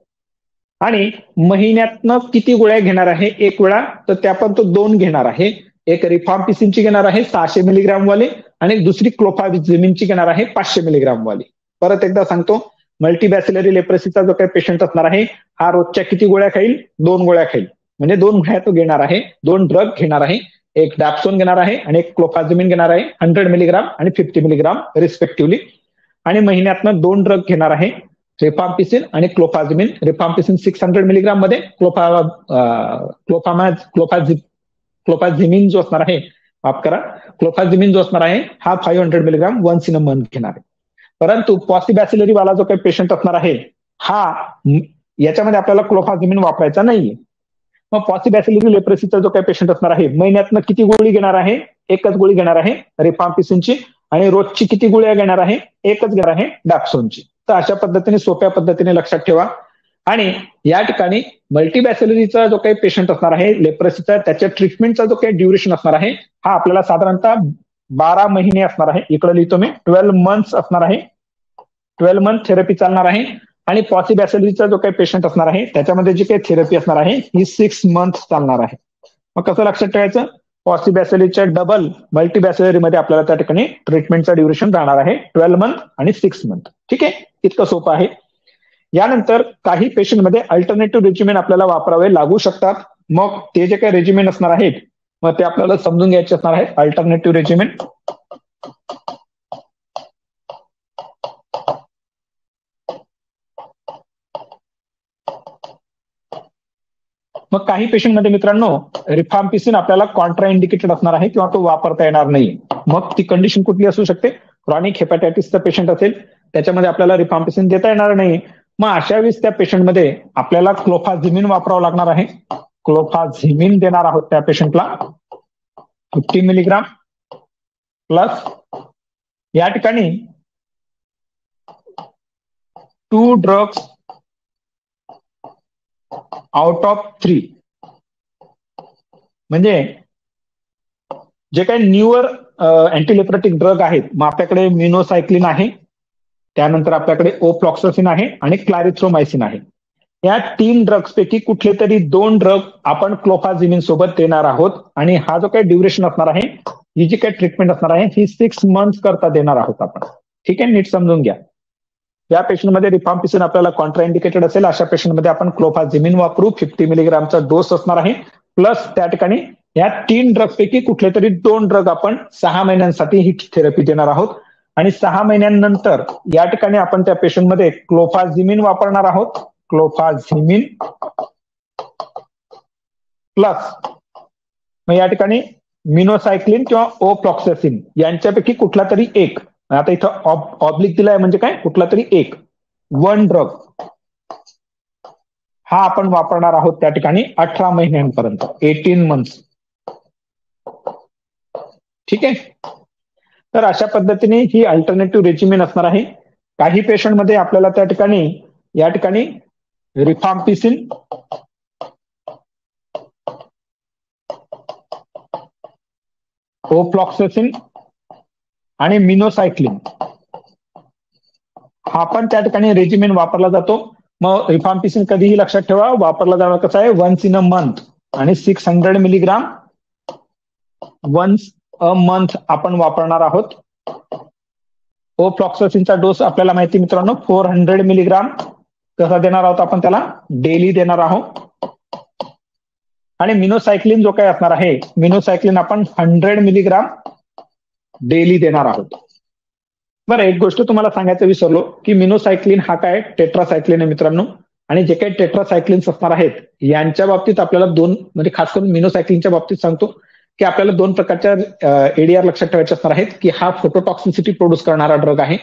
आणि महिन्यातनं किती गोळ्या घेणार आहे, एक वेळा, तर त्या पण तो 2 घेणार आहे. एक रिफाम्पिसिनची घेणार आहे 600 मिलीग्राम वाली, आणि दुसरी क्लोफाझिमिनची घेणार आहे 500 मिलीग्राम वाली. परत एकदा सांगतो, मल्टीबॅसिलरी लेप्रसीचा जो काही पेशंट असणार आहे हा रोजच्या किती गोळ्या खाईल, 2 गोळ्या खाईल. म्हणजे 2 गोळ्या तो घेणार आहे, 2 ड्रग घेणार आहे, एक डॅप्सोन घेणार आहे आणि एक क्लोफाझिमिन घेणार आहे 100 मिलीग्राम आणि 50 मिलीग्राम रिस्पेक्टिव्हली. आणि महिन्यातनं 2 ड्रग घेणार आहे, रिफाम्पिसिन आणि क्लोफाझिमिन. रिफाम्पिसिन 600 मिलीग्राम मध्ये, क्लोफाझिमिन जो असणार आहे, माफ करा, क्लोफाझिमिन जो असणार आहे हा 500 milligram once in a month घेणार आहे. परंतु पॉसिबॅसिलरी वाला जो काही पेशंट असणार आहे हा याच्यामध्ये आपल्याला क्लोफाझिमिन वापरायचा नाहीये. मग पॉसिबॅसिलरी लेप्रेसीचा जो काही पेशंट असणार आहे, महिन्यातनं किती गोळी घेणार आहे? एकच गोळी घेणार आहे रिफाम्पिसिनची, आणि रोजची किती गोळ्या घेणार आहे? एकच घेणार आहे डॅप्सोनची. तर अशा पद्धतीने सोप्या पद्धतीने लक्षात ठेवा. आणि या ठिकाणी मल्टीबॅसिलरीचा जो काही पेशंट असणार आहे लेप्रेसीचा, त्याच्या ट्रीटमेंटचा जो काही ड्युरेशन असणार आहे हा आपल्याला साधारणतः 12 महिने असणार आहे. इकडे लिहितो मी 12 मंथ्स असणार आहे. 12 मंथ थेरपी चालणार आहे. आणि पॉसिबॅसिलरीचा जो काही पेशंट असणार आहे त्याच्यामध्ये जी काही थेरपी असणार आहे ही 6 मंथ चालणार आहे. मग कसं लक्षात ठेवायचं? पॉसिबॅसिलरीच्या डबल मल्टीबॅसिलरीमध्ये आपल्याला त्या ठिकाणी ट्रीटमेंटचा ड्युरेशन राहणार आहे 12 मंथ आणि 6 मंथ. ठीक आहे, इतकं सोपं आहे. यानंतर काही पेशंटमध्ये अल्टरनेटिव्ह रेजिमेन आपल्याला वापरावे लागू शकतात. मग ते जे काही रेजिमेन असणार आहेत मग ते आपल्याला समजून घ्यायचे असणार आहेत. अल्टरनेटिव्ह रेजिमेन मग काही पेशंटमध्ये मित्रांनो रिफाम्पिसिन आपल्याला कॉन्ट्रा इंडिकेटेड असणार आहे किंवा तो वापरता येणार नाही. मग ती कंडिशन कुठली असू शकते? क्रॉनिक हेपॅटायटिसचा पेशंट असेल त्याच्यामध्ये आपल्याला रिफाम्पिसिन देता येणार नाही. मग अशा वेळेस त्या पेशंटमध्ये आपल्याला क्लोफाझिमिन वापरावं लागणार आहे. क्लोफाझिमिन देणार आहोत त्या पेशंटला 50 मिलीग्राम प्लस या ठिकाणी 2 ड्रग्स आउट ऑफ 3. म्हणजे जे काही न्यूअर अँटीलेप्रेटिक ड्रग आहेत, मग आपल्याकडे मिनोसायक्लिन आहे, त्यानंतर आपल्याकडे ओफ्लॉक्सासिन आहे आणि क्लॅरिथ्रोमायसिन आहे. या 3 ड्रग्स पैकी कुठले तरी 2 ड्रग आपण क्लोफाझिमिन सोबत देणार आहोत. आणि हा जो काही ड्युरेशन असणार आहे, ही जी काही ट्रीटमेंट असणार आहे ही 6 मंथ करता देणार आहोत आपण. ठीक आहे, नीट समजून घ्या. या पेशंटमध्ये रिफाम्पिसिन आपल्याला कॉन्ट्रा इंडिकेटेड असेल अशा पेशंटमध्ये आपण क्लोफाझिमिन वापरू. 50 मिलीग्रामचा डोस असणार आहे. प्लस त्या ठिकाणी या 3 ड्रग पैकी कुठले तरी 2 ड्रग आपण 6 महिन्यांसाठी ही थेरपी देणार आहोत. आणि 6 महिन्यानंतर या ठिकाणी आपण त्या पेशंटमध्ये क्लोफाझिमिन वापरणार आहोत. क्लोफाझिमिन प्लस मग या ठिकाणी मिनोसायक्लिन किंवा ओफ्लॉक्सासिन यांच्यापैकी कुठला तरी एक, आता इथं ऑब्लिक दिलाय म्हणजे काय, कुठला तरी एक 1 ड्रग हा आपण वापरणार आहोत त्या ठिकाणी 18 महिन्यांपर्यंत 18 मंथ्स. ठीक आहे, तर अशा पद्धतीने ही अल्टरनेटिव्ह रेजिमेन असणार आहे. काही पेशंटमध्ये आपल्याला त्या ठिकाणी या ठिकाणी रिफाम्पिसिन ओफ्लॉक्सासिन आणि मिनोसायक्लिन हा पण त्या ठिकाणी रेजिमेन वापरला जातो. मग रिफाम्पिसिन कधीही लक्षात ठेवा वापरला जाणार कसं आहे, 1 इन अ मंथ आणि 600 मिलीग्राम वन्स अ मंथ आपण वापरणार आहोत. ओफ्लॉक्सासिनचा डोस आपल्याला माहिती मित्रांनो 400 मिलीग्राम कसा देणार आहोत आपण, त्याला डेली देणार आहोत. आणि मिनोसायक्लिन जो काही असणार आहे, मिनोसायक्लिन आपण 100 मिलीग्राम डेली देणार आहोत. बरं, एक गोष्ट तुम्हाला सांगायचं विसरलो की मिनोसायक्लिन हा काय टेट्रासायक्लिन आहे मित्रांनो. आणि जे काही टेट्रासायक्लिन्स असणार आहेत यांच्या बाबतीत आपल्याला दोन, म्हणजे खास करून मिनोसायक्लिनच्या बाबतीत सांगतो की आपल्याला 2 प्रकारच्या एडीआर लक्षात ठेवायचे असणार आहेत की हा फोटोटॉक्सिसिटी प्रोड्यूस करणारा ड्रग आहे.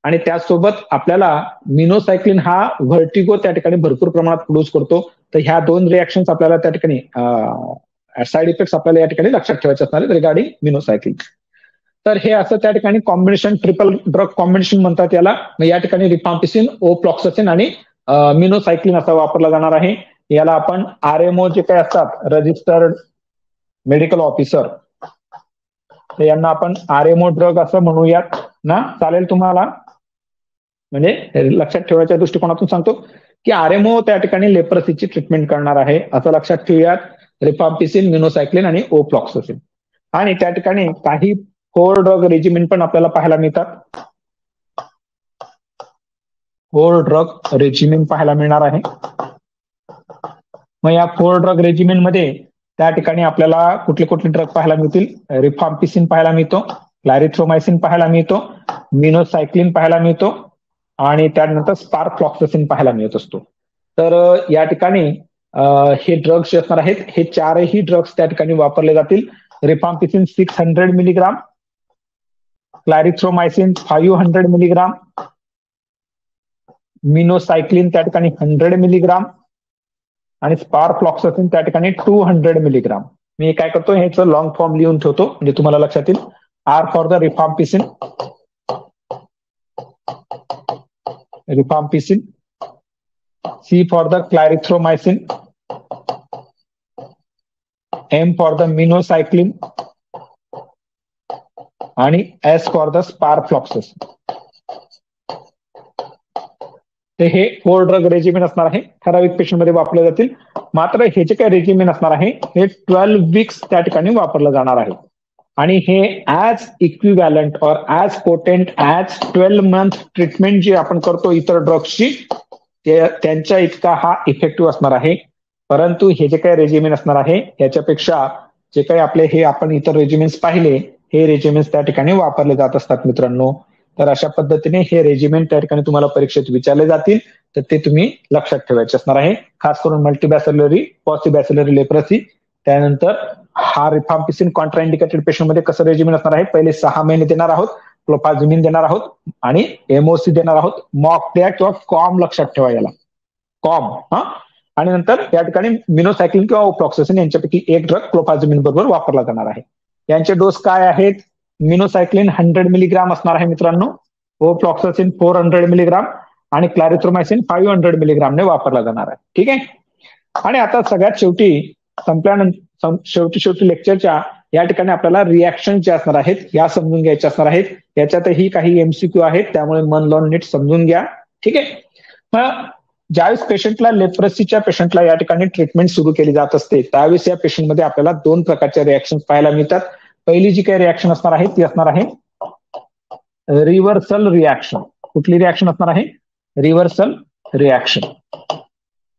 आणि त्याचसोबत आपल्याला मिनोसायक्लिन हा व्हर्टिगो त्या ठिकाणी भरपूर प्रमाणात प्रोड्यूस करतो. तर ह्या 2 रिॲक्शन्स आपल्याला त्या ठिकाणी साईड इफेक्ट्स आपल्याला या ठिकाणी लक्षात ठेवायचे असणार आहेत रिगार्डिंग मिनोसायक्लिन. तर हे असं त्या ठिकाणी कॉम्बिनेशन, ट्रिपल ड्रग कॉम्बिनेशन म्हणतात याला. मग या ठिकाणी रिफाम्पिसिन, ओफ्लॉक्सासिन आणि मिनोसायक्लिन असा वापरला जाणार आहे. याला आपण आरएमओ जे काही असतात, रजिस्टर्ड मेडिकल ऑफिसर, तर यांना आपण आरएमओ ड्रग असं म्हणूयात ना, चालेल तुम्हाला? म्हणजे लक्षात ठेवायच्या दृष्टिकोनातून सांगतो की आरएमओ त्या ठिकाणी लेप्रसीची ट्रीटमेंट करणार आहे असं लक्षात ठेवूयात. रिफाम्पिसिन, मिनोसायक्लिन आणि ओफ्लॉक्सासिन. आणि त्या ठिकाणी काही 4 ड्रग रेजिमेन पण आपल्याला पाहायला मिळतात. 4 ड्रग रेजिमेन पाहायला मिळणार आहे. मग या 4 ड्रग रेजिमेन मध्ये त्या ठिकाणी आपल्याला कुठले कुठले ड्रग पाहायला मिळतील? रिफाम्पिसिन पाहायला मिळतो, क्लॅरिथ्रोमायसिन पाहायला मिळतो, मिनोसायक्लिन पाहायला मिळतो आणि त्यानंतर स्पारफ्लॉक्सासिन पाहायला मिळत असतो. तर या ठिकाणी हे ड्रग्स जे असणार आहेत हे 4ही ड्रग्स त्या ठिकाणी वापरले जातील. रिफाम्पिसिन 600 मिलीग्राम, क्लॅरिथ्रोमायसिन 500 मिलीग्राम, मिनोसायक्लिन त्या ठिकाणी 100 मिलीग्राम आणि स्पारफ्लॉक्सासिन त्या ठिकाणी 200 मिलीग्राम. मी काय करतो ह्याचं लॉंग फॉर्म लिहून ठेवतो म्हणजे तुम्हाला लक्षात येईल. R for the rifampicin, C for the clarithromycin, M for the minocycline आणि एस फॉर द स्पारफ्लॉक्सासिन. तर हे 4 ड्रग रेजिमेन असणार आहे, ठराविक पेशंट मध्ये वापरले जातील. मात्र हे जे काही रेजिमेन असणार आहे हे 12 वीक्स त्या ठिकाणी वापरलं जाणार आहे आणि हे as equivalent or as potent as 12 month treatment जी आपण करतो इतर ड्रग्सची त्यांच्या इतका हा इफेक्टिव्ह असणार आहे. परंतु हे जे काही रेजिमेन असणार आहे याच्यापेक्षा जे काही आपले हे आपण इतर रेजिमेन्स पाहिले हे रेजिमेन्स त्या ठिकाणी वापरले जात असतात मित्रांनो. तर अशा पद्धतीने हे रेजिमेंट त्या ठिकाणी तुम्हाला परीक्षेत विचारले जातील तर ते तुम्ही लक्षात ठेवायचे असणार आहे. खास करून मल्टीबॅसिलरी, पॉसिबॅसिलरी लेप्रसी, त्यानंतर हा रिफाम्पिसिन कॉन्ट्राइंडिकेटेड पेशंट मध्ये कसं रेजिमेंट असणार आहे, पहिले 6 महिने देणार आहोत, क्लोफाझिमिन देणार आहोत आणि एमओसी देणार आहोत. मॉकड्या किंवा कॉम लक्षात ठेवा याला, कॉम. आणि नंतर या ठिकाणी मिनोसायक्लिन किंवा ओफ्लॉक्सासिन यांच्यापैकी एक ड्रग क्लोफाझिमिन बरोबर वापरला जाणार आहे. यांचे डोस काय आहेत, मिनोसायक्लिन 100 मिलीग्राम असणार आहे मित्रांनो, ओफ्लॉक्सासिन 400 मिलीग्राम आणि क्लॅरिथ्रोमायसिन 500 मिलीग्रामने वापरला जाणार आहे. ठीक आहे. आणि आता सगळ्यात शेवटी संपल्यानंतर शेवटी लेक्चरच्या या ठिकाणी आपल्याला रिॲक्शन जे असणार आहेत या समजून घ्यायच्या असणार आहेत. याच्यातही काही एमसीक्यू आहेत त्यामुळे मन लावून नीट समजून घ्या. ठीक आहे. मग ज्यावेळेस पेशंटला लेप्रसीच्या पेशंटला या ठिकाणी ट्रीटमेंट सुरू केली जात असते त्यावेळेस या पेशंटमध्ये आपल्याला 2 प्रकारच्या रिॲक्शन पाहायला मिळतात. पहिली जी काही रिॲक्शन असणार आहे ती असणार आहे रिव्हर्सल रिॲक्शन. कुठली रिॲक्शन असणार आहे, रिव्हर्सल रिॲक्शन.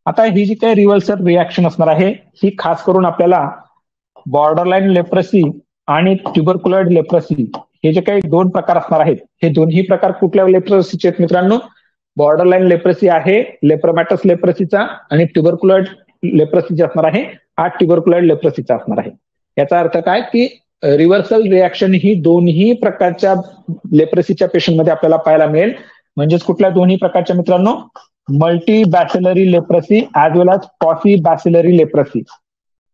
आता ही जी काही रिव्हर्सल रिॲक्शन असणार आहे ही खास करून आपल्याला बॉर्डरलाईन लेप्रसी आणि ट्युबरक्युलॉइड लेप्रसी हे जे काही 2 प्रकार असणार आहेत हे दोन्ही प्रकार कुठल्या लेप्रसीचे आहेत मित्रांनो, बॉर्डरलाईन लेप्रसी आहे लेप्रोमॅटस लेप्रसीचा आणि ट्युबरक्युलॉइड लेप्रसी जे असणार आहे हा ट्युबरक्युलॉइड लेप्रसीचा असणार आहे. याचा अर्थ काय की रिव्हर्सल रिॲक्शन ही दोन्ही प्रकारच्या लेप्रसीच्या पेशंटमध्ये आपल्याला पाहायला मिळेल. म्हणजेच कुठल्या दोन्ही प्रकारच्या मित्रांनो, multi bacillary leprosy as well age पॉसिबॅसिलरी leprosy,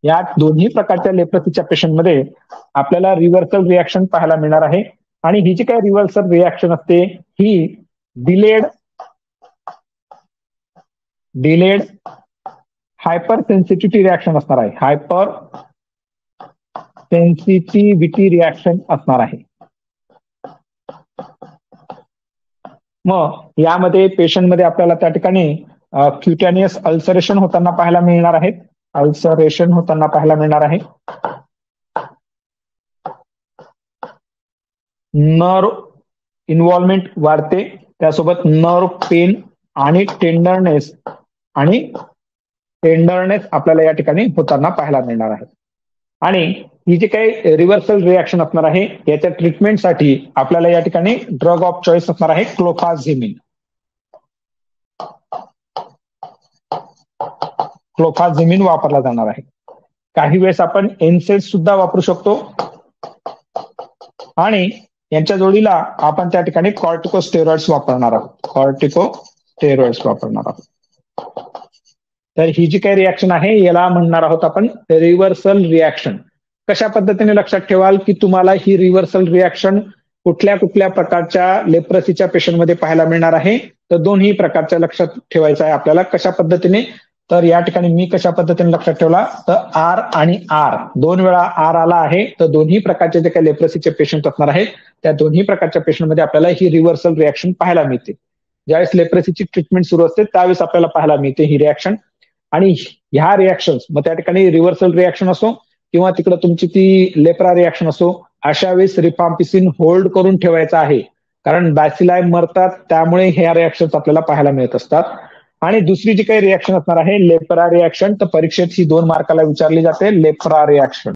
या दोन्ही प्रकारच्या लेप्रसीच्या पेशंटमध्ये आपल्याला रिव्हर्सल रिॲक्शन पाहायला मिळणार आहे. आणि ही जी काही रिव्हर्सल रिॲक्शन असते ही डिलेड हायपर सेन्सिटिव्हिटी रिॲक्शन असणार आहे, हायपर सेन्सिटिव्हिटी रिॲक्शन असणार आहे. मग यामध्ये पेशंटमध्ये आपल्याला त्या ठिकाणी क्युटॅनियस अल्सरेशन होताना पाहायला मिळणार आहेत, अल्सरेशन होताना पाहायला मिळणार आहे. नर्व इन्व्हॉल्वमेंट वाढते, त्यासोबत नर्व पेन आणि टेंडरनेस आपल्याला या ठिकाणी होताना पाहायला मिळणार आहे. आणि ही जी काही रिव्हर्सल रिॲक्शन असणार आहे याच्या ट्रीटमेंटसाठी आपल्याला या ठिकाणी ड्रग ऑफ चॉईस असणार आहे क्लोफाझिमिन. क्लोफाझिमिन वापरला जाणार आहे. काही वेळेस आपण एनसेड सुद्धा वापरू शकतो आणि यांच्या जोडीला आपण त्या ठिकाणी कॉर्टिकोस्टेरॉइड्स वापरणार आहोत. तर ही जी काही रिॲक्शन आहे याला म्हणणार आहोत आपण रिव्हर्सल रिॲक्शन. कशा पद्धतीने लक्षात ठेवाल की तुम्हाला ही रिव्हर्सल रिॲक्शन कुठल्या कुठल्या प्रकारच्या लेप्रसीच्या पेशंटमध्ये पाहायला मिळणार आहे, तर दोन्ही प्रकारच्या लक्षात ठेवायचं आहे आपल्याला. कशा पद्धतीने, तर या ठिकाणी मी कशा पद्धतीने लक्षात ठेवला तर आर आणि आर 2 वेळा आर आला आहे, तर दोन्ही प्रकारचे जे काही लेप्रसीचे पेशंट असणार आहेत त्या दोन्ही प्रकारच्या पेशंटमध्ये आपल्याला ही रिव्हर्सल रिॲक्शन पाहायला मिळते. ज्यावेळेस लेप्रसीची ट्रीटमेंट सुरू असते त्यावेळेस आपल्याला पाहायला मिळते ही रिॲक्शन. आणि ह्या रिॲक्शन्स मग त्या ठिकाणी रिव्हर्सल रिॲक्शन असो किंवा तिकडे तुमची ती लेप्रा रिॲक्शन असो, अशा वेळेस रिफाम्पिसिन होल्ड करून ठेवायचं आहे, कारण बॅसिलाय मरतात त्यामुळे ह्या रिॲक्शन्स आपल्याला पाहायला मिळत असतात. आणि दुसरी जी काही रिॲक्शन असणार आहे लेप्रा रिॲक्शन, तर परीक्षेत ही 2 मार्काला विचारली जाते, लेप्रा रिॲक्शन.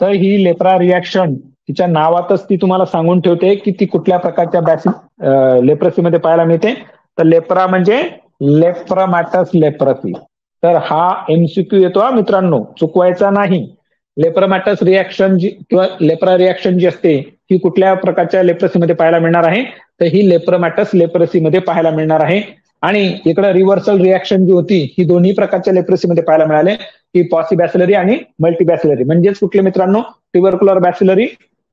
तर ही लेप्रा रिॲक्शन तिच्या नावातच ती तुम्हाला सांगून ठेवते की ती कुठल्या प्रकारच्या लेप्रसीमध्ये पाहायला मिळते. तर लेप्रा म्हणजे लेप्रोमॅटस लेप्रसी. तर हा एमसीक्यू येतो मित्रांनो, चुकवायचा नाही. लेप्रोमॅटस रिॲक्शन जी किंवा लेप्रा रिॲक्शन जी असते ही कुठल्या प्रकारच्या लेप्रसीमध्ये पाहायला मिळणार आहे, तर ही लेप्रोमॅटस लेप्रसीमध्ये पाहायला मिळणार आहे. आणि इकडे रिव्हर्सल रिॲक्शन जी होती ही दोन्ही प्रकारच्या लेप्रसीमध्ये पाहायला मिळाले, ही पॉसिबॅसिलरी आणि मल्टीबॅसिलरी. म्हणजेच कुठले मित्रांनो, ट्युबरक्युलर बॅसिलरी,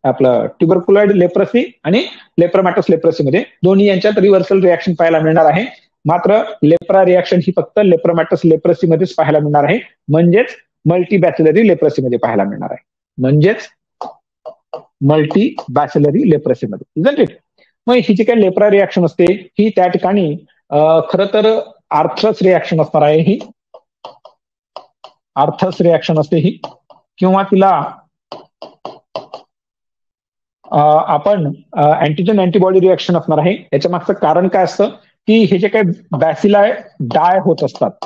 आपलं ट्युबरक्युलर लेप्रसी आणि लेप्रोमॅटस लेप्रसीमध्ये दोन्ही यांच्यात रिव्हर्सल रिॲक्शन पाहायला मिळणार आहे. मात्र लेप्रा रिॲक्शन ही फक्त लेप्रोमॅटस लेप्रसीमध्येच पाहायला मिळणार आहे, म्हणजेच मल्टीबॅसिलरी लेप्रसीमध्ये पाहायला मिळणार आहे, म्हणजेच मल्टीबॅसिलरी लेप्रसीमध्ये. Isn't it? मग ही जी काही लेप्रा रिॲक्शन असते ही त्या ठिकाणी खरं तर आर्थ्रस रिॲक्शन असणार आहे. ही आर्थ्रस रिॲक्शन असते ही, किंवा तिला आपण अँटीजन अँटीबॉडी रिॲक्शन असणार आहे. याच्या मागचं कारण काय असतं की हे जे काही बॅसिलाय डाय होत असतात,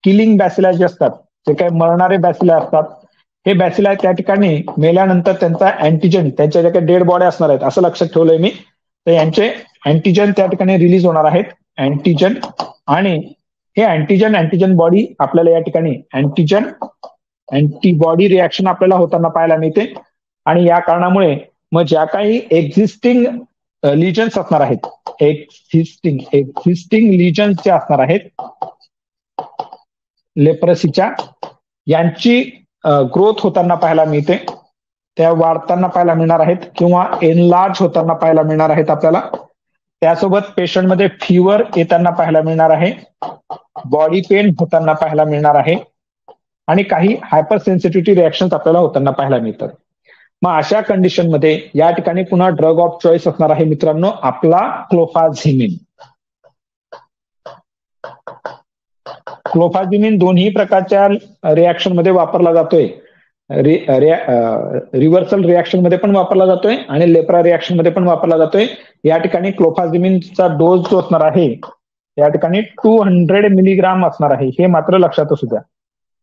किलिंग बॅसिलाय जे असतात, जे काही मरणारे बॅसिलाय असतात, हे बॅसिलाय त्या ठिकाणी मेल्यानंतर त्यांचा अँटीजन, त्यांच्या ज्या काही डेड बॉडी असणार आहेत असं लक्षात ठेवलंय मी, तर यांचे अँटीजन त्या ठिकाणी रिलीज होणार आहेत, अँटीजन. आणि हे अँटीजन बॉडी आपल्याला या ठिकाणी अँटीजन अँटीबॉडी रिॲक्शन आपल्याला होताना पाहायला मिळते. आणि या कारणामुळे मग ज्या काही एक्झिस्टिंग लिजन्स असणार आहेत, एक्झिस्टिंग लिजन्स जे असणार आहेत लेप्रसीच्या, यांची ग्रोथ होताना पाहायला मिळते, त्या वाढताना पाहायला मिळणार आहेत किंवा एनलार्ज होताना पाहायला मिळणार आहेत आपल्याला. त्यासोबत पेशंटमध्ये फीवर येताना पाहायला मिळणार आहे, बॉडी पेन होताना पाहायला मिळणार आहे आणि काही हायपर सेन्सिटिव्हिटी रिॲक्शन आपल्याला होताना पाहायला मिळतात. मग अशा कंडिशनमध्ये या ठिकाणी पुन्हा ड्रग ऑफ चॉईस असणार आहे मित्रांनो आपला क्लोफाझिमिन. क्लोफाझिमिन दोन्ही प्रकारच्या रिॲक्शन मध्ये वापरला जातोय. रिव्हर्सल रिॲक्शन मध्ये पण वापरला जातोय आणि लेप्रा रिॲक्शन मध्ये पण वापरला जातोय. या ठिकाणी क्लोफाझिमिनचा डोस जो असणार आहे या ठिकाणी 200 मिलीग्राम असणार आहे, हे मात्र लक्षात असू द्या.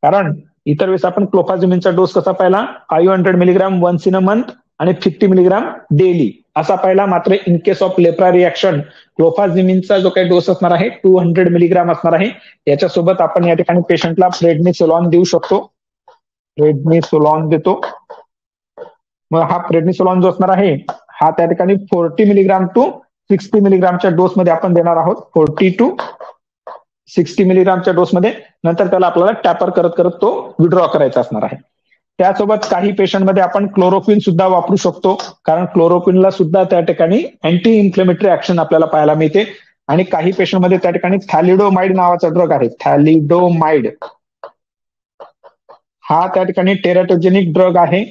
कारण इतर वेळेस आपण क्लोफाझिमिनचा डोस कसा पाहिला, 500 milligram once in a month आणि 50 मिलीग्राम डेली असा पाहिला. मात्र in case of lepra reaction क्लोफाझिमिनचा जो काही डोस असणार आहे 200 मिलीग्राम असणार आहे. याच्यासोबत आपण या ठिकाणी पेशंटला प्रेडनिसोलॉन देऊ शकतो, प्रेडनिसोलॉन देतो. मग हा प्रेडनिसोलॉन जो असणार आहे हा त्या ठिकाणी 40 मिलीग्राम टू 60 मिलीग्रामच्या डोसमध्ये आपण देणार आहोत, 40 टू 60 मिलीग्रामच्या डोसमध्ये. नंतर त्याला आपल्याला टॅपर करत करत तो विड्रॉ करायचा असणार आहे. त्यासोबत काही पेशंटमध्ये आपण क्लोरोक्विन सुद्धा वापरू शकतो, कारण क्लोरोक्विनला सुद्धा त्या ठिकाणी अँटी इन्फ्लेमेटरी ऍक्शन आपल्याला पाहायला मिळते. आणि काही पेशंटमध्ये त्या ठिकाणी थॅलिडोमाइड नावाचा ड्रग आहे, थॅलिडोमाइड हा त्या ठिकाणी टेराटोजेनिक ड्रग आहे.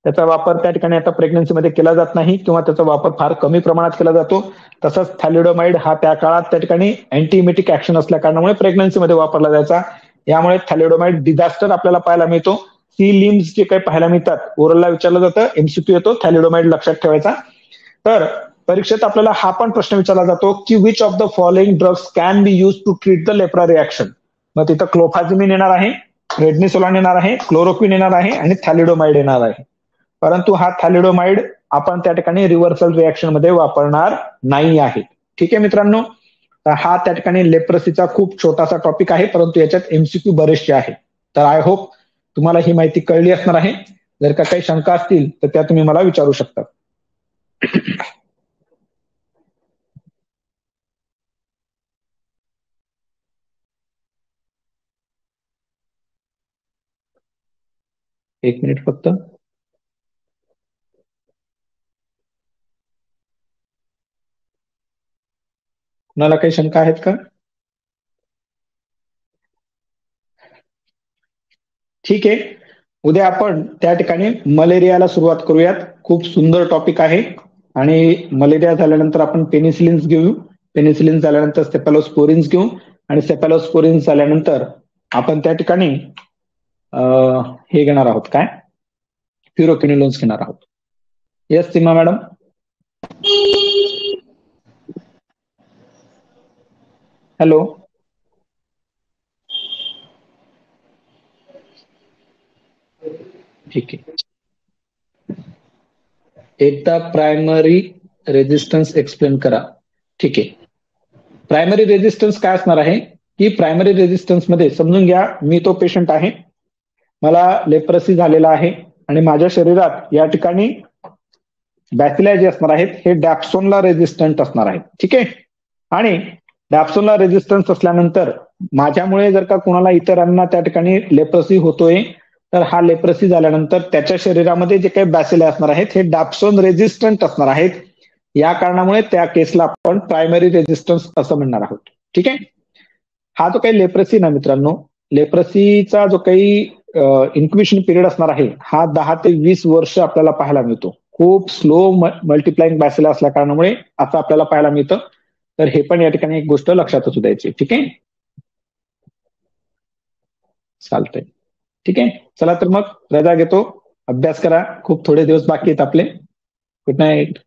त्याचा वापर त्या ठिकाणी आता प्रेग्नन्सीमध्ये केला जात नाही किंवा त्याचा वापर फार कमी प्रमाणात केला जातो. तसंच थॅलिडोमाइड हा त्या काळात त्या ठिकाणी अँटीइमेटिक ऍक्शन असल्या कारणामुळे प्रेग्नन्सीमध्ये वापरला जायचा. यामुळे थॅलिडोमाइड डिझास्टर आपल्याला पाहायला मिळतो. सी लिम्स जे काही पाहायला मिळतात, ओरलला विचारलं जातं, एमसीक्यू येतो, थॅलिडोमाइड लक्षात ठेवायचा. तर परीक्षेत आपल्याला हा पण प्रश्न विचारला जातो की which of the following drugs can be use to treat the lepra reaction. मग तिथं क्लोफाझिमिन येणार आहे, प्रेडनिसोलॉन येणार आहे, क्लोरोक्विन येणार आहे आणि थॅलिडोमाइड येणार आहे. परंतु हा थॅलिडोमाइड आपण त्या ठिकाणी रिव्हर्सल रिॲक्शन मध्ये वापरणार नाही आहे. ठीक आहे मित्रांनो, हा त्या ठिकाणी लेप्रसीचा खूप छोटासा टॉपिक आहे, परंतु याच्यात एमसीक्यू बरेचसे आहेत. तर आय होप तुम्हाला ही माहिती कळली असणार आहे. जर का काही शंका असतील तर त्या तुम्ही मला विचारू शकता. एक मिनिट फक्त. कुणाला काही शंका आहेत का? ठीक आहे, उद्या आपण त्या ठिकाणी मलेरियाला सुरुवात करूयात. खूप सुंदर टॉपिक आहे. आणि मलेरिया झाल्यानंतर आपण पेनिसिलिन्स घेऊ, पेनिसिलिन झाल्यानंतर सेफॅलोस्पोरिन्स घेऊ आणि सेफॅलोस्पोरिन्स झाल्यानंतर आपण त्या ठिकाणी हे घेणार आहोत, काय, फ्युरोकिनोलोन्स घेणार आहोत. येस सीमा मॅडम. हॅलो. ठीक आहे, एकदा प्रायमरी रेजिस्टन्स एक्सप्लेन करा. ठीक आहे, प्रायमरी रेजिस्टन्स काय असणार आहे की प्रायमरी रेजिस्टन्स मध्ये समजून घ्या, मी तो पेशंट आहे, मला लेप्रसी झालेला आहे आणि माझ्या शरीरात या ठिकाणी बॅसिलाय जे असणार आहेत हे डॅप्सोनला रेजिस्टंट असणार आहेत. ठीक आहे. आणि डॅप्सोनला रेजिस्टन्स असल्यानंतर माझ्यामुळे जर का कुणाला इतरांना त्या ठिकाणी लेप्रसी होतोय तर हा लेप्रसी झाल्यानंतर त्याच्या शरीरामध्ये जे काही बॅसिलाय असणार आहेत हे डॅप्सोन रेजिस्टंट असणार आहेत. या कारणामुळे त्या केसला आपण प्रायमरी रेजिस्टन्स असं म्हणणार आहोत. ठीक आहे. हा जो काही लेप्रसी ना मित्रांनो, लेप्रसीचा जो काही इन्क्युबेशन पिरियड असणार आहे हा 10 ते 20 वर्ष आपल्याला पाहायला मिळतो. खूप स्लो मल्टिप्लाइंग बॅसिला असल्या कारणामुळे असं आपल्याला पाहायला मिळतं. तर हे पण या ठिकाणी एक गोष्ट लक्षात असू द्यायची. ठीक आहे. चालतंय. ठीक आहे. चला तर मग रजा घेतो. अभ्यास करा. खूप थोडे दिवस बाकी आहेत आपले. Good night.